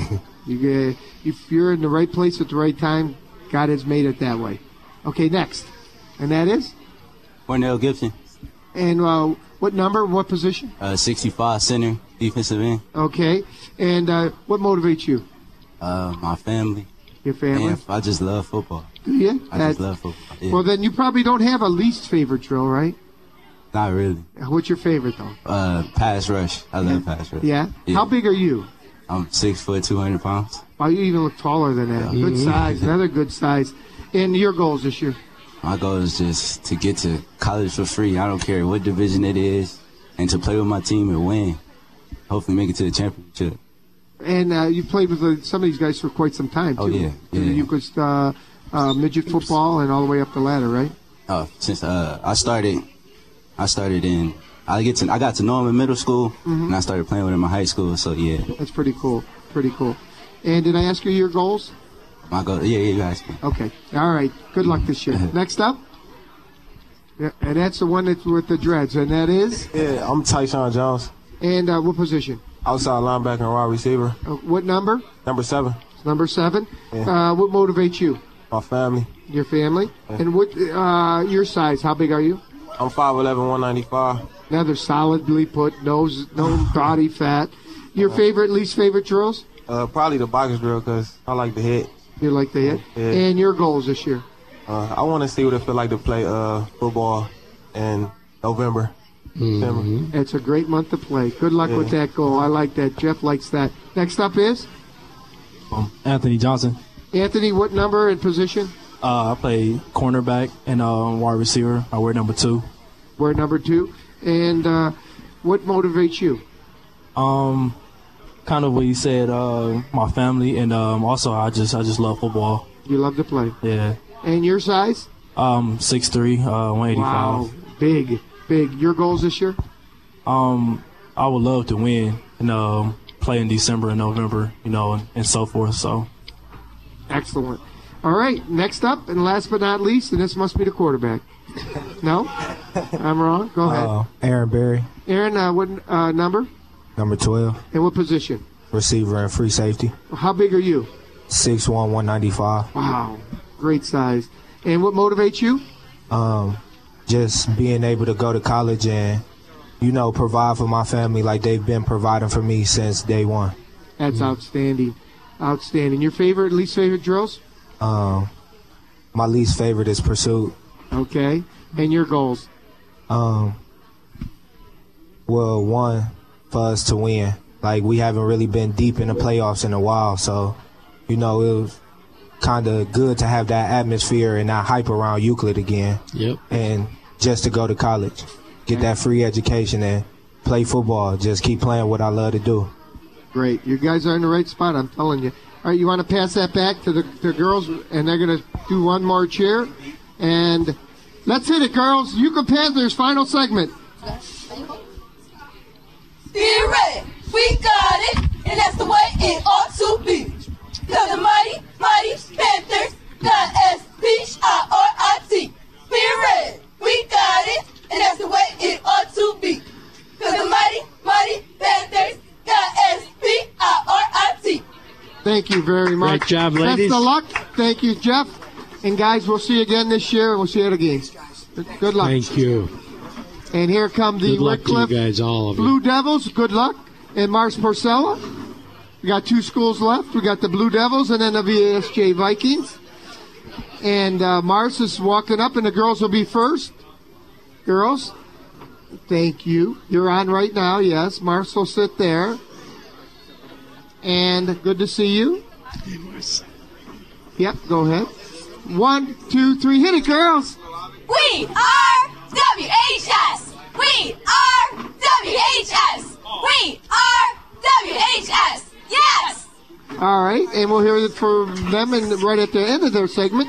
If you're in the right place at the right time, God has made it that way. Okay, next. And that is? Cornell Gibson. And what number, what position? 65, center, defensive end. Okay. And what motivates you? My family. Your family? And I just love football. Do you? I just love football. Yeah. Well, then you probably don't have a least favorite drill, right? Not really. What's your favorite, though? Pass rush. I love pass rush. Yeah? How big are you? I'm 6 foot, 200 pounds. Wow, you even look taller than that. Yeah. Good size. Another good size. And your goals this year? My goal is just to get to college for free. I don't care what division it is, and to play with my team and win. Hopefully make it to the championship. And you played with some of these guys for quite some time, too. Oh, yeah. You could midget football and all the way up the ladder, right? Since I got to know him in middle school, and I started playing with him in high school, so yeah. That's pretty cool. Pretty cool. And did I ask you your goals? My goal, yeah, you asked me. Okay. All right. Good luck this year. Next up. Yeah, and that's the one that's with the dreads, and that is? Yeah, I'm Tyshawn Jones. And what position? Outside linebacker and wide receiver. What number? Number 7. Number 7. Yeah. What motivates you? My family. Your family? Yeah. And what? Your size? How big are you? I'm 5'11", 195. Another solidly put, no body fat. Your favorite, least favorite drills? Probably the box drill because I like to hit. You like to hit? Yeah. And your goals this year? I want to see what it feels like to play football in November. It's a great month to play. Good luck with that goal. I like that. Jeff likes that. Next up is? Anthony Johnson. Anthony, what number and position? I play cornerback and wide receiver. I wear number 2. Wear number 2. And what motivates you? Kind of what you said, my family, and also I just love football. You love to play? Yeah. And your size? 6'3", 185. Wow, big. Your goals this year? I would love to win and play in December and November, and so forth. So. Excellent. All right, next up, and last but not least, and this must be the quarterback. No? I'm wrong? Go ahead. Aaron Berry. Aaron, what number? Number 12. And what position? Receiver and free safety. How big are you? 6'1", 195. Wow, great size. And what motivates you? Just being able to go to college and, provide for my family like they've been providing for me since day one. That's outstanding. Outstanding. Your favorite, least favorite drills? My least favorite is pursuit. Okay. And your goals? Well, one, for us to win. Like, we haven't really been deep in the playoffs in a while, so, it was kind of good to have that atmosphere and that hype around Euclid again. Yep. And just to go to college, get that free education and play football, just keep playing what I love to do. Great. You guys are in the right spot, I'm telling you. All right, you want to pass that back to the girls, and they're going to do one more cheer. And let's hit it, girls. Yucca Panthers, final segment. Spirit, we got it, and that's the way it ought to be. Cause the mighty, mighty Panthers got S-P-I-R-I-T. Spirit, we got it, and that's the way it ought to be. Cause the mighty, mighty Panthers got S-P-I-R-I-T. Thank you very much. Great job, ladies. Best of luck. Thank you, Jeff. And guys, we'll see you again this year, and we'll see you at a game. Good luck. Thank you. And here come the Good luck to you Wycliffe guys, all of you. Blue Devils. Good luck. And Mars Porcella. We got 2 schools left. We got the Blue Devils and then the VSJ Vikings. And Mars is walking up, and the girls will be first. Girls. Thank you. You're on right now, yes. Marcel, sit there. And good to see you. Yep, go ahead. 1, 2, 3, hit it, girls. We are WHS. We are WHS. We are WHS. Yes. All right, and we'll hear it from them right at the end of their segment.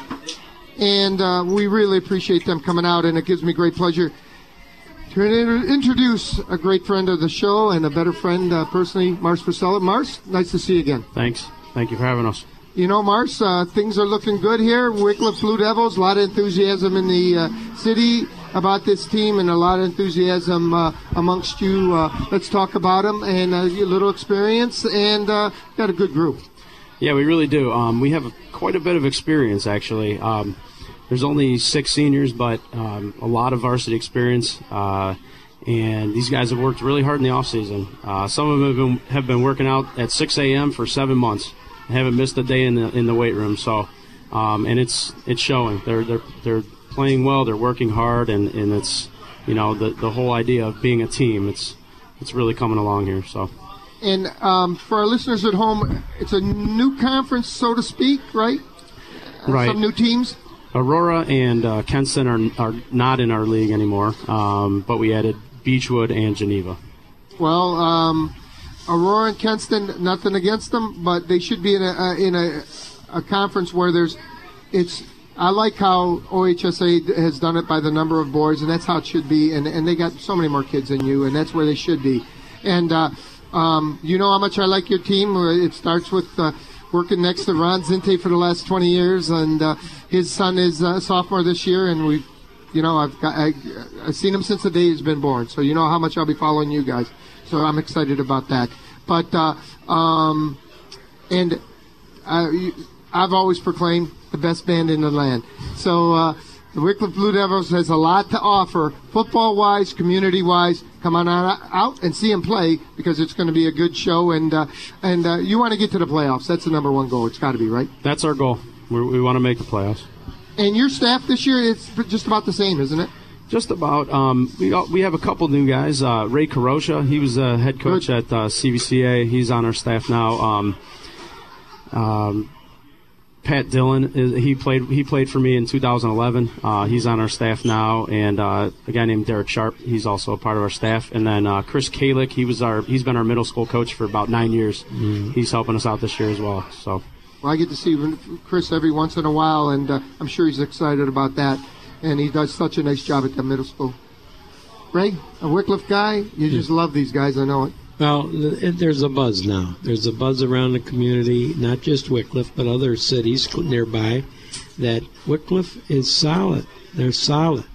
And we really appreciate them coming out, and it gives me great pleasure to introduce a great friend of the show and a better friend personally, Mars Priscilla. Mars, nice to see you again. Thanks. Thank you for having us. You know, Mars, things are looking good here. Wycliffe Blue Devils, a lot of enthusiasm in the city about this team and a lot of enthusiasm amongst you. Let's talk about them and a little experience, and got a good group. Yeah, we really do. We have quite a bit of experience, actually. There's only 6 seniors, but a lot of varsity experience. And these guys have worked really hard in the off season. Some of them have been working out at 6 a.m. for 7 months. Haven't missed a day in the weight room. So, and it's showing. They're playing well. They're working hard, and it's, you know, the whole idea of being a team. It's really coming along here. So. And for our listeners at home, it's a new conference, so to speak, right? Right. Some new teams. Aurora and Kenston are not in our league anymore, but we added Beechwood and Geneva. Well, Aurora and Kenston, nothing against them, but they should be in a conference where I like how OHSA has done it by the number of boys, and that's how it should be. And they got so many more kids than you, and that's where they should be. And you know how much I like your team. It starts with working next to Ron Zinte for the last 20 years, and his son is a sophomore this year, and I've seen him since the day he's been born. So you know how much I'll be following you guys. So I'm excited about that. But I've always proclaimed the best band in the land. So the Wycliffe Blue Devils has a lot to offer, football-wise, community-wise. Come on out and see them play, because it's going to be a good show. And you want to get to the playoffs. That's the number one goal. It's got to be, right? That's our goal. We want to make the playoffs. And your staff this year, it's just about the same, isn't it? Just about. We have a couple new guys. Ray Carosha, he was a head coach at CVCA. He's on our staff now. Pat Dillon, he played for me in 2011. He's on our staff now, and a guy named Derek Sharp, he's also a part of our staff. And then Chris Kalick, he's been our middle school coach for about 9 years. Mm. He's helping us out this year as well. So. Well, I get to see Chris every once in a while, and I'm sure he's excited about that. And he does such a nice job at the middle school. Ray, a Wycliffe guy, you just love these guys, I know it. Well, there's a buzz now. There's a buzz around the community, not just Wycliffe, but other cities nearby, that Wycliffe is solid. They're solid.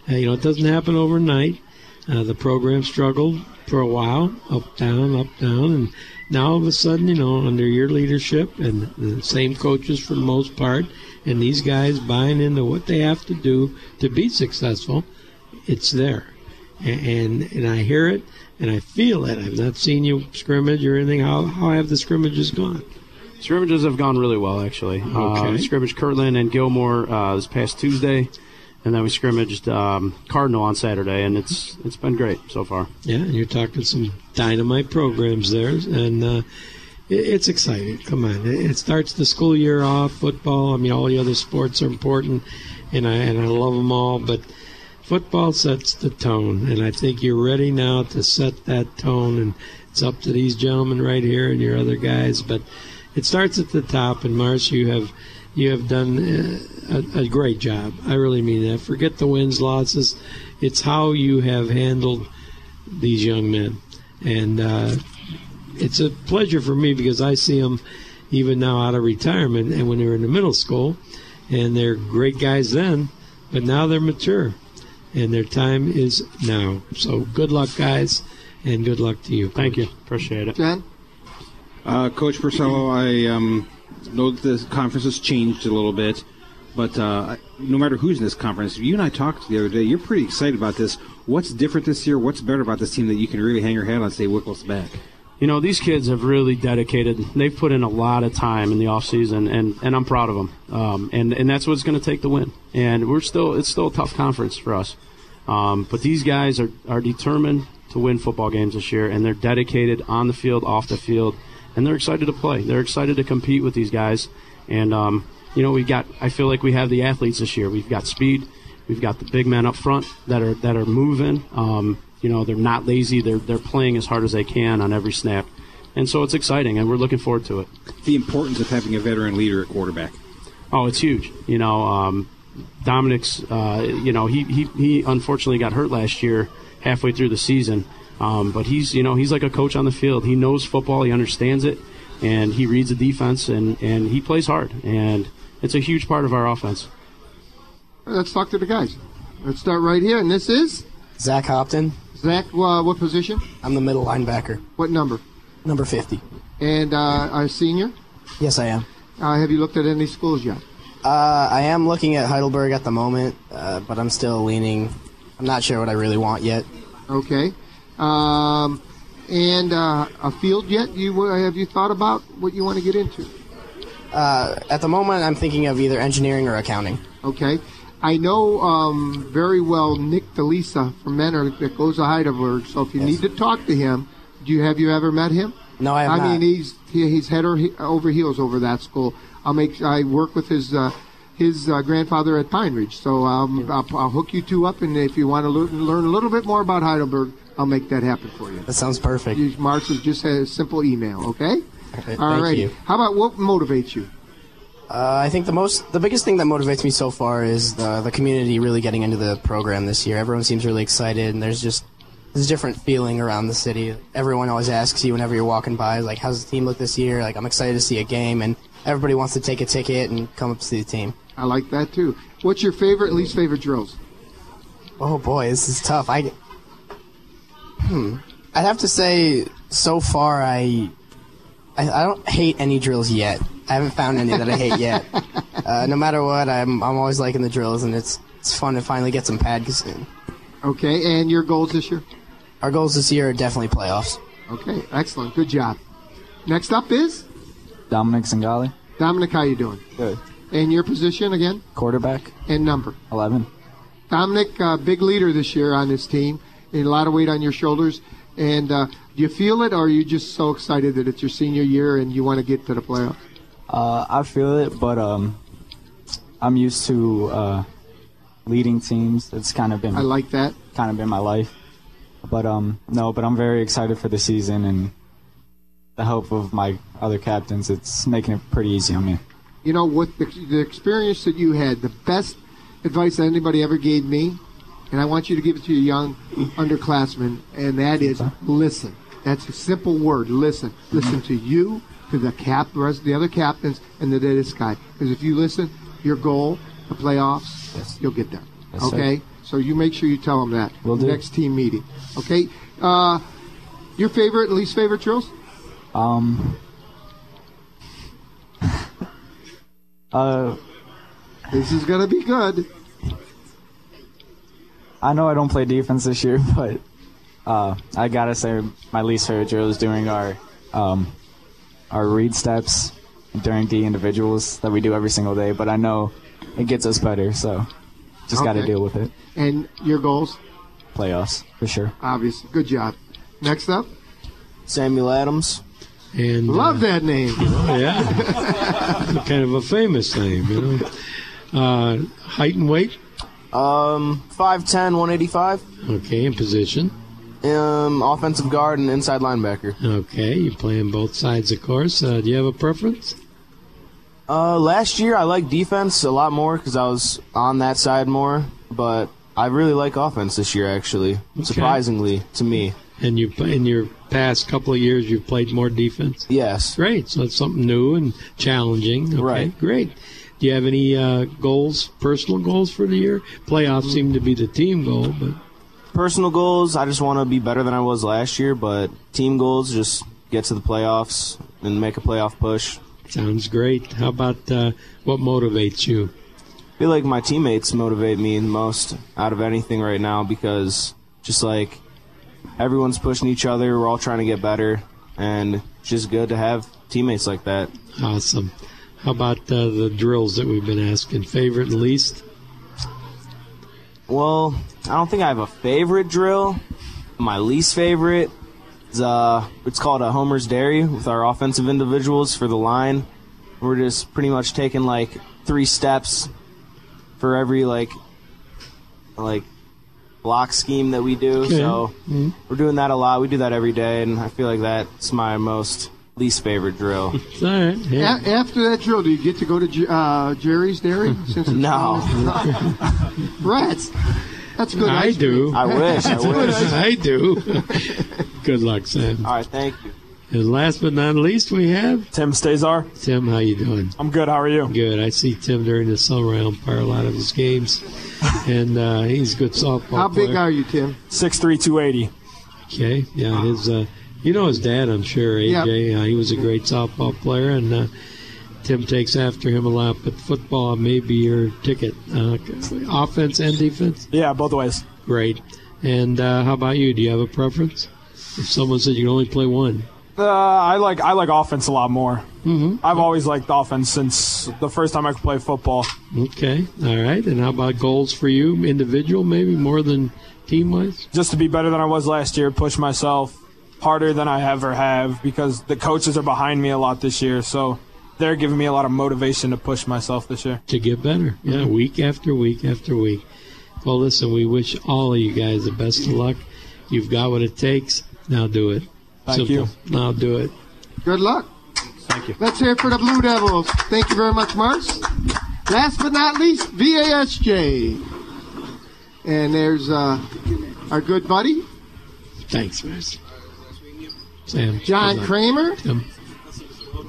It doesn't happen overnight. The program struggled for a while, up, down, and now all of a sudden, under your leadership and the same coaches for the most part, and these guys buying into what they have to do to be successful, it's there. And I hear it, and I feel it. I've not seen you scrimmage or anything. How have the scrimmages gone? Scrimmages have gone really well, actually. Okay. We scrimmaged Kirtland and Gilmore this past Tuesday, and then we scrimmaged Cardinal on Saturday, and it's been great so far. Yeah, and you're talking some dynamite programs there, and it's exciting. Come on, it starts the school year off. Football, all the other sports are important, and I love them all, but football sets the tone, and I think you're ready now to set that tone, and it's up to these gentlemen right here and your other guys. But it starts at the top, and Marsh, you have done a great job. I really mean that. Forget the wins, losses. It's how you have handled these young men, and it's a pleasure for me because I see them even now out of retirement, and when they were in the middle school, and they're great guys then, but now they're mature. And their time is now. So good luck, guys, and good luck to you. Coach. Thank you. Appreciate it. John? Coach Purcello, I know that the conference has changed a little bit, but no matter who's in this conference, you and I talked the other day, you're pretty excited about this. What's different this year? What's better about this team that you can really hang your hat on and say Wycliffe's back? These kids have really dedicated. They've put in a lot of time in the off season, and I'm proud of them. And that's what's going to take the win. And it's still a tough conference for us. But these guys are determined to win football games this year, and they're dedicated on the field, off the field, and they're excited to play. They're excited to compete with these guys. And, I feel like we have the athletes this year. We've got speed. We've got the big men up front that are moving. They're not lazy. They're playing as hard as they can on every snap. And so it's exciting, and we're looking forward to it. The importance of having a veteran leader at quarterback. Oh, it's huge. Dominic's, he unfortunately got hurt last year halfway through the season. But he's like a coach on the field. He knows football. He understands it, and he reads the defense, and he plays hard. And it's a huge part of our offense. Let's talk to the guys. Let's start right here, and this is? Zach Hopton. Zach, what position? I'm the middle linebacker. What number? Number 50. And a senior? Yes, I am. Have you looked at any schools yet? I am looking at Heidelberg at the moment, but I'm still leaning. I'm not sure what I really want yet. Okay. And a field yet? Have you thought about what you want to get into? At the moment, I'm thinking of either engineering or accounting. Okay. I know very well Nick DeLisa from Menor that goes to Heidelberg, so if you need to talk to him, have you ever met him? No, I have not. I mean, he's head over heels over that school. I work with his grandfather at Pine Ridge, so I'll hook you two up, and if you want to learn a little bit more about Heidelberg, I'll make that happen for you. That sounds perfect. Mark's just a simple email, okay? Okay, all right. Thank you. How about what motivates you? I think the biggest thing that motivates me so far is the community really getting into the program this year. Everyone seems really excited, and there's a different feeling around the city. Everyone always asks you whenever you're walking by, like, how's the team look this year? Like, I'm excited to see a game, and everybody wants to take a ticket and come up to see the team. I like that, too. What's your favorite and least favorite drills? Oh, boy, this is tough. I'd have to say, so far, I don't hate any drills yet. I haven't found any that I hate yet. No matter what, I'm always liking the drills, and it's fun to finally get some pad soon. Okay, and your goals this year? Our goals this year are definitely playoffs. Okay, excellent. Good job. Next up is? Dominic Singali. Dominic, how you doing? Good. And your position again? Quarterback. And number? 11. Dominic, big leader this year on this team, and a lot of weight on your shoulders. And do you feel it, or are you just so excited that it's your senior year and you want to get to the playoffs? I feel it, but I'm used to leading teams. It's kind of been. I like that. Kind of been my life, but but I'm very excited for the season, and the help of my other captains, it's making it pretty easy on me. You know what, the experience that you had, the best advice that anybody ever gave me, and I want you to give it to your young underclassmen, and that is listen. That's a simple word. Listen. Listen to you, to the rest of the other captains, and to this guy. Because if you listen, your goal, the playoffs, you'll get there. Yes, okay? Sir. So you make sure you tell them that. Will do. Next team meeting. Okay? Your favorite and least favorite drills? This is going to be good. I know I don't play defense this year, but I gotta say my least favorite drill is during our read steps during D individuals that we do every single day. But I know it gets us better, so just got to deal with it. And your goals? Playoffs, for sure. Obviously. Good job. Next up? Samuel Adams. And love that name. Yeah. Kind of a famous name, you know. Height and weight? 5'10", 185. Okay, and position? Offensive guard and inside linebacker. Okay, you play on both sides, of course. Do you have a preference? Last year I liked defense a lot more because I was on that side more, but I really like offense this year, actually, surprisingly to me. And you, in your past couple of years, you've played more defense? Yes. Great, so it's something new and challenging. Okay, right. Great. Do you have any goals, personal goals for the year? Playoffs seem to be the team goal, but... Personal goals, I just want to be better than I was last year, but team goals, just get to the playoffs and make a playoff push. Sounds great. How about what motivates you? I feel like my teammates motivate me the most out of anything right now because just like everyone's pushing each other, we're all trying to get better, and it's just good to have teammates like that. Awesome. How about the drills that we've been asking? Favorite and least? Well, I don't think I have a favorite drill. My least favorite is it's called a Homer's Dairy with our offensive individuals for the line. We're just pretty much taking like 3 steps for every like block scheme that we do. Okay. So we're doing that a lot. We do that every day, and I feel like that's my most least favorite drill. It's all right. Yeah. After that drill, do you get to go to Jerry's Dairy? Since it's No. Rats. That's good. I do. I wish. I do. Good luck, Sam. All right, thank you. And last but not least, we have Tim Stazar. Tim, how you doing? I'm good. How are you? Good. I see Tim during the summer. I umpire a lot of his games, and he's a good softball How player. big are you, Tim? 6'3", 280. Okay. Yeah. His, you know his dad, I'm sure. AJ. He was a great softball player, and Tim takes after him a lot. But football may be your ticket. Offense and defense. Yeah, both ways. Great. And how about you? Do you have a preference? If someone said you can only play one. I like offense a lot more. Mm-hmm. I've always liked offense since the first time I could play football. Okay, all right. And how about goals for you, individual, maybe more than team-wise? Just to be better than I was last year, push myself harder than I ever have because the coaches are behind me a lot this year. So they're giving me a lot of motivation to push myself this year. To get better, yeah, week after week after week. Well, listen, we wish all of you guys the best of luck. You've got what it takes. Now do it. Thank you. Now do it. Good luck. Thank you. Let's hear it for the Blue Devils. Thank you very much, Mars. Last but not least, VASJ. And there's our good buddy. Thanks, Mars. Sam. John Kramer. Tim.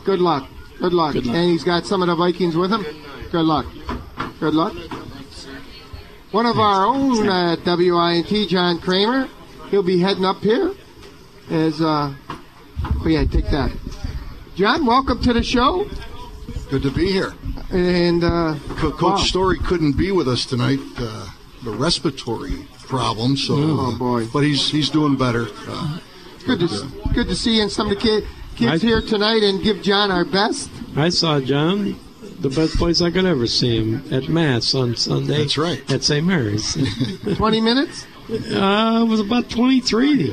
Good luck. Good luck. Good luck. And he's got some of the Vikings with him. Good luck. Good luck. One of our own at WINT, John Kramer. He'll be heading up here. Take that. John, welcome to the show. Good to be here. And Coach Story couldn't be with us tonight, the respiratory problem. So, oh boy! But he's doing better. Good to see you and some of the kids here tonight, and give John our best. I saw John, the best place I could ever see him, at Mass on Sunday. That's right. At St. Mary's. 20 minutes. It was about 23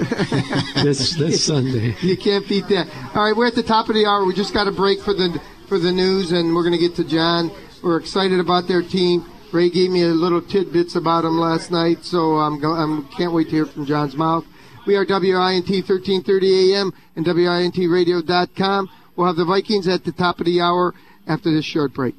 this Sunday. You can't beat that. All right, we're at the top of the hour. We just got a break for the news, and we're going to get to John. We're excited about their team. Ray gave me a little tidbits about them last night, so I can't wait to hear from John's mouth. We are WINT 1330 AM and WINTradio.com. We'll have the Vikings at the top of the hour after this short break.